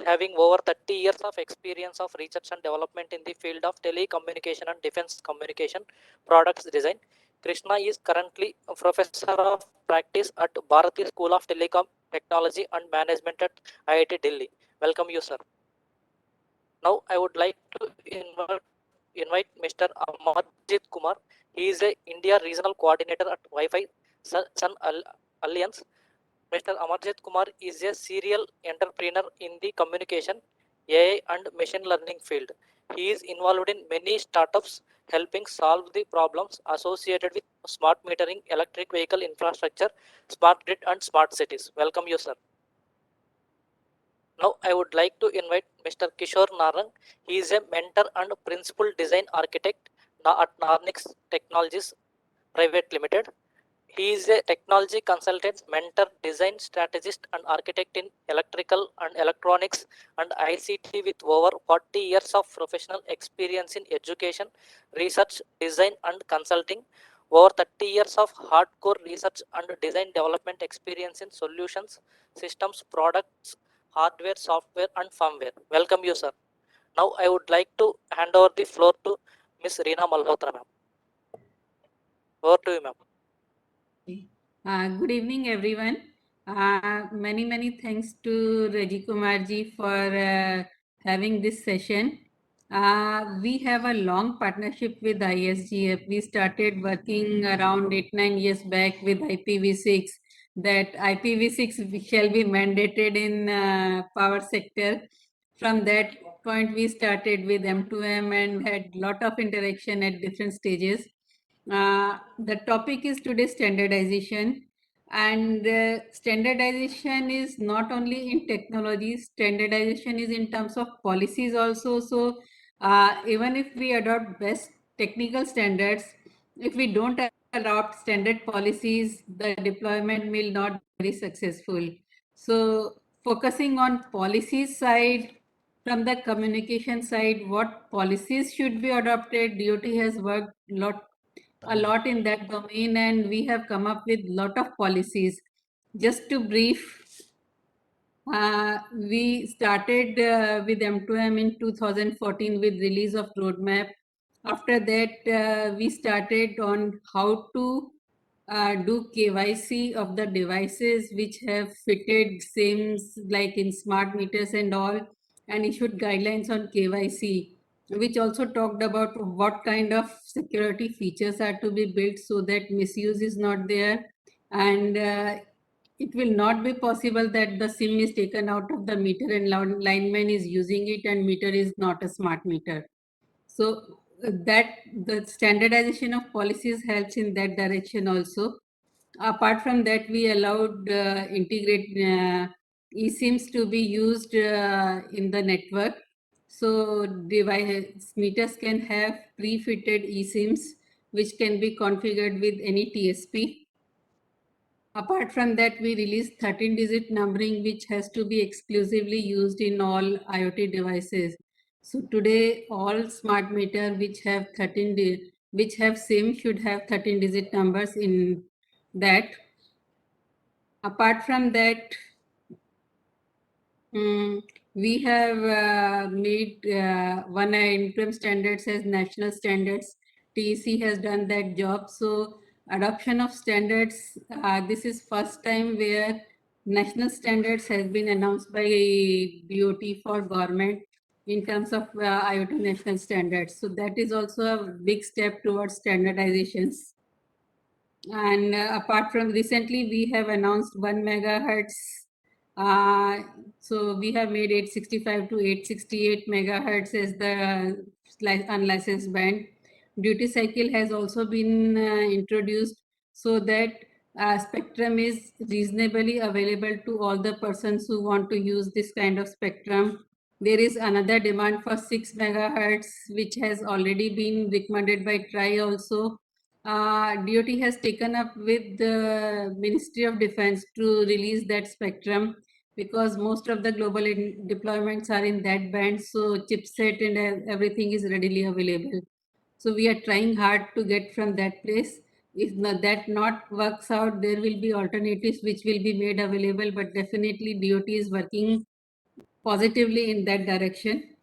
having over 30 years of experience of research and development in the field of telecommunication and defense communication products design. Krishna is currently a professor of practice at Bharati School of Telecom Technology and Management at IIT Delhi. Welcome you, sir. Now I would like to invite Mr. Amarjit Kumar. He is a India Regional Coordinator at Wi-Fi Sun Alliance. Mr. Amarjit Kumar is a serial entrepreneur in the communication, AI and machine learning field. He is involved in many startups helping solve the problems associated with smart metering, electric vehicle infrastructure, smart grid and smart cities. Welcome you, sir. Now I would like to invite Mr. Kishore Narang. He is a mentor and principal design architect at Narnix Technologies Private Limited. He is a technology consultant, mentor, design strategist and architect in electrical and electronics and ICT with over 40 years of professional experience in education, research, design and consulting. Over 30 years of hardcore research and design development experience in solutions, systems, products, hardware, software and firmware. Welcome you, sir. Now I would like to hand over the floor to Ms. Reena Malhotra, ma'am. Over to you, ma'am. Good evening, everyone. Many thanks to Raji Kumar ji for having this session. We have a long partnership with ISGF. We started working around 8-9 years back with IPv6. That IPv6 shall be mandated in power sector. From that point, we started with M2M and had lot of interaction at different stages. The topic is today standardization, and standardization is not only in technology, standardization is in terms of policies also. So even if we adopt best technical standards, if we don't adopt standard policies, the deployment will not be very successful. So focusing on policy side, from the communication side, what policies should be adopted, DOT has worked a lot in that domain, and we have come up with lot of policies. Just to brief, we started with M2M in 2014 with release of roadmap. After that, we started on how to do KYC of the devices which have fitted SIMs like in smart meters and all, and issued guidelines on KYC, which also talked about what kind of security features are to be built so that misuse is not there, and it will not be possible that the SIM is taken out of the meter and lineman is using it and meter is not a smart meter. So that the standardization of policies helps in that direction also. Apart from that, we allowed integrate eSIMs to be used in the network. So device meters can have pre-fitted eSIMs which can be configured with any TSP. Apart from that, we released 13-digit numbering, which has to be exclusively used in all IoT devices. So today, all smart meter which have SIM should have 13-digit numbers in that. Apart from that, we have made one interim standards as national standards. TEC has done that job. So adoption of standards, this is first time where national standards has been announced by DOT for government in terms of IoT national standards. So that is also a big step towards standardizations. And apart from recently, we have announced 1 megahertz. So we have made 865 to 868 megahertz as the unlicensed band. Duty cycle has also been introduced so that spectrum is reasonably available to all the persons who want to use this kind of spectrum. There is another demand for 6 megahertz, which has already been recommended by TRI also. DOT has taken up with the Ministry of Defense to release that spectrum because most of the global deployments are in that band. So chipset and everything is readily available. So we are trying hard to get from that place. If that not works out, there will be alternatives which will be made available, but definitely DOT is working positively in that direction.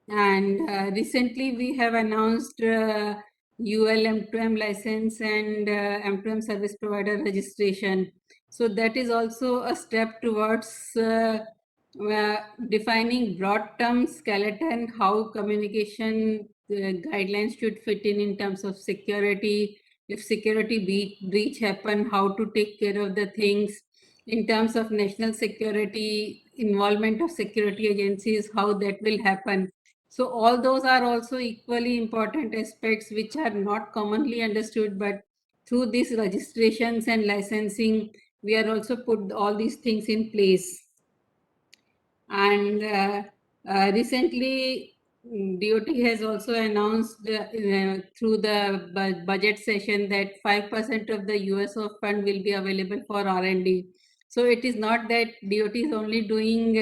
And recently we have announced UL M2M license and M2M service provider registration. So that is also a step towards defining broad term skeleton, how communication guidelines should fit in terms of security. If security breach happen, how to take care of the things. In terms of national security, involvement of security agencies, how that will happen. So all those are also equally important aspects which are not commonly understood, but through these registrations and licensing, we are also put all these things in place. And recently, DOT has also announced through the budget session that 5% of the USO fund will be available for R&D. So it is not that DOT is only doing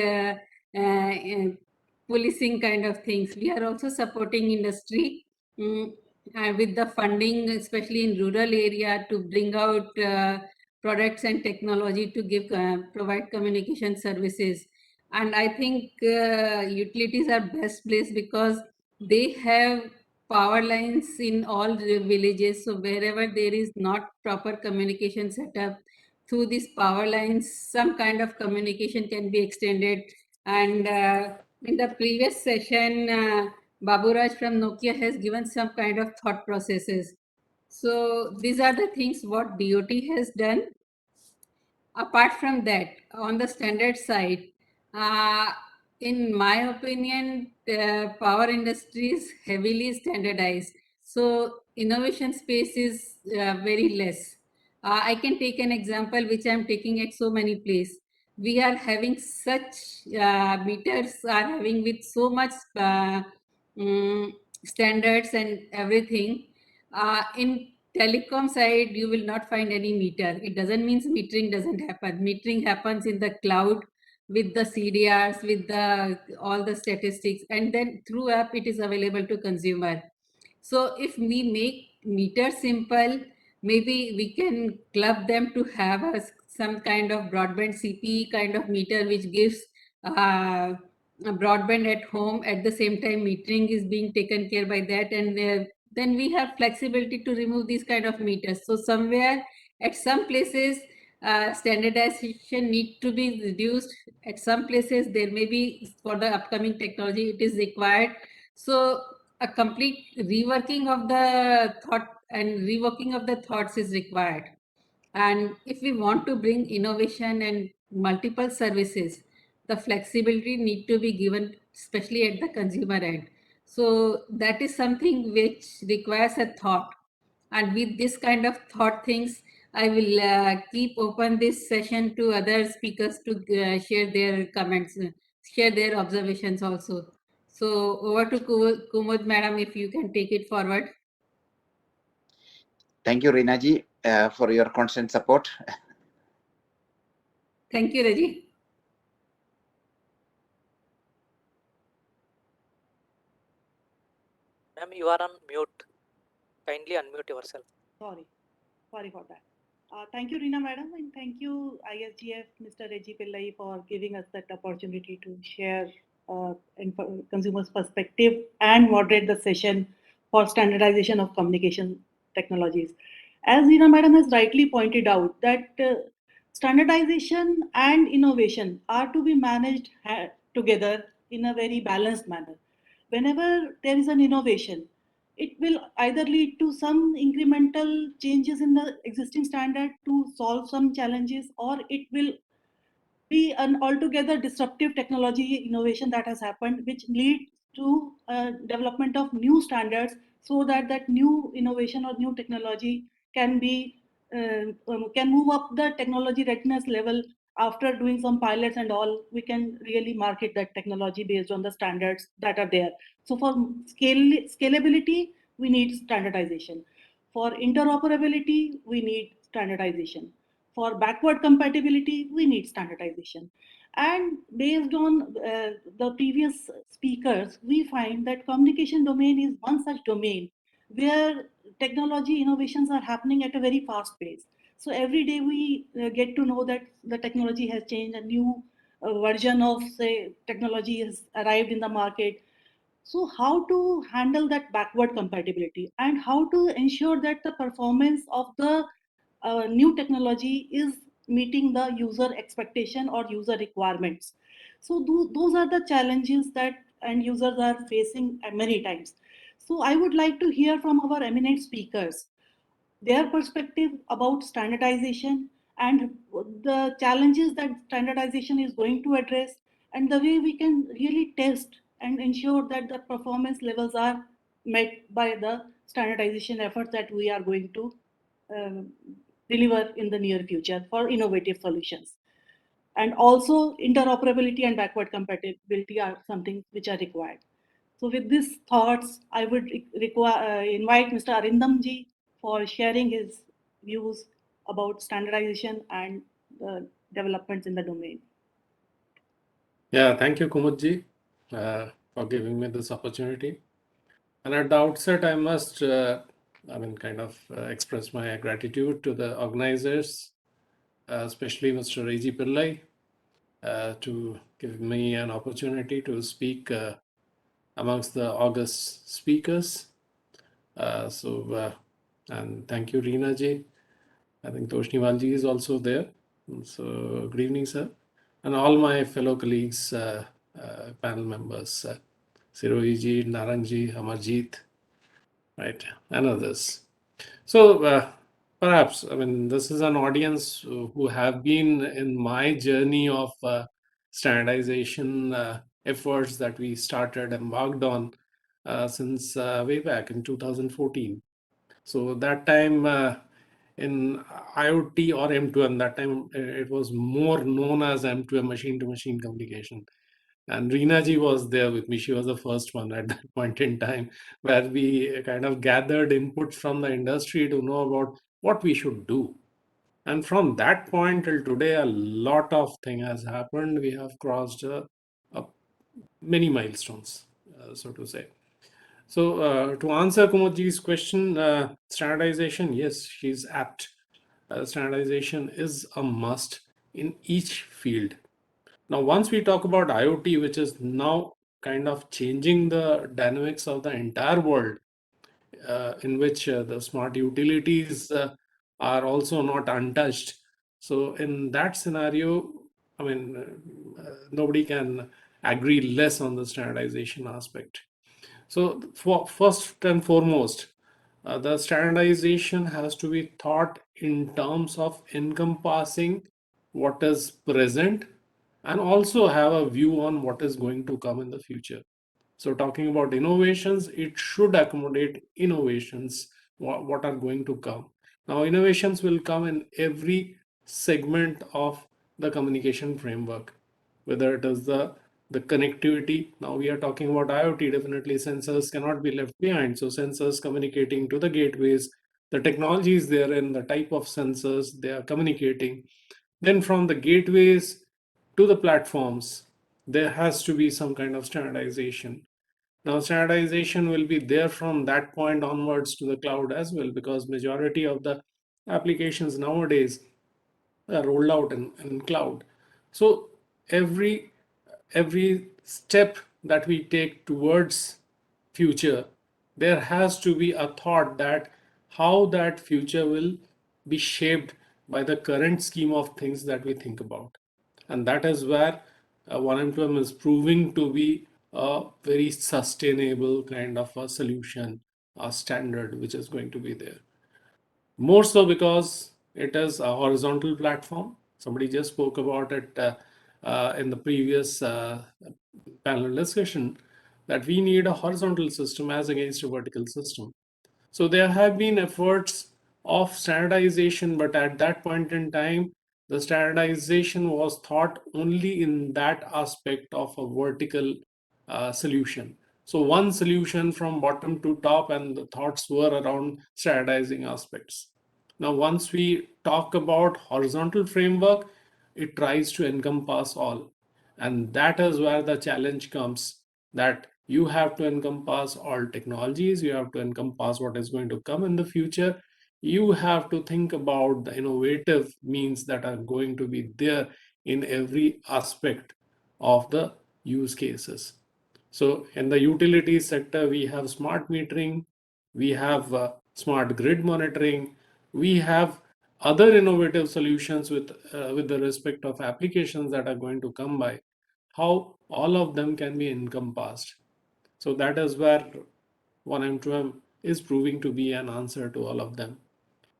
policing kind of things. We are also supporting industry with the funding, especially in rural area, to bring out products and technology to give provide communication services. And I think utilities are best placed because they have power lines in all the villages. So wherever there is not proper communication setup, through these power lines, some kind of communication can be extended. And in the previous session, Baburaj from Nokia has given some kind of thought processes. So these are the things what DOT has done. Apart from that, on the standard side, in my opinion, power industry is heavily standardized. So innovation space is very less. I can take an example which I'm taking at so many places. We are having such meters are having with so much standards and everything. In telecom side, you will not find any meter. It doesn't mean metering doesn't happen. Metering happens in the cloud with the CDRs, with the all the statistics, and then through app it is available to consumer. So if we make meter simple, maybe we can club them to have some kind of broadband CPE kind of meter which gives a broadband at home. At the same time, metering is being taken care by that, and then we have flexibility to remove these kind of meters. So somewhere at some places standardization need to be reduced. At some places there may be, for the upcoming technology, it is required. So a complete reworking of the thought and reworking of the thoughts is required. And if we want to bring innovation and multiple services, the flexibility need to be given, especially at the consumer end. So that is something which requires a thought. And with this kind of thought things, I will keep open this session to other speakers to share their comments, share their observations also. So over to Kumud madam, if you can take it forward. Thank you, Rinaji, for your constant support. Thank you, Raji. Ma'am, you are on mute. Kindly unmute yourself. Sorry for that. Thank you, Reena madam, and thank you, ISGF, Mr. Reggie Pillai, for giving us that opportunity to share consumers' perspective and moderate the session for standardization of communication technologies. As Reena madam has rightly pointed out, that standardization and innovation are to be managed together in a very balanced manner. Whenever there is an innovation, it will either lead to some incremental changes in the existing standard to solve some challenges, or it will be an altogether disruptive technology innovation that has happened, which leads to development of new standards, so that that new innovation or new technology can be can move up the technology readiness level after doing some pilots and all, we can really market that technology based on the standards that are there. So for scalability, we need standardization. For interoperability, we need standardization. For backward compatibility, we need standardization. And based on the previous speakers, we find that communication domain is one such domain where technology innovations are happening at a very fast pace. So every day we get to know that the technology has changed, a new version of, say, technology has arrived in the market. So how to handle that backward compatibility and how to ensure that the performance of the new technology is meeting the user expectation or user requirements. So those are the challenges that end users are facing many times. So I would like to hear from our eminent speakers their perspective about standardization and the challenges that standardization is going to address, and the way we can really test and ensure that the performance levels are met by the standardization efforts that we are going to deliver in the near future for innovative solutions. And also interoperability and backward compatibility are something which are required. So with these thoughts, I would invite Mr. Arindamji for sharing his views about standardization and developments in the domain. Yeah, thank you, Kumudji, for giving me this opportunity. And at the outset, I must, express my gratitude to the organizers, especially Mr. Reji Pillai, to give me an opportunity to speak amongst the August speakers. And thank you, Reena ji. I think Toshniwal ji is also there. So good evening, sir. And all my fellow colleagues, panel members, Sirohi ji, Narang ji, Amarjeet, right, and others. So perhaps, this is an audience who have been in my journey of standardization efforts that we started, embarked on since way back in 2014. So that time in IoT or M2M, that time it was more known as M2M, machine-to-machine communication. And Reena ji was there with me. She was the first one at that point in time, where we kind of gathered input from the industry to know about what we should do. And from that point till today, a lot of thing has happened. We have crossed many milestones, so to say. So to answer Kumudji's question, standardization, yes, she's apt. Standardization is a must in each field. Now, once we talk about IoT, which is now kind of changing the dynamics of the entire world, in which the smart utilities are also not untouched. So in that scenario, nobody can agree less on the standardization aspect. So first and foremost, the standardization has to be thought in terms of encompassing what is present and also have a view on what is going to come in the future. So talking about innovations, it should accommodate innovations, what are going to come. Now, innovations will come in every segment of the communication framework, whether it is the connectivity. Now we are talking about IoT, definitely sensors cannot be left behind. So sensors communicating to the gateways, the technologies therein, the type of sensors they are communicating. Then from the gateways to the platforms, there has to be some kind of standardization. Now, standardization will be there from that point onwards to the cloud as well, because majority of the applications nowadays are rolled out in cloud. So every step that we take towards future, there has to be a thought that how that future will be shaped by the current scheme of things that we think about. And that is where 1M2M is proving to be a very sustainable kind of a solution, a standard which is going to be there. More so because it is a horizontal platform. Somebody just spoke about it in the previous panel discussion, that we need a horizontal system as against a vertical system. So there have been efforts of standardization, but at that point in time, the standardization was thought only in that aspect of a vertical solution. So one solution from bottom to top, and the thoughts were around standardizing aspects. Now, once we talk about horizontal framework, it tries to encompass all. And that is where the challenge comes, that you have to encompass all technologies, you have to encompass what is going to come in the future, you have to think about the innovative means that are going to be there in every aspect of the use cases. So in the utilities sector, we have smart metering, we have smart grid monitoring, we have other innovative solutions with the respect of applications that are going to come by, how all of them can be encompassed. So that is where 1M2M is proving to be an answer to all of them.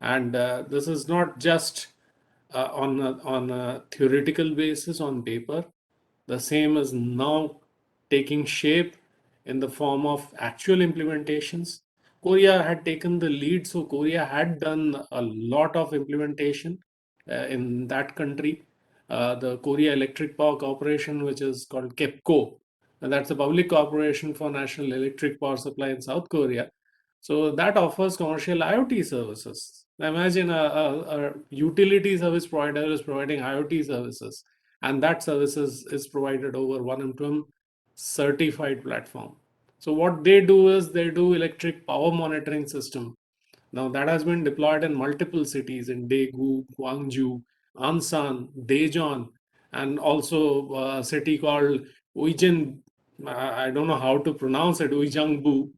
And this is not just on a theoretical basis on paper. The same is now taking shape in the form of actual implementations. Korea had taken the lead, so Korea had done a lot of implementation in that country. The Korea Electric Power Corporation, which is called KEPCO, and that's a public corporation for national electric power supply in South Korea. So that offers commercial IoT services. Now imagine a utility service provider is providing IoT services, and that services is provided over 1M2M certified platform. So what they do is they do electric power monitoring system. Now that has been deployed in multiple cities in Daegu, Gwangju, Ansan, Daejeon, and also a city called Uijeon. I don't know how to pronounce it, Uijeongbu.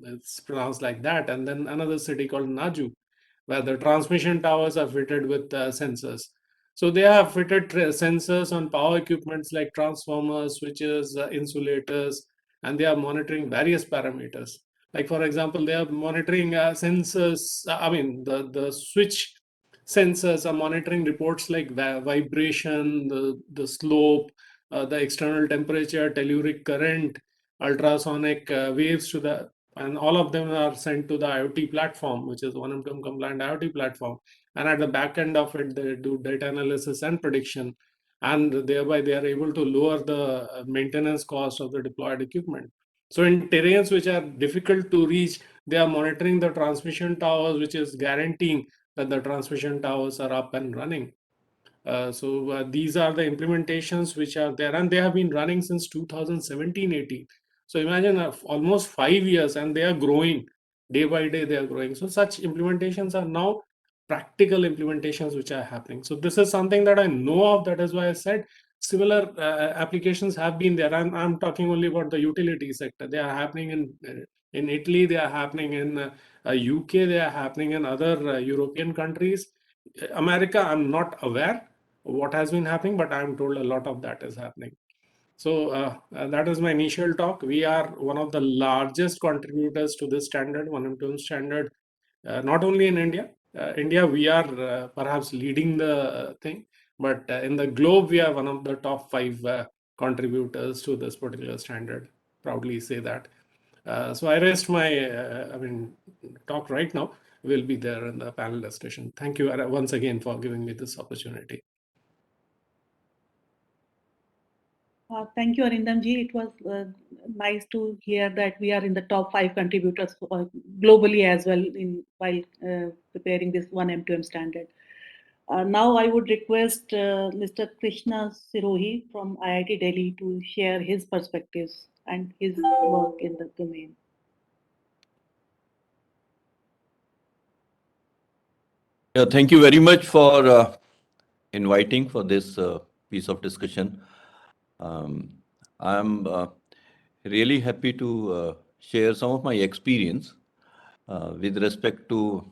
It's pronounced like that. And then another city called Naju, where the transmission towers are fitted with sensors. So they have fitted sensors on power equipments like transformers, switches, insulators, and they are monitoring various parameters. Like for example, they are monitoring sensors. The switch sensors are monitoring reports like vibration, the slope, the external temperature, telluric current, ultrasonic waves to the, and all of them are sent to the IoT platform, which is 1M2M compliant IoT platform. And at the back end of it, they do data analysis and prediction, and thereby they are able to lower the maintenance cost of the deployed equipment. So in terrains which are difficult to reach, they are monitoring the transmission towers, which is guaranteeing that the transmission towers are up and running. So these are the implementations which are there, and they have been running since 2017-18. So imagine almost 5 years, and they are growing day by day. They are growing. So such implementations are now practical implementations which are happening. So this is something that I know of. That is why I said similar applications have been there. I'm talking only about the utility sector. They are happening in Italy. They are happening in UK. They are happening in other European countries. America, I'm not aware what has been happening, but I'm told a lot of that is happening. So that is my initial talk. We are one of the largest contributors to this standard, 1M2M standard, not only in India. India, we are perhaps leading the thing, but in the globe, we are one of the top 5 contributors to this particular standard. Proudly say that. So I rest my talk right now. Will be there in the panel discussion. Thank you once again for giving me this opportunity. Thank you, Arindamji. It was nice to hear that we are in the top 5 contributors globally as well while preparing this 1M2M standard. Now I would request Mr. Krishna Sirohi from IIT Delhi to share his perspectives and his work in the domain. Yeah, thank you very much for inviting for this piece of discussion. I'm really happy to share some of my experience with respect to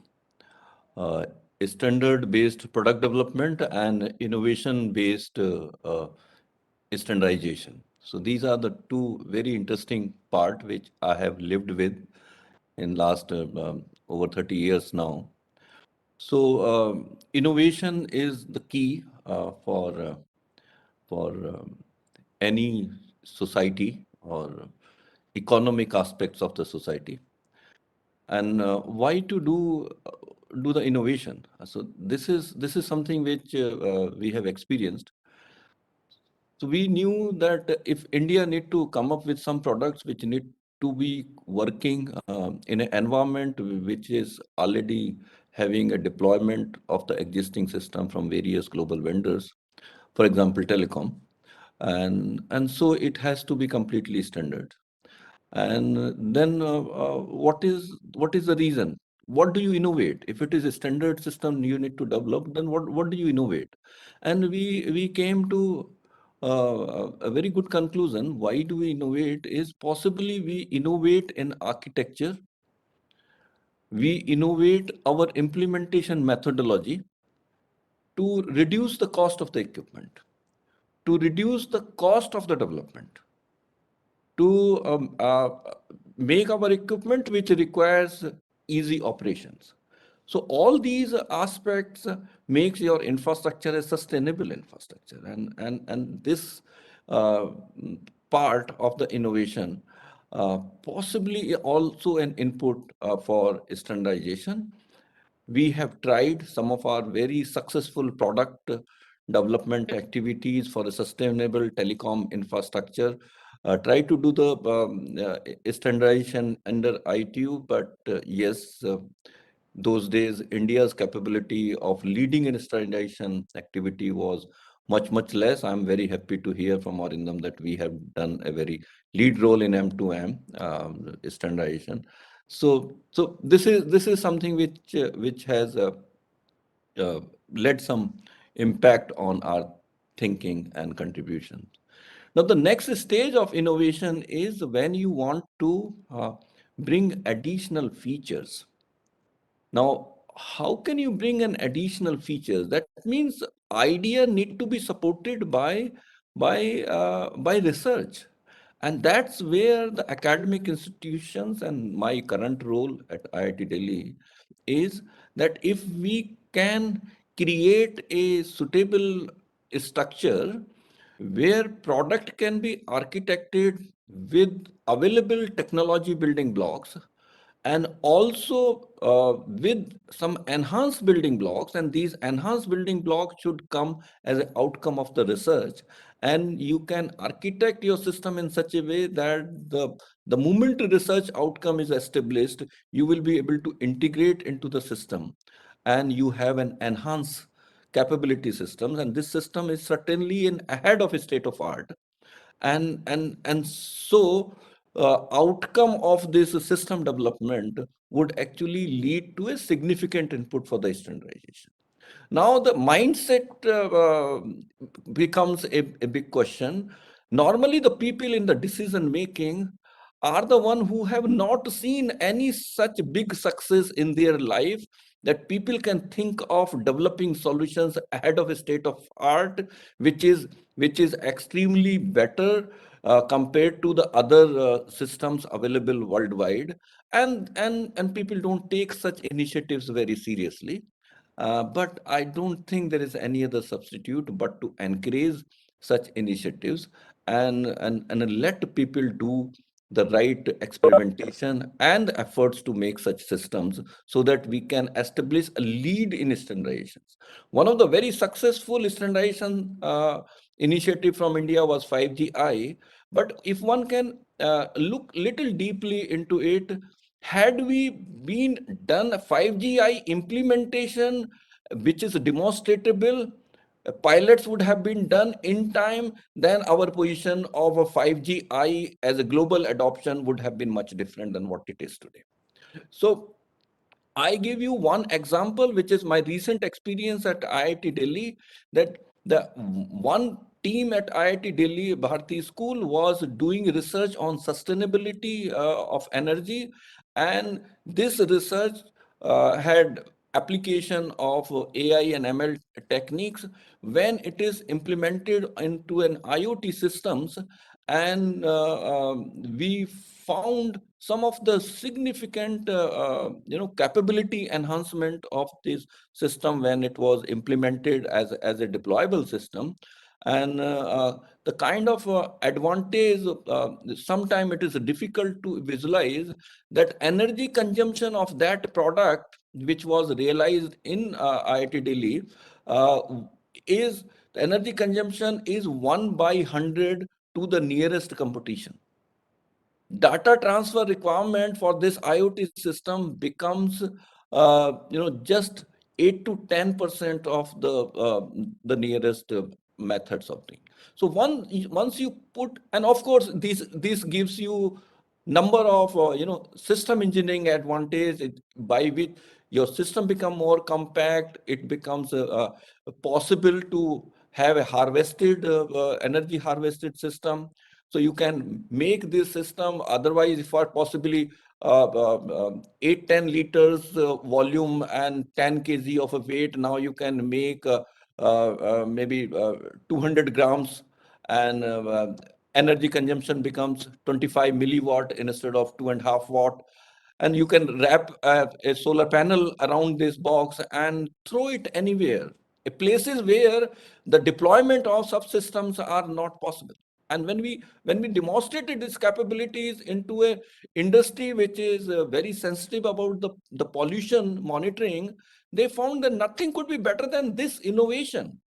standard-based product development and innovation-based standardization. So these are the two very interesting part which I have lived with in last over 30 years now. So innovation is the key for any society or economic aspects of the society. And why to do do the innovation. So this is something which we have experienced. So we knew that if India need to come up with some products which need to be working in an environment which is already having a deployment of the existing system from various global vendors, for example, telecom, and so it has to be completely standard. And then what is the reason? What do you innovate? If it is a standard system you need to develop, then what do you innovate? And we came to a very good conclusion. Why do we innovate? Is possibly we innovate in architecture, we innovate our implementation methodology to reduce the cost of the equipment, to reduce the cost of the development, to make our equipment which requires easy operations. So all these aspects makes your infrastructure a sustainable infrastructure, and this part of the innovation possibly also an input for standardization. We have tried some of our very successful product development activities for a sustainable telecom infrastructure. Try to do the standardization under ITU, but yes, those days India's capability of leading in standardization activity was much less. I'm very happy to hear from Arindam that we have done a very lead role in M2M standardization. So this is something which has led some impact on our thinking and contribution. Now, the next stage of innovation is when you want to bring additional features. Now, how can you bring an additional features? That means idea need to be supported by research. And that's where the academic institutions and my current role at IIT Delhi is that if we can create a suitable structure where product can be architected with available technology building blocks and also with some enhanced building blocks, and these enhanced building blocks should come as an outcome of the research, and you can architect your system in such a way that the moment the research outcome is established, you will be able to integrate into the system and you have an enhanced capability systems, and this system is certainly ahead of a state of art. And so outcome of this system development would actually lead to a significant input for the standardization. Now the mindset becomes a big question. Normally the people in the decision making are the one who have not seen any such big success in their life that people can think of developing solutions ahead of a state of art, which is extremely better compared to the other systems available worldwide, and people don't take such initiatives very seriously. But I don't think there is any other substitute but to encourage such initiatives and let people do the right experimentation and efforts to make such systems so that we can establish a lead in standardizations. One of the very successful standardization initiative from India was 5GI. But if one can look little deeply into it, had we been done a 5GI implementation, which is demonstrable, pilots would have been done in time, then our position of a 5GI as a global adoption would have been much different than what it is today. So I give you one example, which is my recent experience at IIT Delhi, that the one team at IIT Delhi Bharati School was doing research on sustainability of energy, and this research had application of AI and ML techniques when it is implemented into an IoT systems, and we found some of the significant capability enhancement of this system when it was implemented as a deployable system. And the kind of advantage, sometimes it is difficult to visualize that energy consumption of that product which was realized in IIT Delhi is the energy consumption is 1 by 100 to the nearest competition. Data transfer requirement for this IoT system becomes just 8 to 10% of the nearest methods of thing. So once you put, and of course this gives you number of system engineering advantage by which your system become more compact. It becomes possible to have a harvested energy harvested system. So you can make this system otherwise for possibly 8-10 liters volume and 10 kg of a weight. Now you can make maybe 200 grams, and energy consumption becomes 25 milliwatt instead of 2.5 watt. And you can wrap a solar panel around this box and throw it anywhere, places where the deployment of subsystems are not possible. And when we demonstrated these capabilities into a industry which is very sensitive about the pollution monitoring, they found that nothing could be better than this innovation.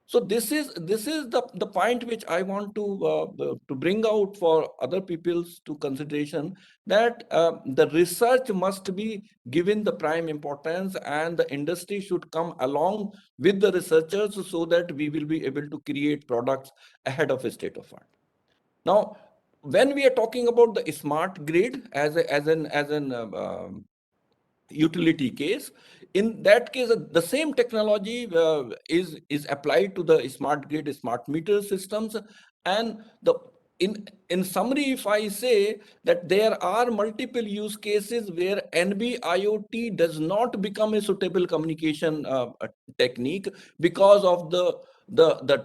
So this is the point which I want to bring out for other people's to consideration, that the research must be given the prime importance, and the industry should come along with the researchers so that we will be able to create products ahead of a state of art. Now, when we are talking about the smart grid as an utility case, in that case the same technology is applied to the smart grid, smart meter systems. And in summary, if I say that there are multiple use cases where NB-IoT does not become a suitable communication technique because of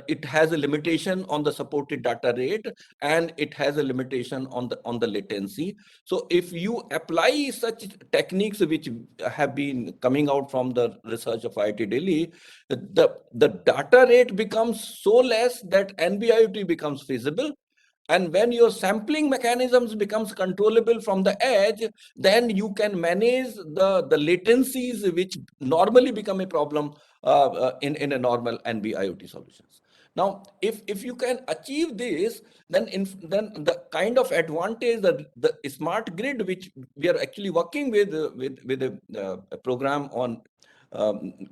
it has a limitation on the supported data rate, and it has a limitation on the latency. So if you apply such techniques which have been coming out from the research of IIT Delhi, the data rate becomes so less that NB-IoT becomes feasible. And when your sampling mechanisms becomes controllable from the edge, then you can manage the latencies which normally become a problem in a normal NB-IoT solutions. Now, if you can achieve this, then the kind of advantage that the smart grid, which we are actually working with a program on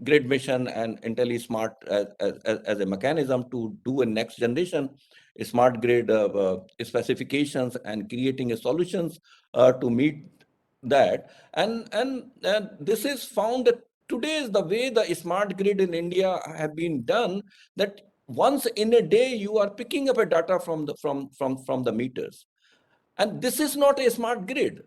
grid mission and IntelliSmart as a mechanism to do a next generation smart grid specifications and creating a solutions to meet that. And this is found that today is the way the smart grid in India have been done, that once in a day you are picking up a data from the meters. And this is not a smart grid.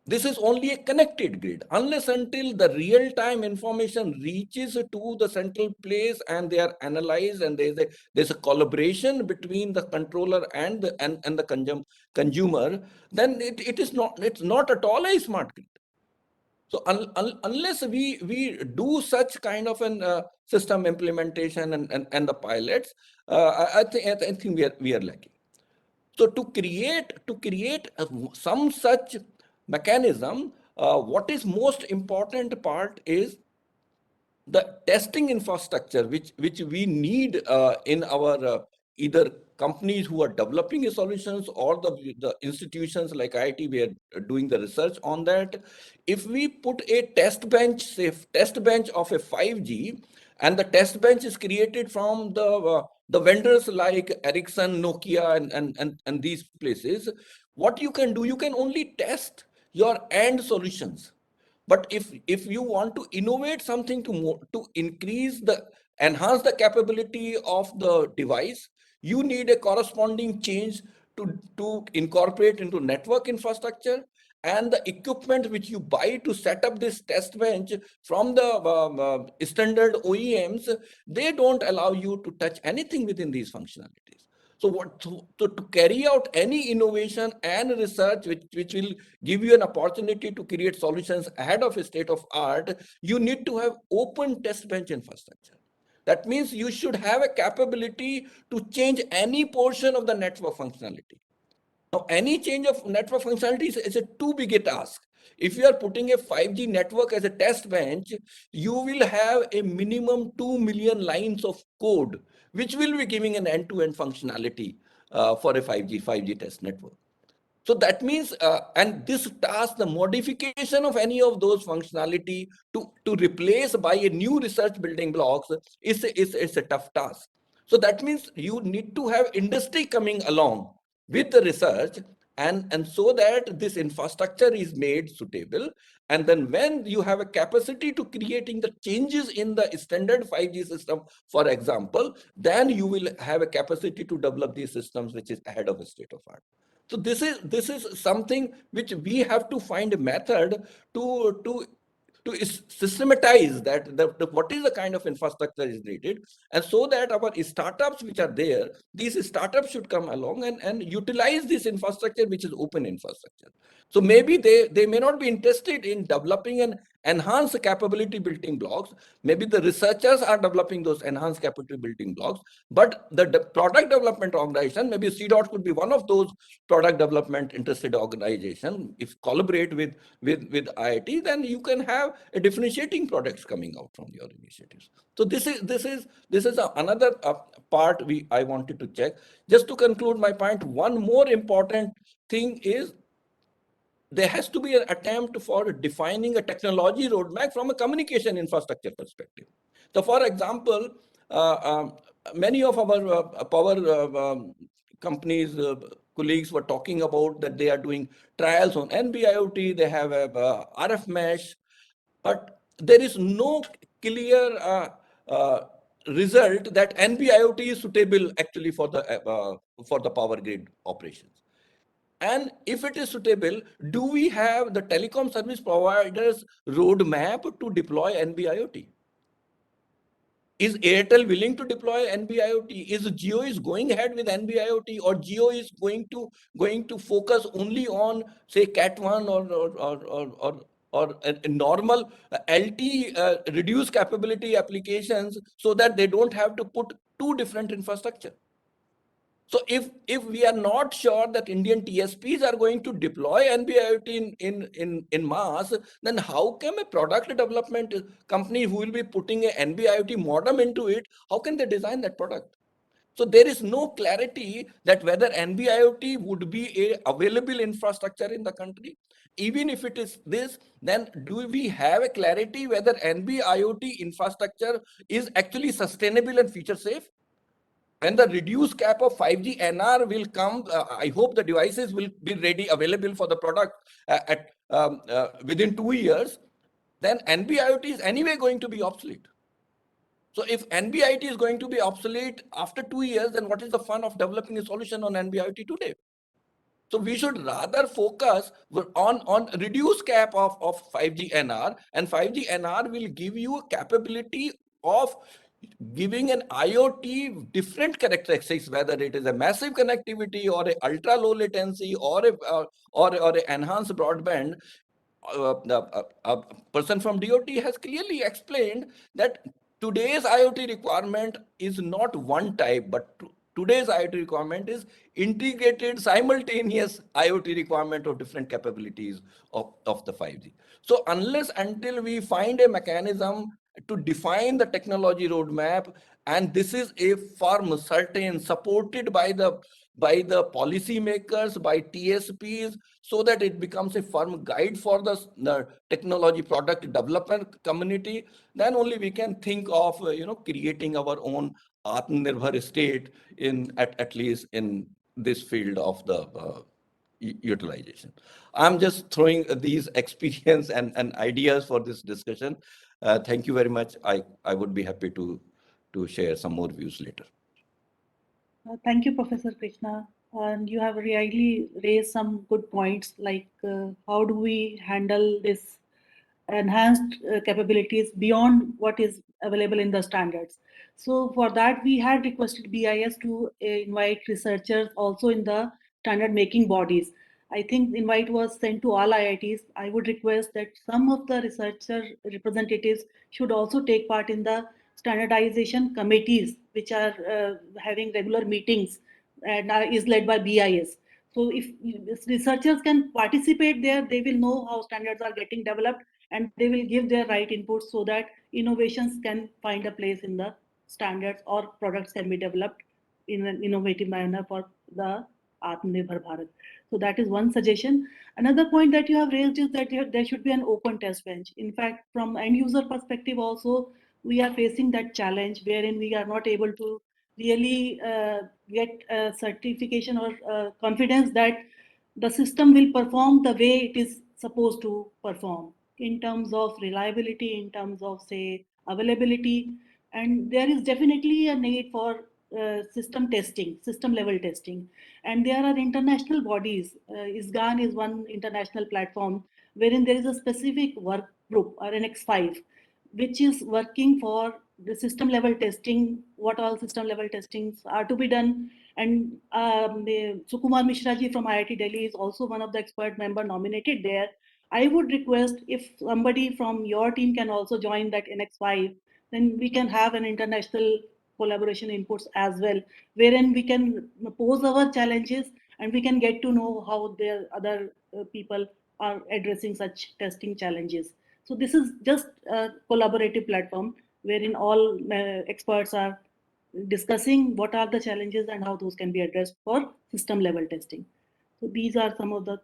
This is only a connected grid. Unless until the real-time information reaches to the central place and they are analyzed, and there's a collaboration between the controller and the consumer, then it's not at all a smart grid. So unless we do such kind of an system implementation and the pilots, I think we are lacking. So to create some such mechanism, what is most important part is the testing infrastructure which we need in our either companies who are developing solutions or the institutions like IIT. We are doing the research on that. If we put a test bench of a 5G, and the test bench is created from the vendors like Ericsson, Nokia, and these places, what you can do, you can only test your end solutions. But if you want to innovate something to enhance the capability of the device, you need a corresponding change to incorporate into network infrastructure. And the equipment which you buy to set up this test bench from the standard OEMs, they don't allow you to touch anything within these functionalities. So to carry out any innovation and research which will give you an opportunity to create solutions ahead of a state of art, you need to have open test bench infrastructure. That means you should have a capability to change any portion of the network functionality. Now, any change of network functionality is a too big a task. If you are putting a 5G network as a test bench, you will have a minimum 2 million lines of code, which will be giving an end-to-end functionality for a 5G test network. So that means, and this task, the modification of any of those functionality to replace by a new research building blocks is a tough task. So that means you need to have industry coming along with the research, and so that this infrastructure is made suitable. And then when you have a capacity to creating the changes in the standard 5G system, for example, then you will have a capacity to develop these systems which is ahead of the state of art. So this is something which we have to find a method to systematize that what is the kind of infrastructure is needed, and so that our startups which are there, these startups should come along and utilize this infrastructure which is open infrastructure. So maybe they may not be interested in developing an enhanced capability building blocks. Maybe the researchers are developing those enhanced capability building blocks, but the product development organization, maybe CDOT could be one of those product development interested organization. If collaborate with IIT, then you can have a differentiating products coming out from your initiatives. So this is another part I wanted to check. Just to conclude my point, one more important thing is there has to be an attempt for defining a technology roadmap from a communication infrastructure perspective. So, for example, many of our power companies, colleagues were talking about that they are doing trials on NB-IoT, they have a RF mesh, but there is no clear result that NB-IoT is suitable actually for the power grid operations. And if it is suitable, do we have the telecom service providers roadmap to deploy NB-IoT? Is Airtel willing to deploy NB-IoT? Is Jio is going ahead with NB-IoT, or Jio is going to focus only on, say, Cat1 or a normal LT reduced capability applications, so that they don't have to put two different infrastructure? So if we are not sure that Indian TSPs are going to deploy NB-IoT in mass, then how can a product development company who will be putting a NB-IoT modem into it, how can they design that product? So there is no clarity that whether NB-IoT would be a available infrastructure in the country. Even if it is this, then do we have a clarity whether NB-IoT infrastructure is actually sustainable and future safe? When the reduced cap of 5G NR will come, I hope the devices will be ready, available for the product within 2 years, then NB-IoT is anyway going to be obsolete. So if NB-IoT is going to be obsolete after 2 years, then what is the fun of developing a solution on NB-IoT today? So we should rather focus on reduced cap of 5G NR, and 5G NR will give you a capability of giving an IoT different characteristics, whether it is a massive connectivity or a ultra low latency or a enhanced broadband. A person from DOT has clearly explained that today's IoT requirement is not one type, but today's IoT requirement is integrated simultaneous IoT requirement of different capabilities of the 5G. So unless until we find a mechanism to define the technology roadmap, and this is a firm, certain, supported by the policy makers, by TSPs, so that it becomes a firm guide for the technology product development community, then only we can think of creating our own Atmanirbhar state at least in this field of the utilization. I'm just throwing these experience and ideas for this discussion. Thank you very much. I would be happy to share some more views later. Thank you, Professor Krishna. And you have really raised some good points, like how do we handle this enhanced capabilities beyond what is available in the standards. So for that, we had requested BIS to invite researchers also in the standard making bodies. I think invite was sent to all IITs. I would request that some of the researcher representatives should also take part in the standardization committees, which are having regular meetings and is led by BIS. So if researchers can participate there, they will know how standards are getting developed, and they will give their right inputs so that innovations can find a place in the standards, or products can be developed in an innovative manner for the Atmanirbhar Bharat. So that is one suggestion. Another point that you have raised is that there should be an open test bench. In fact, from end user perspective also, we are facing that challenge wherein we are not able to really get a certification or confidence that the system will perform the way it is supposed to perform in terms of reliability, in terms of, say, availability. And there is definitely a need for system testing, system level testing. And there are international bodies. ISGAN is one international platform wherein there is a specific work group, or an X5, which is working for the system level testing, what all system level testings are to be done. And Sukumar Mishra ji from IIT Delhi is also one of the expert member nominated there. I would request if somebody from your team can also join that NX5, then we can have an international collaboration inputs as well, wherein we can pose our challenges and we can get to know how the other people are addressing such testing challenges. So this is just a collaborative platform wherein all experts are discussing what are the challenges and how those can be addressed for system level testing. So these are some of the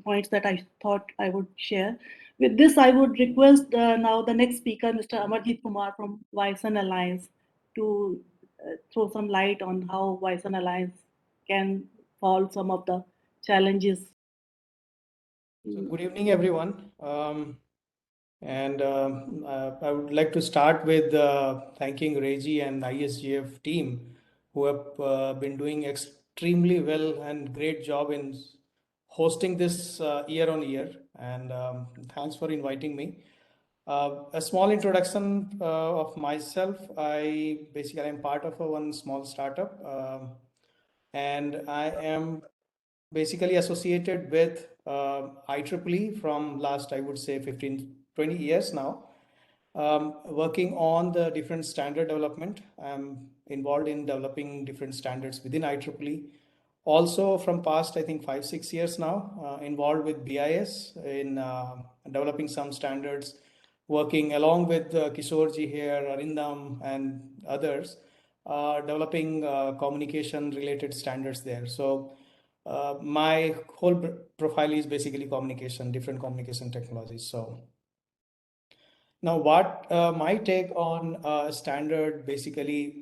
points that I thought I would share. With this, I would request now the next speaker, Mr. Amarjit Kumar from Wyson Alliance, to throw some light on how Wyson Alliance can solve some of the challenges. So good evening, everyone. I would like to start with thanking Reggie and ISGF team, who have been doing extremely well and great job in hosting this year on year. And thanks for inviting me. A small introduction of myself. I basically am part of one small startup, and I am basically associated with IEEE from last, I would say, 15, 20 years now, working on the different standard development. I'm involved in developing different standards within IEEE. Also from past, I think 5-6 years now, involved with BIS in developing some standards, working along with Kishorji here, Arindam and others, developing communication related standards there. So my whole profile is basically communication, different communication technologies. So now what my take on standard, basically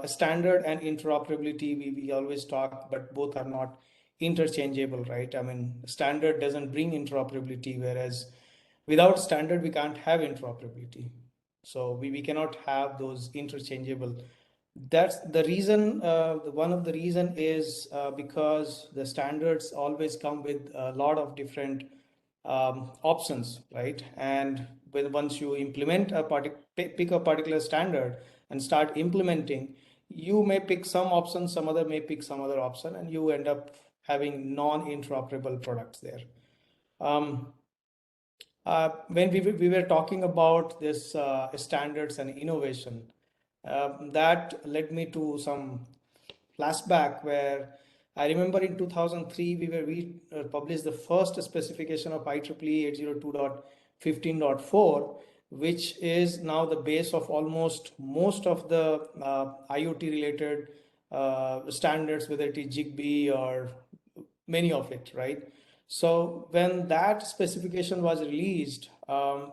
standard and interoperability, we always talk, but both are not interchangeable, right? I mean, standard doesn't bring interoperability, whereas without standard, we can't have interoperability. So we cannot have those interchangeable. That's the reason. One of the reason is because the standards always come with a lot of different options, right? And once you implement pick a particular standard and start implementing, you may pick some options, some other may pick some other option, and you end up having non-interoperable products there. When we were talking about this standards and innovation, that led me to some flashback where I remember in 2003 we published the first specification of IEEE 802.15.4, which is now the base of almost most of the IoT related standards, whether it is Zigbee or many of it, right? So when that specification was released,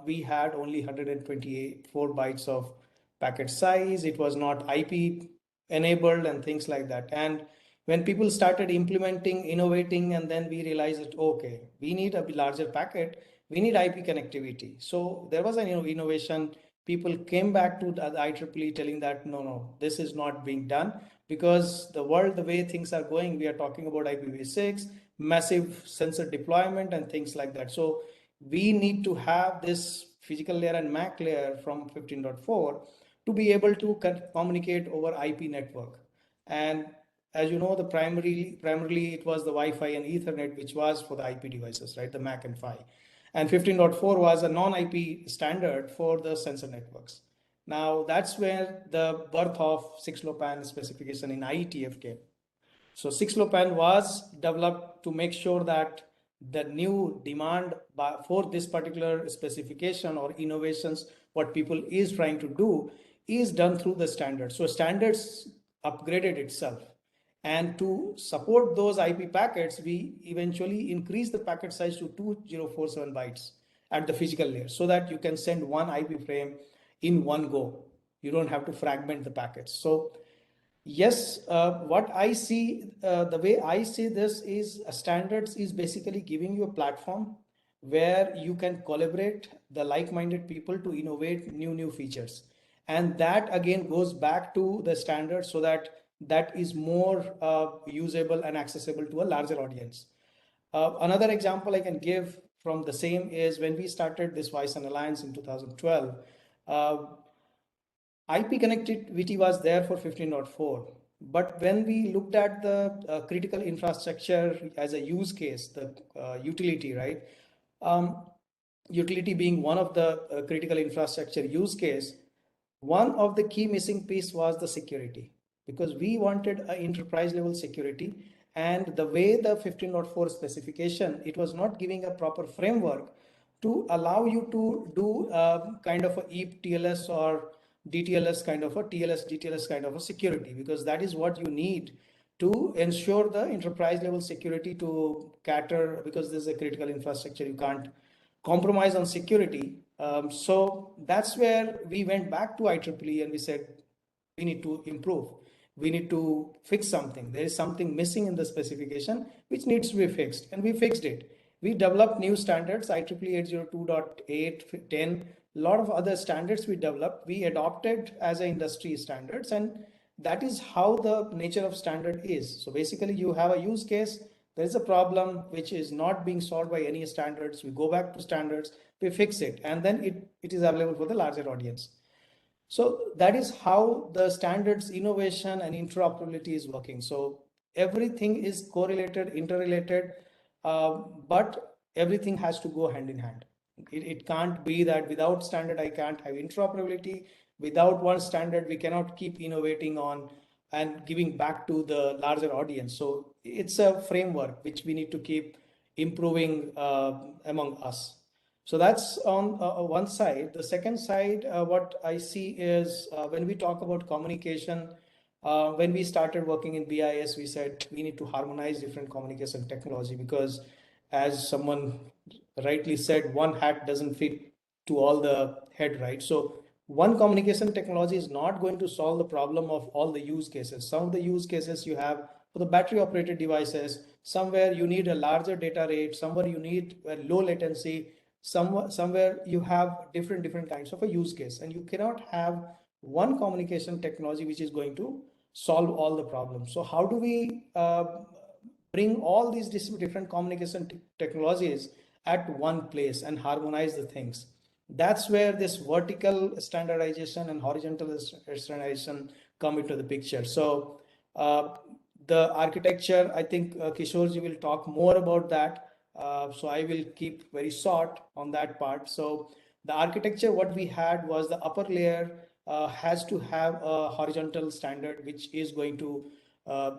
we had only 124 bytes of packet size. It was not IP enabled and things like that. And when people started implementing, innovating, and then we realized that, okay, we need a larger packet, we need IP connectivity. So there was an innovation. People came back to the IEEE telling that, no, this is not being done, because the world, the way things are going, we are talking about IPv6, massive sensor deployment and things like that. So we need to have this physical layer and MAC layer from 15.4 to be able to communicate over IP network. And as you know, the primarily it was the Wi-Fi and Ethernet, which was for the IP devices, right? The MAC and PHY. And 15.4 was a non-IP standard for the sensor networks. Now that's where the birth of 6LoWPAN specification in IETF came. So 6LoWPAN was developed to make sure that the new demand for this particular specification or innovations, what people is trying to do, is done through the standards. So standards upgraded itself. And to support those IP packets, we eventually increase the packet size to 2047 bytes at the physical layer so that you can send one IP frame in one go. You don't have to fragment the packets. So yes, what I see, the way I see this is standards is basically giving you a platform where you can collaborate the like-minded people to innovate new features. And that again goes back to the standards so that that is more usable and accessible to a larger audience. Another example I can give from the same is when we started this Wi-Fi Alliance in 2012, IP connectivity was there for 15.4. But when we looked at the critical infrastructure as a use case, the utility, right? Utility being one of the critical infrastructure use case, one of the key missing piece was the security, because we wanted an enterprise level security, and the way the 15.4 specification, it was not giving a proper framework to allow you to do kind of a EAP TLS or DTLS kind of a TLS DTLS kind of a security, because that is what you need to ensure the enterprise level security to cater, because this is a critical infrastructure, you can't compromise on security. So that's where we went back to IEEE and we said, we need to improve. We need to fix something. There is something missing in the specification which needs to be fixed, and we fixed it. We developed new standards, IEEE 802.8, 10, a lot of other standards we developed, we adopted as an industry standards, and that is how the nature of standard is. So basically you have a use case, there is a problem which is not being solved by any standards, we go back to standards, we fix it, and then it is available for the larger audience. So that is how the standards innovation and interoperability is working. So everything is correlated, interrelated, but everything has to go hand in hand. It can't be that without standard I can't have interoperability. Without one standard we cannot keep innovating on and giving back to the larger audience. So it's a framework which we need to keep improving among us. So that's on one side. The second side, what I see is when we talk about communication, when we started working in BIS, we said we need to harmonize different communication technology, because as someone rightly said, one hat doesn't fit to all the head, right? So one communication technology is not going to solve the problem of all the use cases. Some of the use cases you have for the battery operated devices, somewhere you need a larger data rate, somewhere you need a low latency, somewhere you have different kinds of a use case, and you cannot have one communication technology which is going to solve all the problems. So how do we bring all these different communication technologies at one place and harmonize the things? That's where this vertical standardization and horizontal standardization come into the picture. So the architecture, I think Kishorji will talk more about that. So I will keep very short on that part. So the architecture, what we had was the upper layer has to have a horizontal standard, which is going to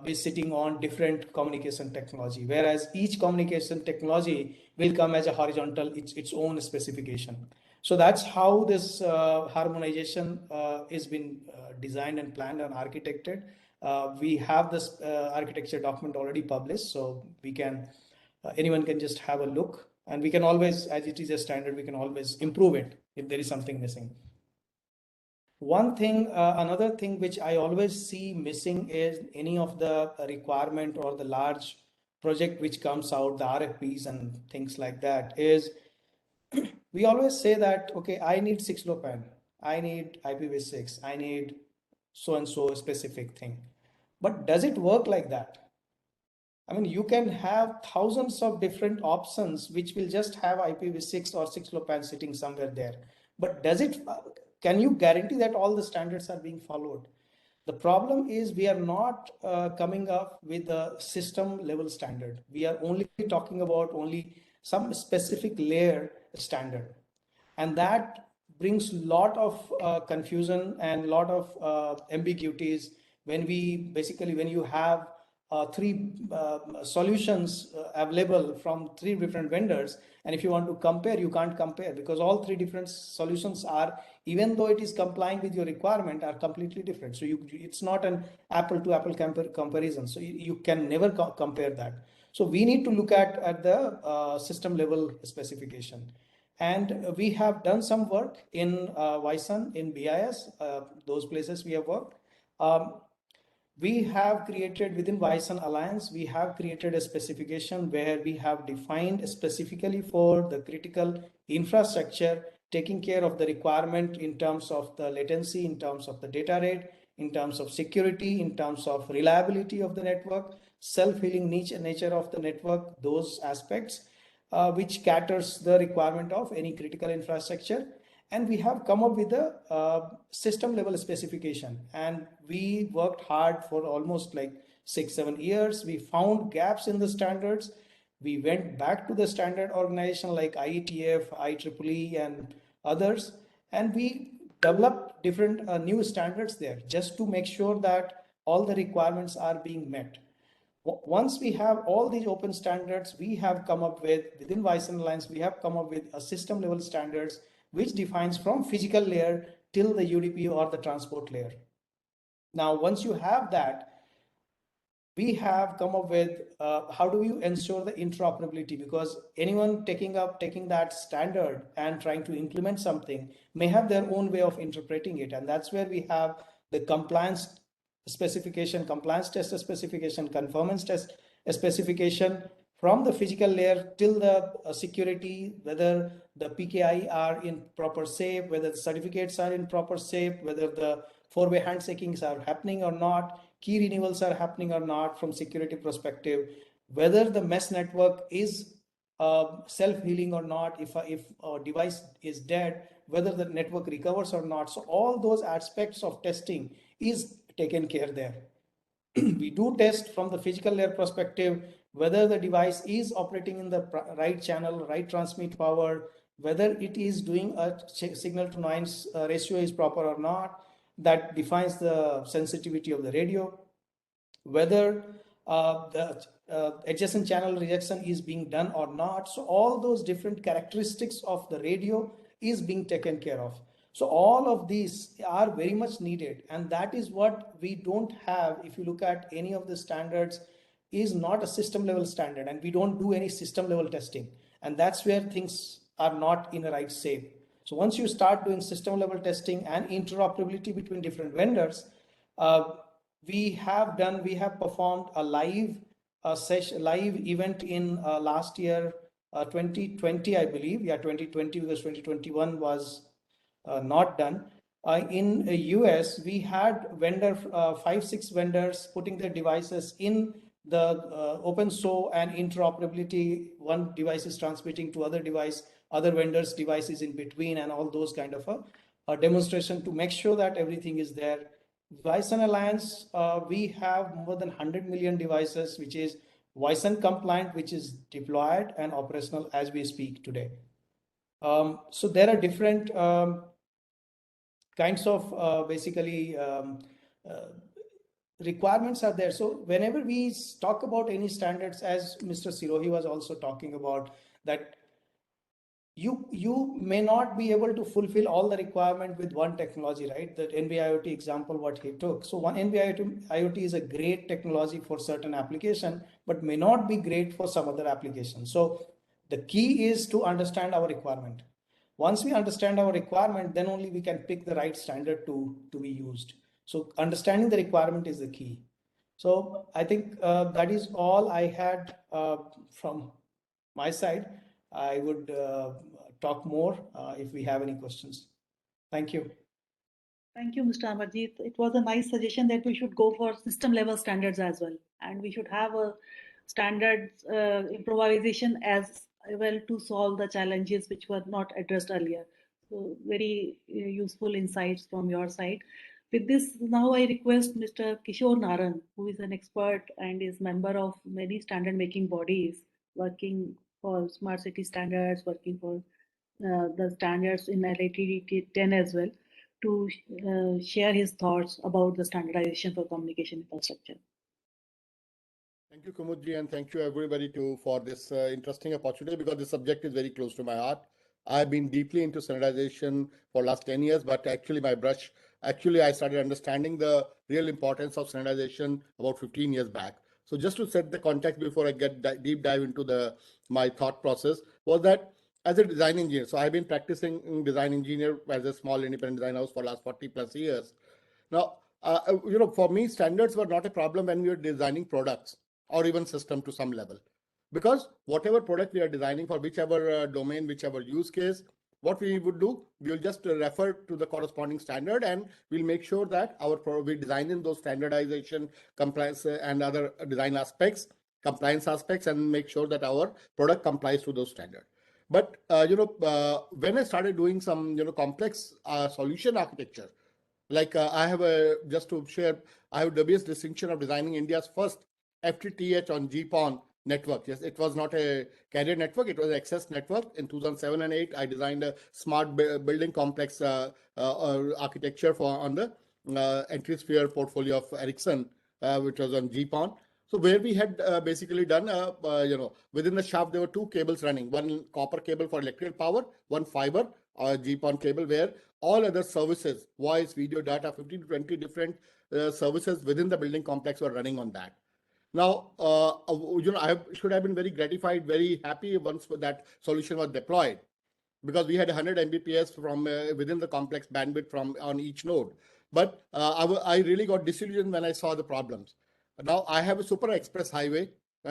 be sitting on different communication technology, whereas each communication technology will come as a horizontal, its own specification. So that's how this harmonization is been designed and planned and architected. We have this architecture document already published, so we can anyone can just have a look, and we can always, as it is a standard, we can always improve it if there is something missing. One thing, another thing which I always see missing is any of the requirement or the large project which comes out, the RFPs and things like that, is we always say that, okay, I need 6LoWPAN, I need IPv6, I need so and so specific thing. But does it work like that? I mean, you can have thousands of different options which will just have IPv6 or 6LoWPAN sitting somewhere there. But does it, can you guarantee that all the standards are being followed? The problem is we are not coming up with a system level standard. We are only talking about only some specific layer standard. And that brings a lot of confusion and a lot of ambiguities when we basically, when you have three solutions available from three different vendors, and if you want to compare, you can't compare because all three different solutions are, even though it is complying with your requirement, are completely different. So it's not an apple to apple comparison. So you can never compare that. So we need to look at the system level specification. And we have done some work in Wyson, in BIS, those places we have worked. We have created within Wyson Alliance, we have created a specification where we have defined specifically for the critical infrastructure, taking care of the requirement in terms of the latency, in terms of the data rate, in terms of security, in terms of reliability of the network, self-healing nature of the network, those aspects, which caters the requirement of any critical infrastructure. And we have come up with a system level specification, and we worked hard for almost like 6-7 years. We found gaps in the standards. We went back to the standard organization like IETF, IEEE and others, and we developed different new standards there just to make sure that all the requirements are being met. Once we have all these open standards, we have come up with, within Wyson Alliance, we have come up with a system level standards which defines from physical layer till the UDP or the transport layer. Now, once you have that, we have come up with how do you ensure the interoperability, because anyone taking that standard and trying to implement something may have their own way of interpreting it. And that's where we have the compliance specification, compliance test specification, conformance test specification from the physical layer till the security, whether the PKI are in proper shape, whether the certificates are in proper shape, whether the four-way handshakings are happening or not, key renewals are happening or not from security perspective, whether the mesh network is self-healing or not, if a device is dead, whether the network recovers or not. So all those aspects of testing is taken care there. We do test from the physical layer perspective, whether the device is operating in the right channel, right transmit power, whether it is doing a signal to noise ratio is proper or not. That defines the sensitivity of the radio, whether the adjacent channel rejection is being done or not. So all those different characteristics of the radio is being taken care of. So all of these are very much needed, and that is what we don't have. If you look at any of the standards, is not a system level standard, and we don't do any system level testing, and that's where things are not in the right shape. So once you start doing system level testing and interoperability between different vendors, we have performed a live event in last year, 2020, I believe. Yeah, 2020, because 2021 was not done. In US, we had 5-6 vendors putting their devices in the open SOA and interoperability. One device is transmitting to other device, other vendors' devices in between, and all those kind of a demonstration to make sure that everything is there. Wyson Alliance, we have more than 100 million devices, which is Wyson compliant, which is deployed and operational as we speak today. So there are different kinds of requirements are there. So whenever we talk about any standards, as Mr. Sirohi was also talking about, that you may not be able to fulfill all the requirement with one technology, right? The NB-IoT example, what he took. So one NB-IoT is a great technology for certain application, but may not be great for some other application. So the key is to understand our requirement. Once we understand our requirement, then only we can pick the right standard to be used. So understanding the requirement is the key. So I think that is all I had from my side. I would talk more if we have any questions. Thank you. Thank you, Mr. Amarjeet. It was a nice suggestion that we should go for system level standards as well. And we should have a standards improvisation as well to solve the challenges which were not addressed earlier. So very useful insights from your side. With this, now I request Mr. Kishore Naran, who is an expert and is member of many standard making bodies, working for smart city standards, working for the standards in IRADe 10 as well, to share his thoughts about the standardization for communication infrastructure. Thank you, Kumudji, and thank you everybody for this interesting opportunity, because the subject is very close to my heart. I've been deeply into standardization for last 10 years, but actually I started understanding the real importance of standardization about 15 years back. So just to set the context before I get deep dive into my thought process, was that as a design engineer, so I've been practicing design engineer as a small independent design house for last 40 plus years. Now, for me, standards were not a problem when we were designing products or even system to some level, because whatever product we are designing for whichever domain, whichever use case, what we would do, we will just refer to the corresponding standard, and we'll make sure that we design in those standardization, compliance, and other design aspects, compliance aspects, and make sure that our product complies to those standards. But when I started doing some complex solution architecture, like just to share, I have dubious distinction of designing India's first FTTH on GPON network. Yes, it was not a carrier network, it was an access network. In 2007 and 8, I designed a smart building complex architecture on the Entrisphere portfolio of Ericsson, which was on GPON. So where we had basically done, within the shaft, there were two cables running, one copper cable for electrical power, one fiber GPON cable, where all other services, voice, video, data, 15 to 20 different services within the building complex were running on that. Now, I should have been very gratified, very happy once that solution was deployed, because we had 100 Mbps from within the complex bandwidth on each node. But I really got disillusioned when I saw the problems. Now I have a super express highway,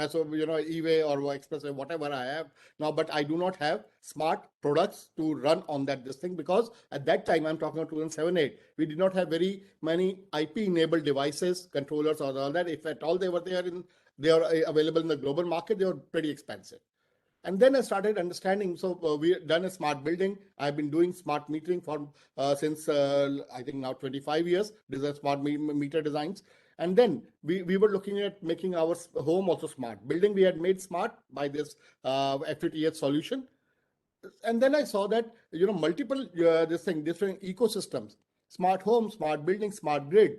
so E-way or expressway, whatever I have now, but I do not have smart products to run on this thing, because at that time, I'm talking about 2007-8, we did not have very many IP-enabled devices, controllers, or all that. If at all they are available in the global market, they were pretty expensive. And then I started understanding. So we done a smart building. I've been doing smart metering for since I think now 25 years. These are smart meter designs. And then we were looking at making our home also smart. Building we had made smart by this FTTH solution. And then I saw that multiple different ecosystems: smart home, smart building, smart grid,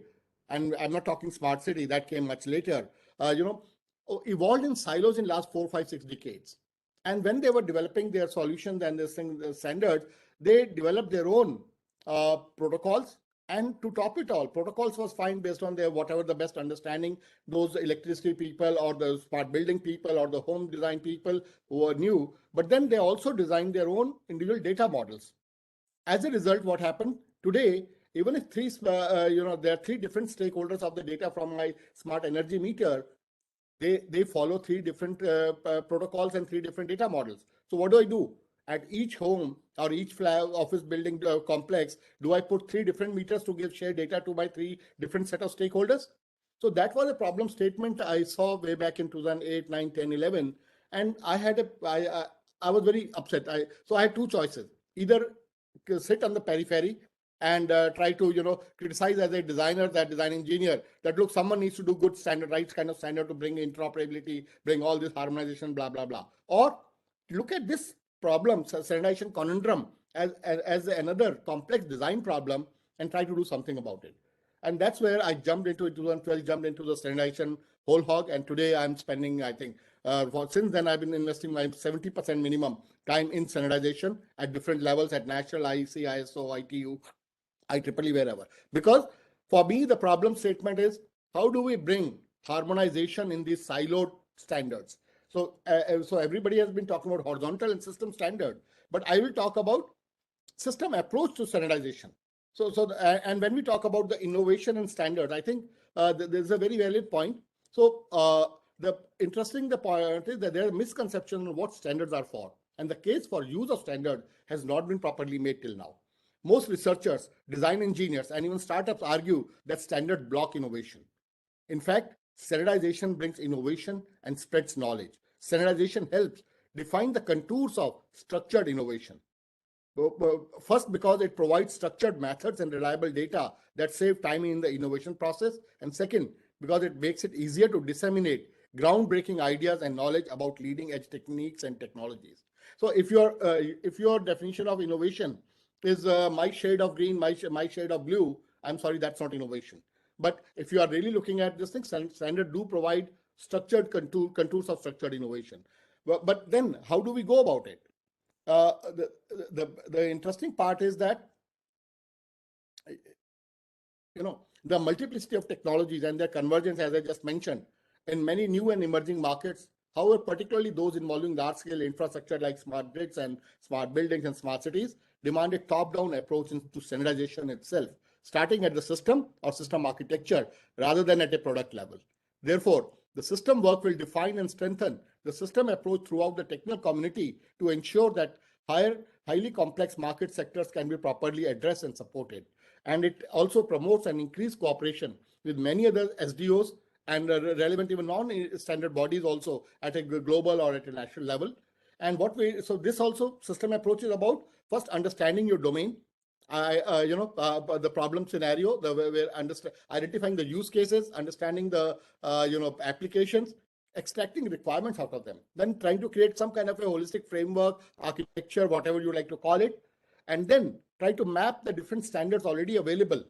and I'm not talking smart city, that came much later. Evolved in silos in last 4, 5, 6 decades. And when they were developing their solutions and the standards, they developed their own protocols. And to top it all, protocols was fine based on their whatever the best understanding those electricity people or the smart building people or the home design people who were new. But then they also designed their own individual data models. As a result, what happened today, even if there are 3 different stakeholders of the data from my smart energy meter, they follow 3 different protocols and 3 different data models. So what do I do? At each home or each office building complex, do I put 3 different meters to give shared data to my 3 different set of stakeholders? So that was a problem statement I saw way back in 2008, 9, 10, 11. And I was very upset. So I had 2 choices: either sit on the periphery and try to criticize as a designer, that design engineer, that look, someone needs to do good standardized kind of standard to bring interoperability, bring all this harmonization, blah blah blah, or look at this problem, standardization conundrum, as another complex design problem and try to do something about it. And that's where I jumped into 2012, jumped into the standardization whole hog. And today I'm spending, I think, since then I've been investing my 70% minimum time in standardization at different levels, at national, IEC, ISO, ITU, IEEE, wherever. Because for me, the problem statement is, how do we bring harmonization in these siloed standards? So everybody has been talking about horizontal and system standard, but I will talk about system approach to standardization. And when we talk about the innovation and standards, I think there's a very valid point. So the point is that there are misconceptions on what standards are for, and the case for use of standard has not been properly made till now. Most researchers, design engineers, and even startups argue that standards block innovation. In fact, standardization brings innovation and spreads knowledge. Standardization helps define the contours of structured innovation. First, because it provides structured methods and reliable data that save time in the innovation process. And second, because it makes it easier to disseminate groundbreaking ideas and knowledge about leading edge techniques and technologies. So if your definition of innovation is my shade of green, my shade of blue, I'm sorry, that's not innovation. But if you are really looking at this thing, standard do provide structured contours of structured innovation. But then how do we go about it? The interesting part is that, the multiplicity of technologies and their convergence, as I just mentioned, in many new and emerging markets, however, particularly those involving large-scale infrastructure like smart grids and smart buildings and smart cities, demand a top-down approach to standardization itself, starting at the system or system architecture rather than at a product level. Therefore, the system work will define and strengthen the system approach throughout the technical community to ensure that highly complex market sectors can be properly addressed and supported. And it also promotes an increased cooperation with many other SDOs and relevant even non-standard bodies also at a global or at a national level. And so this also system approach is about first understanding your domain, the problem scenario, identifying the use cases, understanding the applications, extracting requirements out of them, then trying to create some kind of a holistic framework, architecture, whatever you like to call it, and then try to map the different standards already available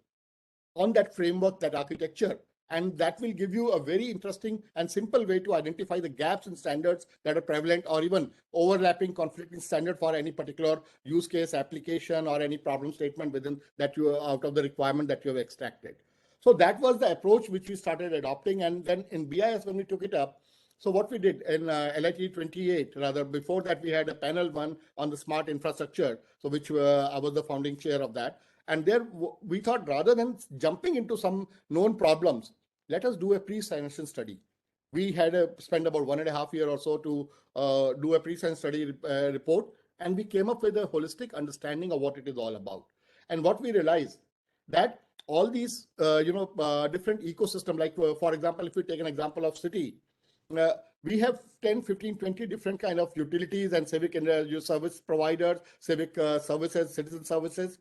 on that framework, that architecture. And that will give you a very interesting and simple way to identify the gaps in standards that are prevalent or even overlapping conflicting standard for any particular use case, application, or any problem statement within that you out of the requirement that you have extracted. So that was the approach which we started adopting. And then in BIS, when we took it up, so what we did in LIT 28, rather before that, we had a panel one on the smart infrastructure, so which I was the founding chair of that. And there we thought, rather than jumping into some known problems, let us do a pre-science study. We had spent about 1.5 years or so to do a pre-science study report, and we came up with a holistic understanding of what it is all about. And what we realized that all these different ecosystem, like for example, if we take an example of city, we have 10, 15, 20 different kind of utilities and civic service providers, civic services, citizen services,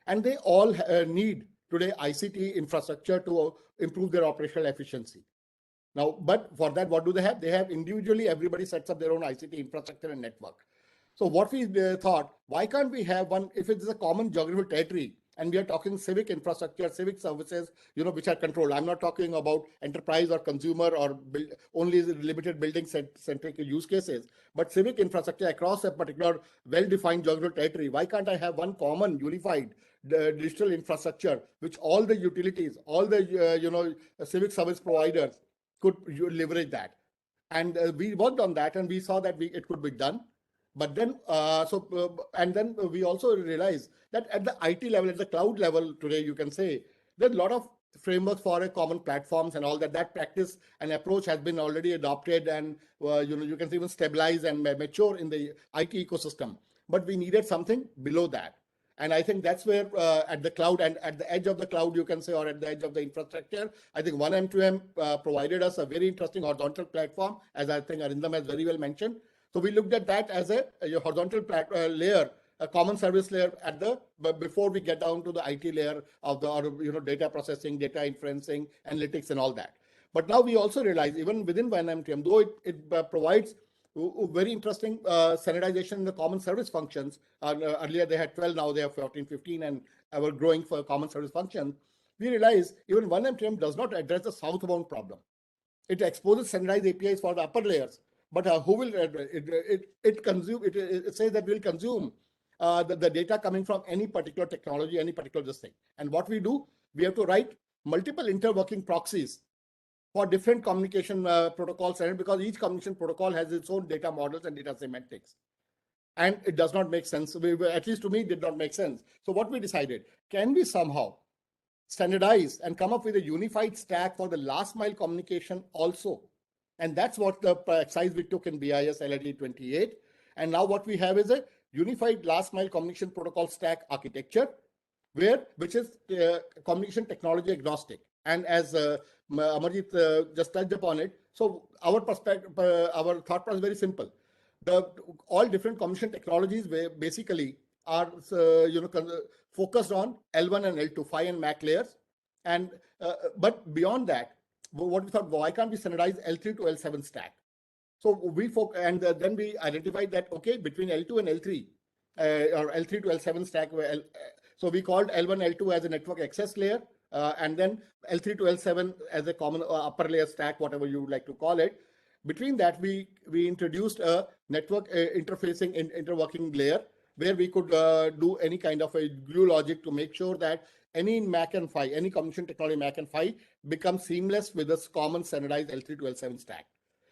and they all need today ICT infrastructure to improve their operational efficiency. Now, but for that, what do they have? They have individually, everybody sets up their own ICT infrastructure and network. So what we thought, why can't we have one, if it's a common geographical territory, and we are talking civic infrastructure, civic services, which are controlled. I'm not talking about enterprise or consumer or only limited building centric use cases, but civic infrastructure across a particular well-defined geographical territory. Why can't I have one common unified digital infrastructure, which all the utilities, all the civic service providers could leverage that? And we worked on that, and we saw that it could be done. But then, and then we also realized that at the IT level, at the cloud level today, you can say there's a lot of frameworks for a common platforms and all that. That practice and approach has been already adopted, and you can even stabilize and mature in the IT ecosystem. But we needed something below that. And I think that's where at the cloud and at the edge of the cloud, you can say, or at the edge of the infrastructure, I think 1M2M provided us a very interesting horizontal platform, as I think Arindam has very well mentioned. So we looked at that as a horizontal layer, a common service layer before we get down to the IT layer of the data processing, data inferencing, analytics, and all that. But now we also realize, even within 1M2M, though it provides very interesting standardization in the common service functions. Earlier they had 12, now they have 14, 15, and ever growing for common service function. We realize even 1M2M does not address the southbound problem. It exposes standardized APIs for the upper layers. But who will it says that we'll consume the data coming from any particular technology, any particular thing. And what we do, we have to write multiple interworking proxies for different communication protocols, and because each communication protocol has its own data models and data semantics. And it does not make sense. At least to me, it did not make sense. So what we decided, can we somehow standardize and come up with a unified stack for the last mile communication also? And that's what the exercise we took in BIS LIT 28. And now what we have is a unified last mile communication protocol stack architecture, which is communication technology agnostic. And as Amarjit just touched upon it, so our perspective, our thought process is very simple. All different communication technologies basically are focused on L1 and L2, PHY and MAC layers. And but beyond that, what we thought, why can't we standardize L3 to L7 stack? So then we identified that, okay, between L2 and L3, or L3 to L7 stack, so we called L1, L2 as a network access layer, and then L3 to L7 as a common upper layer stack, whatever you would like to call it. Between that, we introduced a network interfacing interworking layer where we could do any kind of a glue logic to make sure that any MAC and PHY, any communication technology MAC and PHY becomes seamless with this common standardized L3 to L7 stack.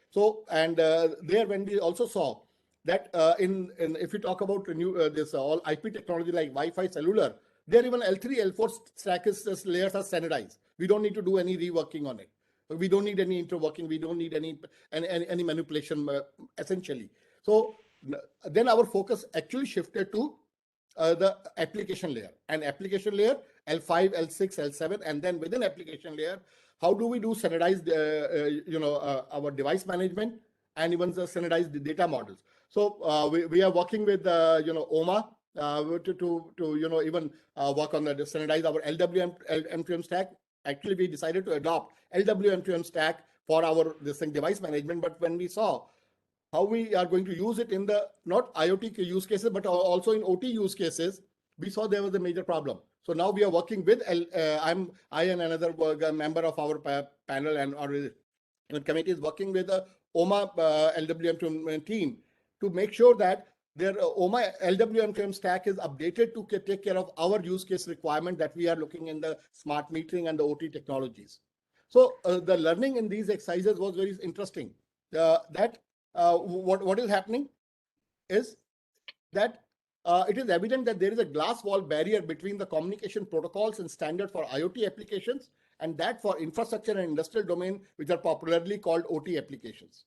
So, and there when we also saw that in if you talk about this all IP technology like Wi-Fi cellular, there even L3, L4 stack is layers are standardized. We don't need to do any reworking on it. We don't need any interworking. We don't need any manipulation essentially. So then our focus actually shifted to the application layer, and application layer L5, L6, L7, and then within application layer, how do we do standardized, our device management and even the standardized data models. So we are working with OMA to even work on the standardize our LWM M2M stack. Actually, we decided to adopt LWM M2M stack for our device management. But when we saw how we are going to use it in the not IoT use cases, but also in OT use cases, we saw there was a major problem. So now we are working with I and another member of our panel and our committee is working with the OMA LWM team to make sure that their OMA LWM stack is updated to take care of our use case requirement that we are looking in the smart metering and the OT technologies. So the learning in these exercises was very interesting. What is happening is that it is evident that there is a glass wall barrier between the communication protocols and standard for IoT applications and that for infrastructure and industrial domain, which are popularly called OT applications.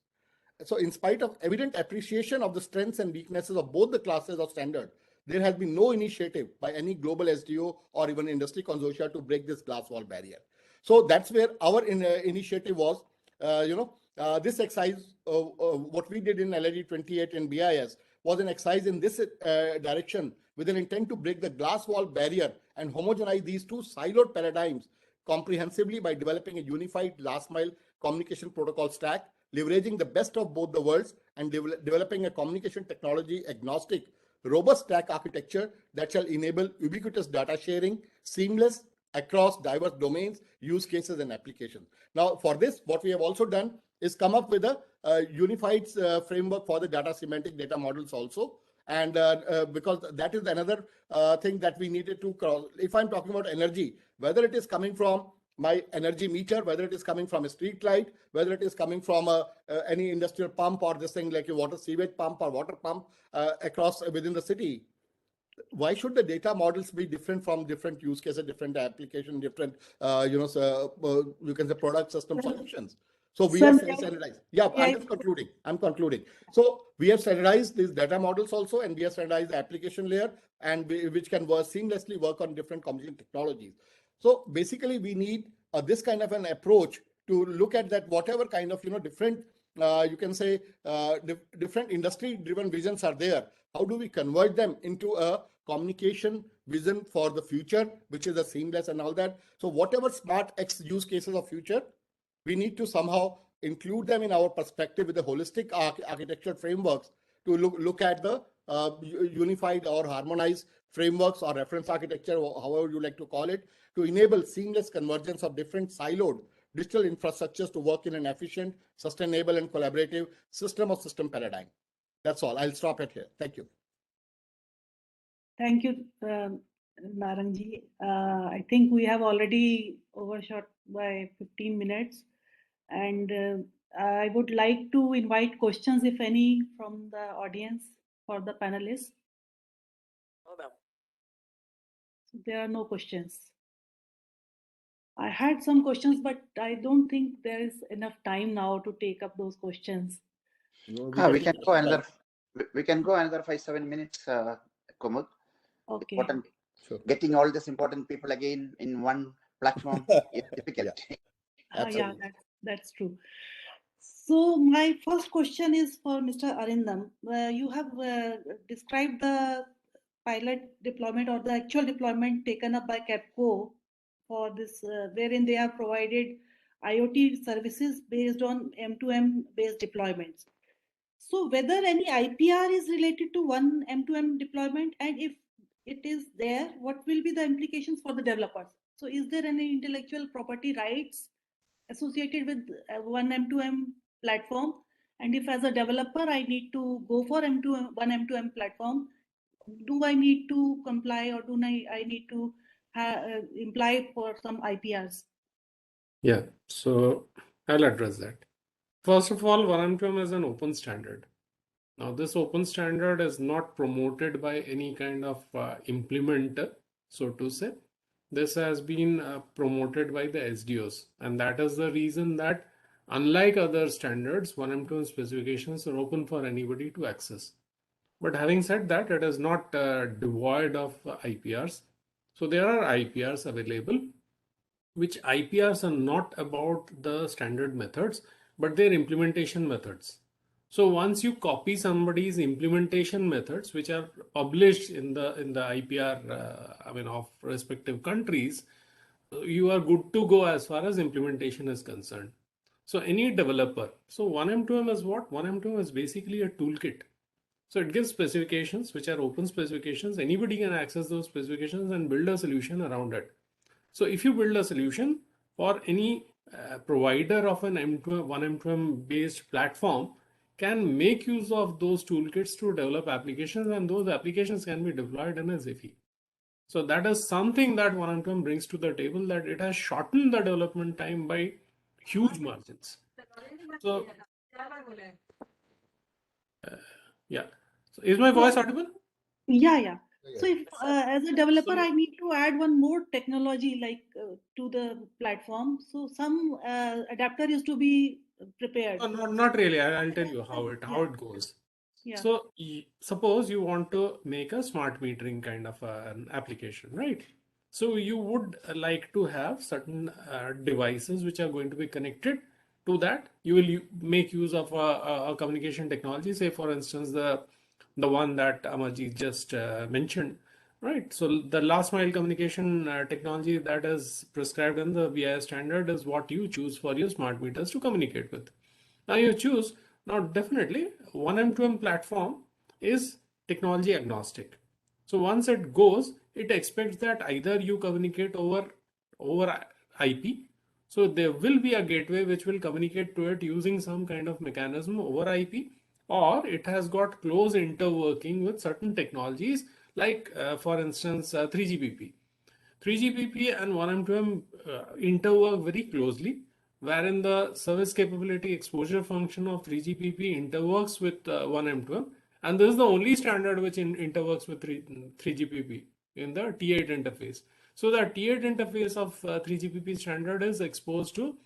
So in spite of evident appreciation of the strengths and weaknesses of both the classes of standard, there has been no initiative by any global SDO or even industry consortia to break this glass wall barrier. So that's where our initiative was. This exercise, what we did in LRD 28 in BIS was an exercise in this direction with an intent to break the glass wall barrier and homogenize these two siloed paradigms comprehensively by developing a unified last mile communication protocol stack, leveraging the best of both the worlds and developing a communication technology agnostic, robust stack architecture that shall enable ubiquitous data sharing, seamless across diverse domains, use cases, and applications. Now, for this, what we have also done is come up with a unified framework for the data semantic data models also. And because that is another thing that we needed to cross. If I'm talking about energy, whether it is coming from my energy meter, whether it is coming from a street light, whether it is coming from any industrial pump or this thing like a water sewage pump or water pump across within the city, why should the data models be different from different use cases, different application, different you can say product system solutions? So we have standardized. Yeah, I'm just concluding. I'm concluding. So we have standardized these data models also, and we have standardized the application layer, and which can seamlessly work on different communication technologies. So basically, we need this kind of an approach to look at that whatever kind of different you can say different industry-driven visions are there. How do we convert them into a communication vision for the future, which is a seamless and all that? So whatever smart X use cases of future, we need to somehow include them in our perspective with the holistic architecture frameworks to look at the unified or harmonized frameworks or reference architecture, however you like to call it, to enable seamless convergence of different siloed digital infrastructures to work in an efficient, sustainable, and collaborative system of system paradigm. That's all. I'll stop it here. Thank you. Thank you, Narangji. I think we have already overshot by 15 minutes. And I would like to invite questions, if any, from the audience for the panelists. No, ma'am. There are no questions. I had some questions, but I don't think there is enough time now to take up those questions. We can go another 5-7 minutes, Kumud. Okay. Sure. Getting all these important people again in one platform is difficult. Yeah, that's true. So my first question is for Mr. Arindam. You have described the pilot deployment or the actual deployment taken up by KEPCO for this, wherein they have provided IoT services based on M2M based deployments. So whether any IPR is related to one M2M deployment, and if it is there, what will be the implications for the developers? So is there any intellectual property rights associated with 1M2M platform? And if as a developer, I need to go for 1M2M platform, do I need to comply or do I need to imply for some IPRs? Yeah, so I'll address that. First of all, 1M2M is an open standard. Now, this open standard is not promoted by any kind of implementer, so to say. This has been promoted by the SDOs, and that is the reason that unlike other standards, 1M2M specifications are open for anybody to access. But having said that, it is not devoid of IPRs. So there are IPRs available, which IPRs are not about the standard methods, but their implementation methods. So once you copy somebody's implementation methods, which are published in the IPR, of respective countries, you are good to go as far as implementation is concerned. So any developer, so 1M2M is what? 1M2M is basically a toolkit. So it gives specifications, which are open specifications. Anybody can access those specifications and build a solution around it. So if you build a solution for any provider of an 1M2M based platform, can make use of those toolkits to develop applications, and those applications can be deployed in a Ziffy. So that is something that 1M2M brings to the table, that it has shortened the development time by huge margins. So yeah. So is my voice audible? Yeah. So if as a developer, I need to add one more technology like to the platform. So some adapter is to be prepared. No, not really. I'll tell you how it goes. Yeah. So suppose you want to make a smart metering kind of an application, right? So you would like to have certain devices which are going to be connected to that. You will make use of a communication technology, say for instance the one that Amarjit just mentioned, right? So the last mile communication technology that is prescribed in the BIS standard is what you choose for your smart meters to communicate with. Now you choose. Now definitely 1M2M platform is technology agnostic. So once it goes, it expects that either you communicate over IP. So there will be a gateway which will communicate to it using some kind of mechanism over IP, or it has got close interworking with certain technologies like for instance 3GPP. 3GPP and 1M2M interwork very closely, wherein the service capability exposure function of 3GPP interworks with 1M2M, and this is the only standard which interworks with 3GPP in the T8 interface. So the T8 interface of 3GPP standard is exposed to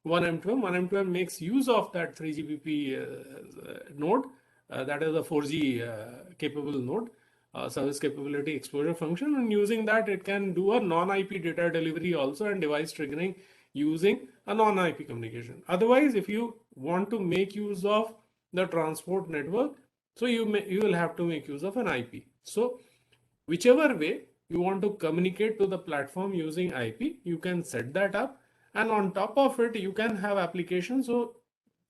1M2M. 1M2M makes use of that 3GPP node, that is a 4G capable node. Service capability exposure function, and using that it can do a non-IP data delivery also and device triggering using a non-IP communication. Otherwise, if you want to make use of the transport network, so you will have to make use of an IP. So whichever way you want to communicate to the platform using IP, you can set that up, and on top of it you can have applications. So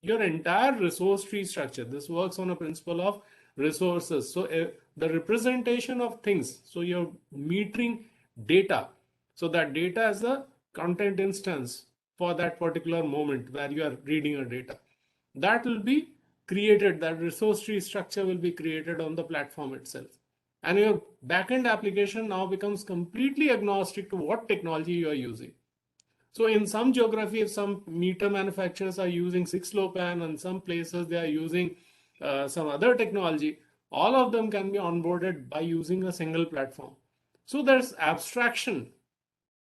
your entire resource tree structure, this works on a principle of resources. So the representation of things, so you're metering data, so that data is the content instance for that particular moment where you are reading a data, that will be created, that resource tree structure will be created on the platform itself, and your backend application now becomes completely agnostic to what technology you are using. So in some geography, if some meter manufacturers are using 6LoWPAN, and some places they are using some other technology, all of them can be onboarded by using a single platform. So there's abstraction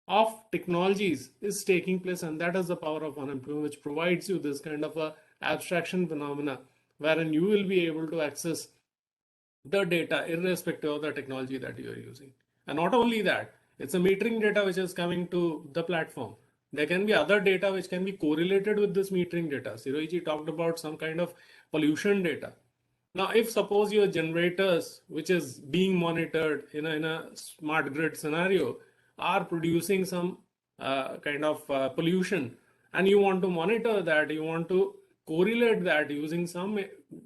of technologies is taking place, and that is the power of 1M2M, which provides you this kind of a abstraction phenomena wherein you will be able to access the data irrespective of the technology that you are using. And not only that, it's a metering data which is coming to the platform. There can be other data which can be correlated with this metering data. Siroji talked about some kind of pollution data. Now, if suppose your generators, which is being monitored in a smart grid scenario, are producing some kind of pollution, and you want to monitor that, you want to correlate that using some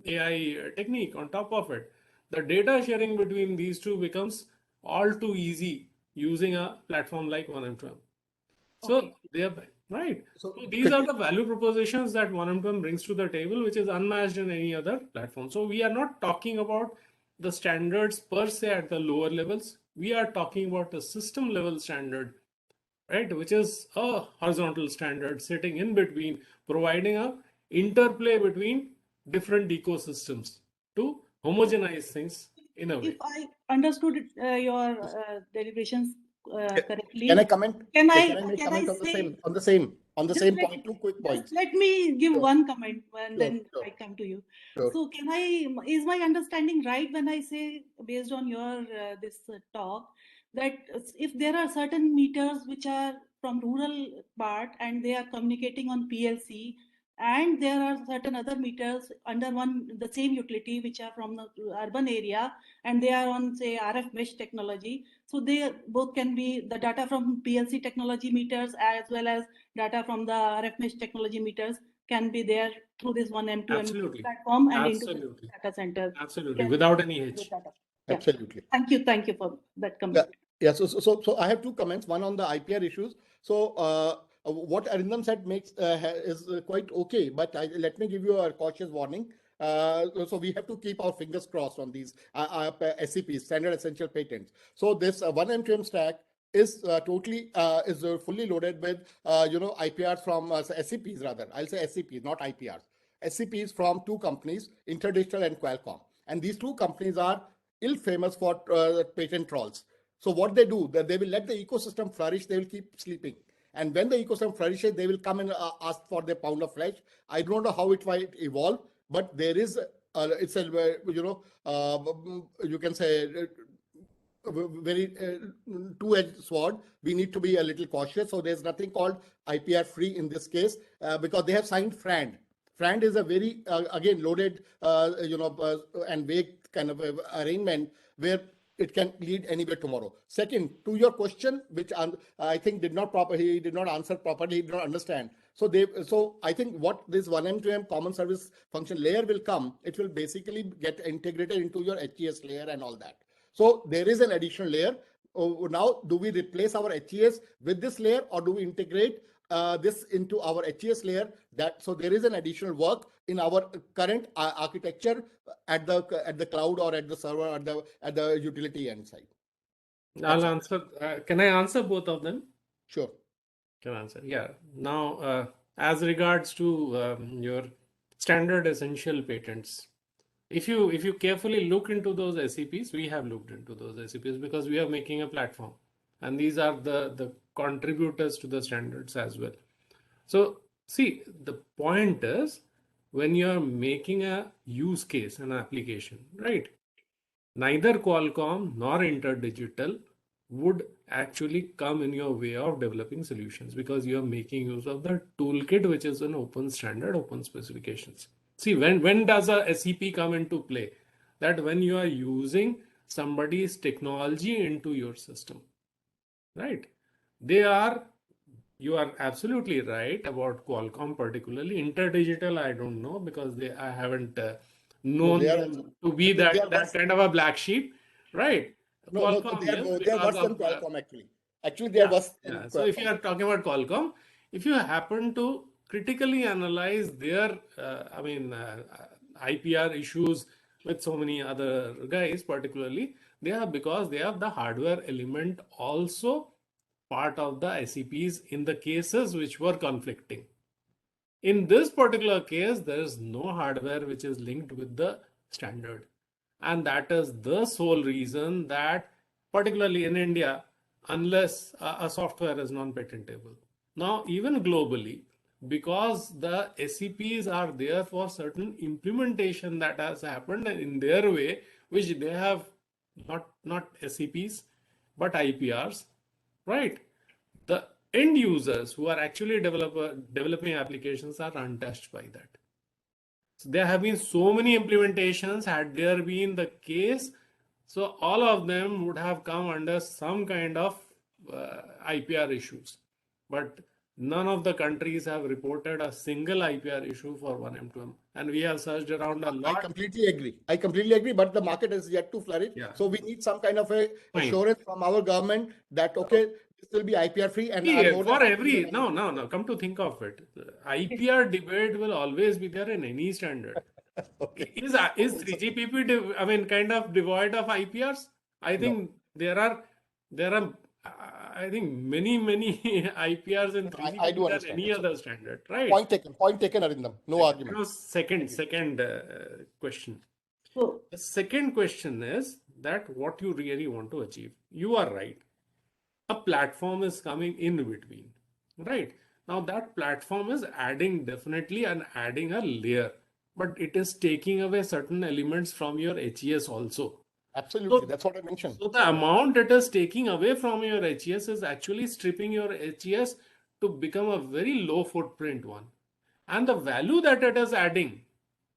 AI technique on top of it, the data sharing between these two becomes all too easy using a platform like 1M2M. So Okay. they are right. So So these are the value propositions that 1M2M brings to the table, which is unmatched in any other platform. So we are not talking about the standards per se at the lower levels. We are talking about a system level standard, right, which is a horizontal standard sitting in between, providing a interplay between different ecosystems to homogenize things in a way. If I understood your deliberations correctly, can I comment? Can I make can comment I on the say same just point? 2 quick points. just let me give Sure. one comment and Sure, then sure. I come to you. Sure. So is my understanding right when I say, based on your this talk, that if there are certain meters which are from rural part and they are communicating on PLC, and there are certain other meters under the same utility which are from the urban area and they are on, say, RF mesh technology, so they both can be the data from PLC technology meters as well as data from the RF mesh technology meters can be there through this 1M2M Absolutely. platform and Absolutely. into the data center. Absolutely, without any hitch. Yeah. Absolutely. Thank you for that comment. Yeah. So I have 2 comments. One on the IPR issues. So what Arindam said is quite okay, but let me give you a cautious warning. So we have to keep our fingers crossed on these SEPs, standard essential patents. So this 1M2M stack is totally fully loaded with IPRs from SEPs rather. I'll say SEPs, not IPRs. SEPs from 2 companies, InterDigital and Qualcomm, and these 2 companies are ill-famous for patent trolls. So what they do, they will let the ecosystem flourish. They will keep sleeping. And when the ecosystem flourishes, they will come and ask for their pound of flesh. I don't know how it might evolve, but there is, it's a, you can say, very two-edged sword. We need to be a little cautious. So there's nothing called IPR free in this case because they have signed FRAND. FRAND is a very, again, loaded, and vague kind of arrangement where it can lead anywhere tomorrow. Second, to your question, which I think he did not answer properly, he did not understand. So I think what this 1M2M common service function layer will come, it will basically get integrated into your HES layer and all that. So there is an additional layer. Now, do we replace our HES with this layer or do we integrate this into our HES layer? So there is an additional work in our current architecture at the cloud or at the server or at the utility end side. I'll answer. Can I answer both of them? Sure. Can answer. Yeah. Now, as regards to your standard essential patents, if you carefully look into those SEPs, we have looked into those SEPs because we are making a platform, and these are the contributors to the standards as well. So see, the point is when you are making a use case, an application, right? Neither Qualcomm nor InterDigital would actually come in your way of developing solutions because you are making use of the toolkit, which is an open standard, open specifications. See, when does a SEP come into play? That when you are using somebody's technology into your system, right? You are absolutely right about Qualcomm particularly. InterDigital, I don't know because I haven't known them to be that kind of a black sheep, right? Qualcomm, they are worse than Qualcomm actually. Actually, they are worse than Qualcomm. So if you are talking about Qualcomm, if you happen to critically analyze their, IPR issues with so many other guys, particularly, because they have the hardware element also part of the SEPs in the cases which were conflicting. In this particular case, there is no hardware which is linked with the standard. And that is the sole reason that, particularly in India, unless a software is non-patentable. Now, even globally, because the SEPs are there for certain implementation that has happened in their way, which they have not SEPs, but IPRs, right? The end users who are actually developing applications are untouched by that. So there have been so many implementations. Had there been the case, so all of them would have come under some kind of IPR issues. But none of the countries have reported a single IPR issue for 1M2M. And we have searched around a lot. I completely agree, but the market is yet to flourish. Yeah. So we need some kind of a assurance from our government that, okay, this will be IPR free, and See, I'm more for than every no. Come to think of it, the IPR debate will always be there in any standard. okay. Is 3GPP I mean kind of devoid of IPRs? I think there are I think many IPRs in 3GPP I do than understand. any other standard, right? Point taken, Arindam. No argument. Now, second question. So The second question is that what you really want to achieve. You are right. A platform is coming in between, right? Now that platform is definitely adding a layer, but it is taking away certain elements from your HES also. Absolutely, that's what I mentioned. So the amount it is taking away from your HES is actually stripping your HES to become a very low footprint one. And the value that it is adding,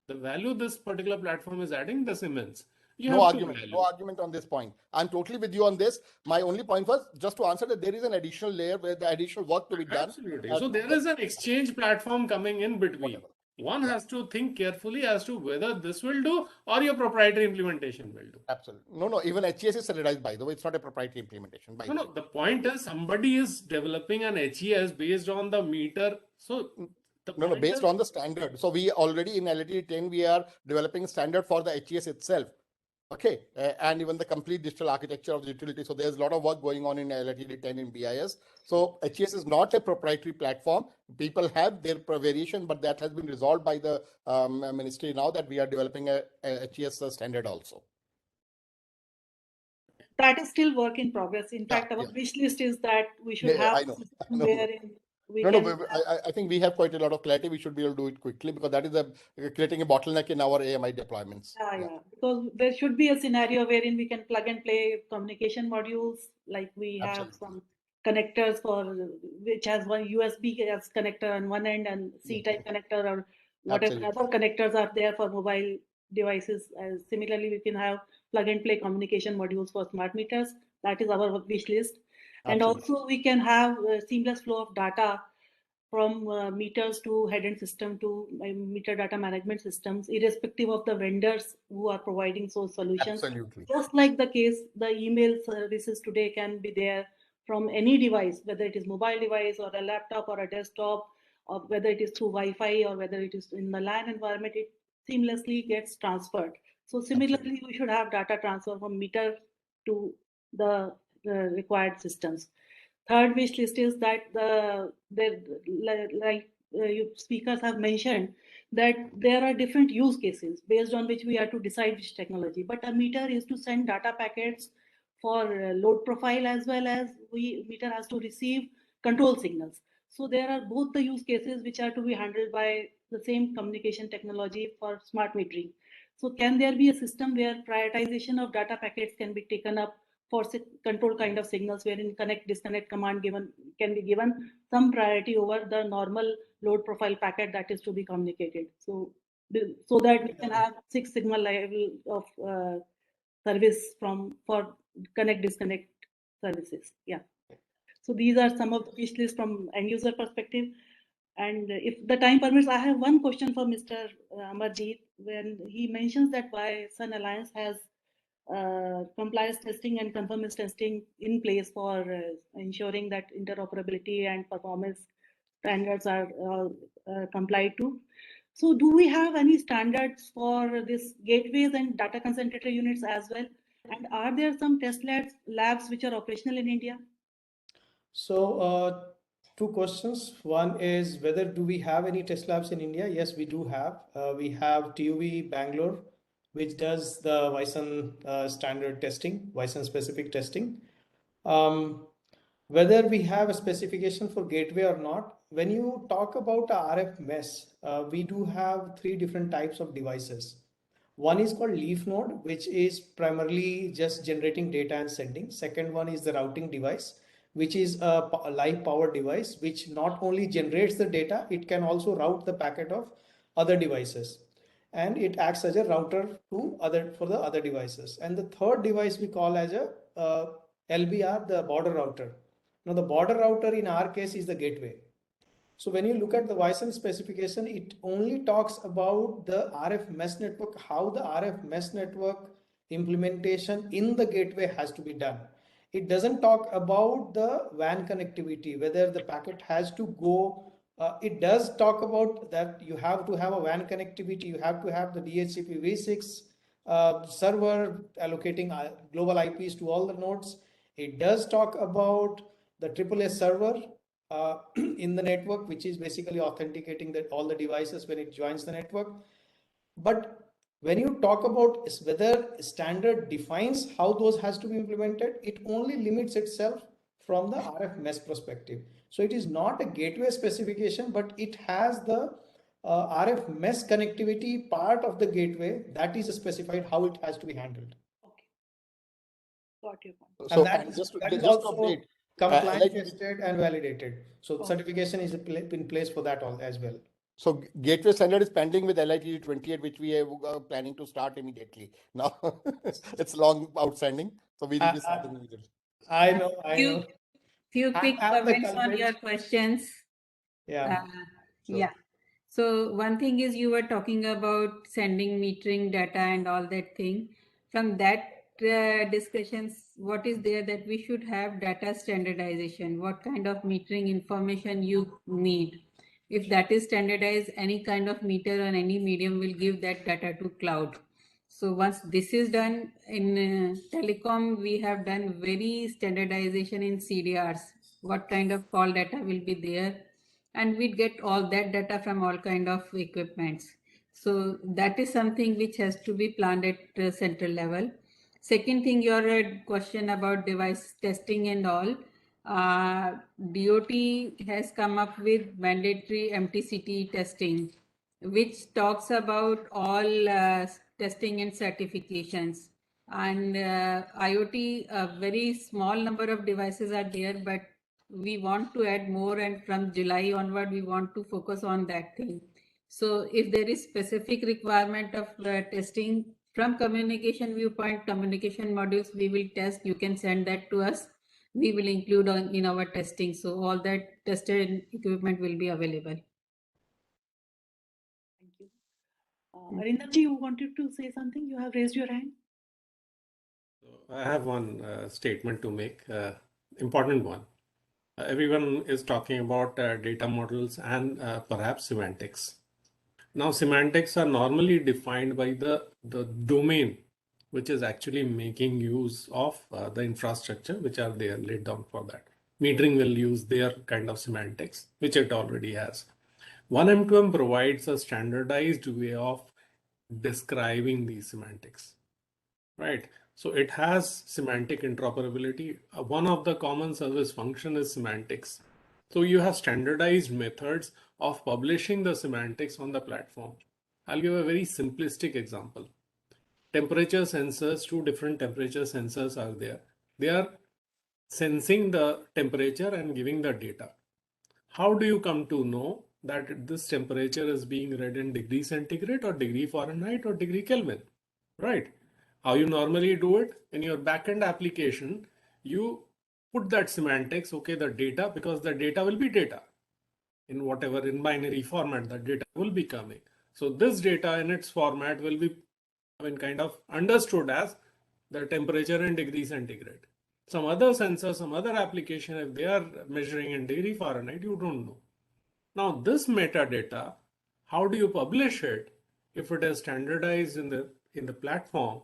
the value this particular platform is adding, that's immense. You No have to argument. value. No argument on this point. I'm totally with you on this. My only point was just to answer that there is an additional layer where the additional work to be done. Absolutely. So there is an exchange platform coming in between. One has to think carefully as to whether this will do or your proprietary implementation will do. Absolutely. No. Even HES is standardized, by the way. It's not a proprietary implementation. No. The point is somebody is developing an HES based on the meter. So No, based on the standard. So we already in LAT 10 we are developing standard for the HES itself. Okay, and even the complete digital architecture of the utility. So there's a lot of work going on in LAT 10 in BIS. So HES is not a proprietary platform. People have their variation, but that has been resolved by the ministry now that we are developing a HES standard also. That is still work in progress. In fact, our wish list is that we should have I know. wherein we I think we have quite a lot of clarity. We should be able to do it quickly because that is creating a bottleneck in our AMI deployments. Yeah. Because there should be a scenario wherein we can plug and play communication modules, like we have some connectors for which has one USB as connector on one end and C-type connector or whatever other connectors are there for mobile devices. Similarly, we can have plug and play communication modules for smart meters. That is our wish list. And also we can have a seamless flow of data from meters to head-end system to meter data management systems, irrespective of the vendors who are providing those solutions. Absolutely. Just like the case, the email services today can be there from any device, whether it is mobile device or a laptop or a desktop, or whether it is through Wi-Fi or whether it is in the LAN environment, it seamlessly gets transferred. So similarly, we should have data transfer from meter to the required systems. Third wish list is that you speakers have mentioned that there are different use cases based on which we have to decide which technology. But a meter is to send data packets for load profile as well as meter has to receive control signals. So there are both the use cases which are to be handled by the same communication technology for smart metering. So can there be a system where prioritization of data packets can be taken up for control kind of signals wherein connect disconnect command can be given some priority over the normal load profile packet that is to be communicated. So that we can have 6 sigma level of service for connect disconnect services. Yeah. So these are some of the wish list from end user perspective. And if the time permits, I have one question for Mr. Amarjeet when he mentions that why Sun Alliance has compliance testing and conformance testing in place for ensuring that interoperability and performance standards are complied to. So do we have any standards for this gateways and data concentrator units as well? And are there some test labs which are operational in India? So two questions. One is whether do we have any test labs in India? Yes, we do have. We have TUV Bangalore, which does the Wyson standard testing, Wyson specific testing. Whether we have a specification for gateway or not, when you talk about RF mesh, we do have 3 different types of devices. One is called leaf node, which is primarily just generating data and sending. Second one is the routing device, which is a live power device, which not only generates the data, it can also route the packet of other devices. And it acts as a router to for the other devices. And the third device we call as a LBR, the border router. Now the border router in our case is the gateway. So when you look at the Wyson specification, it only talks about the RF mesh network, how the RF mesh network implementation in the gateway has to be done. It doesn't talk about the WAN connectivity, whether the packet has to go. It does talk about that you have to have a WAN connectivity, you have to have the DHCP v6 server allocating global IPs to all the nodes. It does talk about the AAA server in the network, which is basically authenticating that all the devices when it joins the network. But when you talk about whether standard defines how those has to be implemented, it only limits itself from the RF mesh perspective. So it is not a gateway specification, but it has the RF mesh connectivity part of the gateway that is specified how it has to be handled. Got your point. So, And just to also update, compliant tested and validated. So certification is in place for that all as well. So gateway standard is pending with LITD 28, which we are planning to start immediately. Now it's long outstanding, so we will be starting immediately. I know. Few quick comments on your questions. Yeah. Yeah. So one thing is you were talking about sending metering data and all that thing. From that discussions, what is there that we should have data standardization? What kind of metering information you need? If that is standardized, any kind of meter on any medium will give that data to cloud. So once this is done in telecom, we have done very standardization in CDRs. What kind of call data will be there? And we get all that data from all kind of equipments. So that is something which has to be planned at central level. Second thing, your question about device testing and all. DOT has come up with mandatory MTCT testing, which talks about all testing and certifications. And IoT, a very small number of devices are there, but we want to add more, and from July onward, we want to focus on that thing. So if there is specific requirement of testing from communication viewpoint, communication modules, we will test. You can send that to us. We will include in our testing. So all that tested equipment will be available. Thank you. Arindamji, you wanted to say something? You have raised your hand. I have one statement to make, important one. Everyone is talking about data models and perhaps semantics. Now, semantics are normally defined by the domain, which is actually making use of the infrastructure, which are there laid down for that. Metering will use their kind of semantics, which it already has. 1M2M provides a standardized way of describing these semantics, right? So it has semantic interoperability. One of the common service function is semantics. So you have standardized methods of publishing the semantics on the platform. I'll give a very simplistic example. Temperature sensors, 2 different temperature sensors are there. They are sensing the temperature and giving the data. How do you come to know that this temperature is being read in degree centigrade or degree Fahrenheit or degree Kelvin, right? How you normally do it in your backend application, you put that semantics, okay, the data, because the data will be data in whatever in binary format, the data will be coming. So this data in its format will be kind of understood as the temperature in degree centigrade. Some other sensor, some other application, if they are measuring in degree Fahrenheit, you don't know. Now this metadata, how do you publish it if it is standardized in the platform?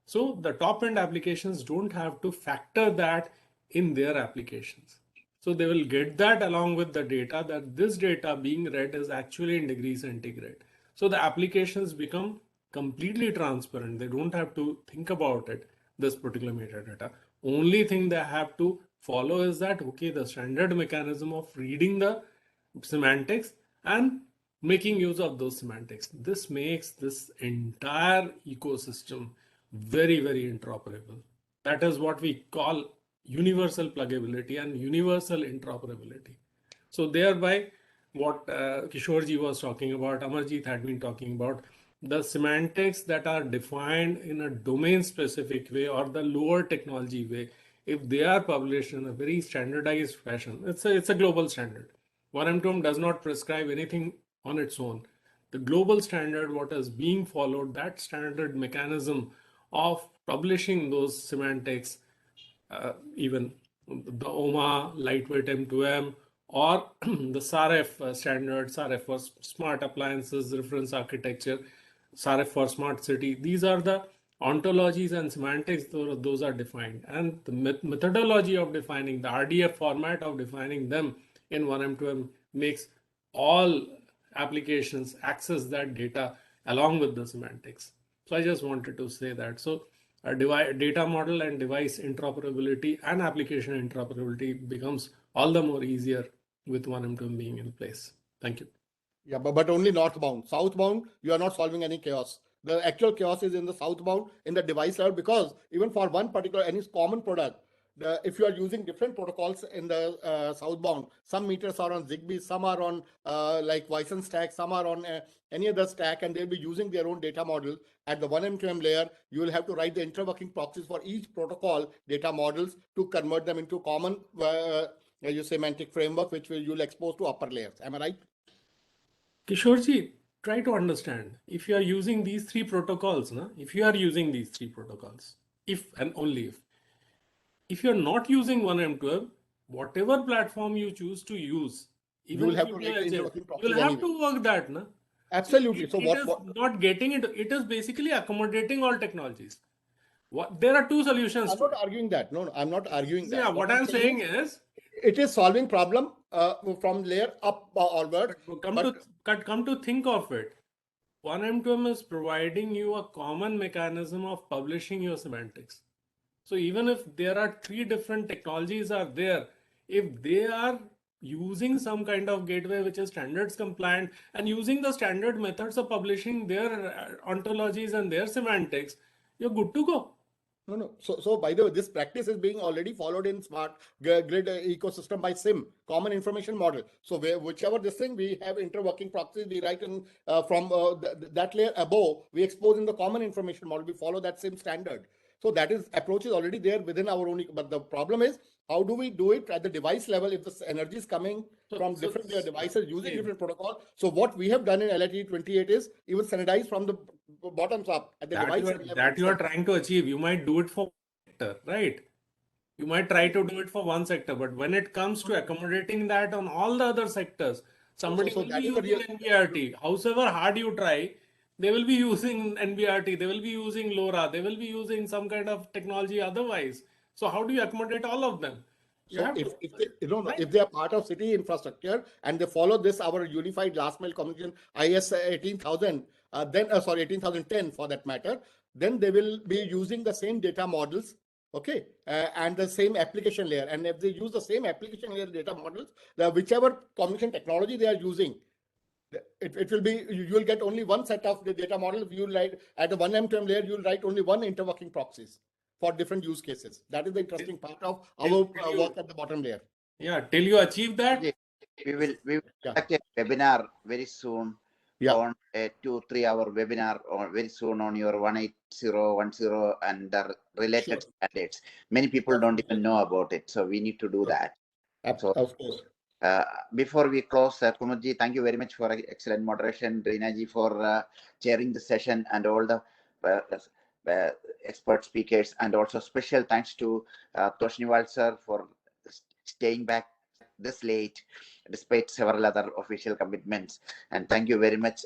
So the top end applications don't have to factor that in their applications. So they will get that along with the data that this data being read is actually in degree centigrade. So the applications become completely transparent. They don't have to think about it, this particular metadata. Only thing they have to follow is that, okay, the standard mechanism of reading the semantics and making use of those semantics. This makes this entire ecosystem very, very interoperable. That is what we call universal pluggability and universal interoperability. So thereby, what Kishorji was talking about, Amarjit had been talking about, the semantics that are defined in a domain specific way or the lower technology way, if they are published in a very standardized fashion, it's a global standard. 1M2M does not prescribe anything on its own. The global standard, what is being followed, that standard mechanism of publishing those semantics even the OMA lightweight M2M or the SARF standard, SARF for smart appliances reference architecture, SARF for smart city. These are the ontologies and semantics, those are defined, and the methodology of defining the RDF format of defining them in 1M2M makes all applications access that data along with the semantics. So I just wanted to say that. So data model and device interoperability and application interoperability becomes all the more easier with 1M2M being in place. Thank you. Yeah, but only northbound. Southbound, you are not solving any chaos. The actual chaos is in the southbound, in the device level, because even for one particular, any common product, if you are using different protocols in the southbound, some meters are on Zigbee, some are on like Wi-Fi stack, some are on any other stack, and they'll be using their own data model. At the 1M2M layer, you will have to write the interworking proxies for each protocol data models to convert them into common semantic framework, which you'll expose to upper layers. Am I right? Kishorji, try to understand. If you are using these three protocols, if you are using these three protocols, if and only if you're not using 1M2M, whatever platform you choose to use, even you will if have to you write the do interworking you proxies will have anyway. to work that. Na? Absolutely. So it is not getting into it is basically accommodating all technologies. There are two solutions. I'm not arguing that. No, I'm not arguing that. Yeah, what I'm saying is it is solving problem from layer up onwards. Come to think of it, 1M2M is providing you a common mechanism of publishing your semantics. So even if there are three different technologies are there, if they are using some kind of gateway which is standards compliant and using the standard methods of publishing their ontologies and their semantics, you're good to go. No. So by the way, this practice is being already followed in smart grid ecosystem by SIM, common information model. So whichever this thing, we have interworking proxies, we write in from that layer above, we expose in the common information model, we follow that SIM standard. So that is approach is already there within our own, but the problem is, how do we do it at the device level if the energy is coming from different devices using different protocol? So what we have done in LIT 28 is even standardize from the bottoms up at the device level. That you are trying to achieve. You might do it for one sector, right? You might try to do it for one sector, but when it comes to accommodating that on all the other sectors, somebody will be using NBRT. However hard you try, they will be using NBRT, they will be using LoRa, they will be using some kind of technology otherwise. So how do you accommodate all of them? So if they are part of city infrastructure and they follow this, our unified last mile communication IS 18000, then 18010 for that matter, then they will be using the same data models, okay, and the same application layer. And if they use the same application layer data models, whichever communication technology they are using, it will be, you will get only one set of the data model. If you write at the 1M2M layer, you will write only one interworking proxies for different use cases. That is the interesting part of our work at the bottom layer. Yeah, till you achieve that. We will conduct a webinar very soon on a 2-3 hour webinar very soon on your 18010 and the related standards. Many people don't even know about it, so we need to do that. So, of course. Before we close, Kumarji, thank you very much for excellent moderation. Reena for chairing the session and all the expert speakers, and also special thanks to Toshniwal sir for staying back this late despite several other official commitments. And thank you very much.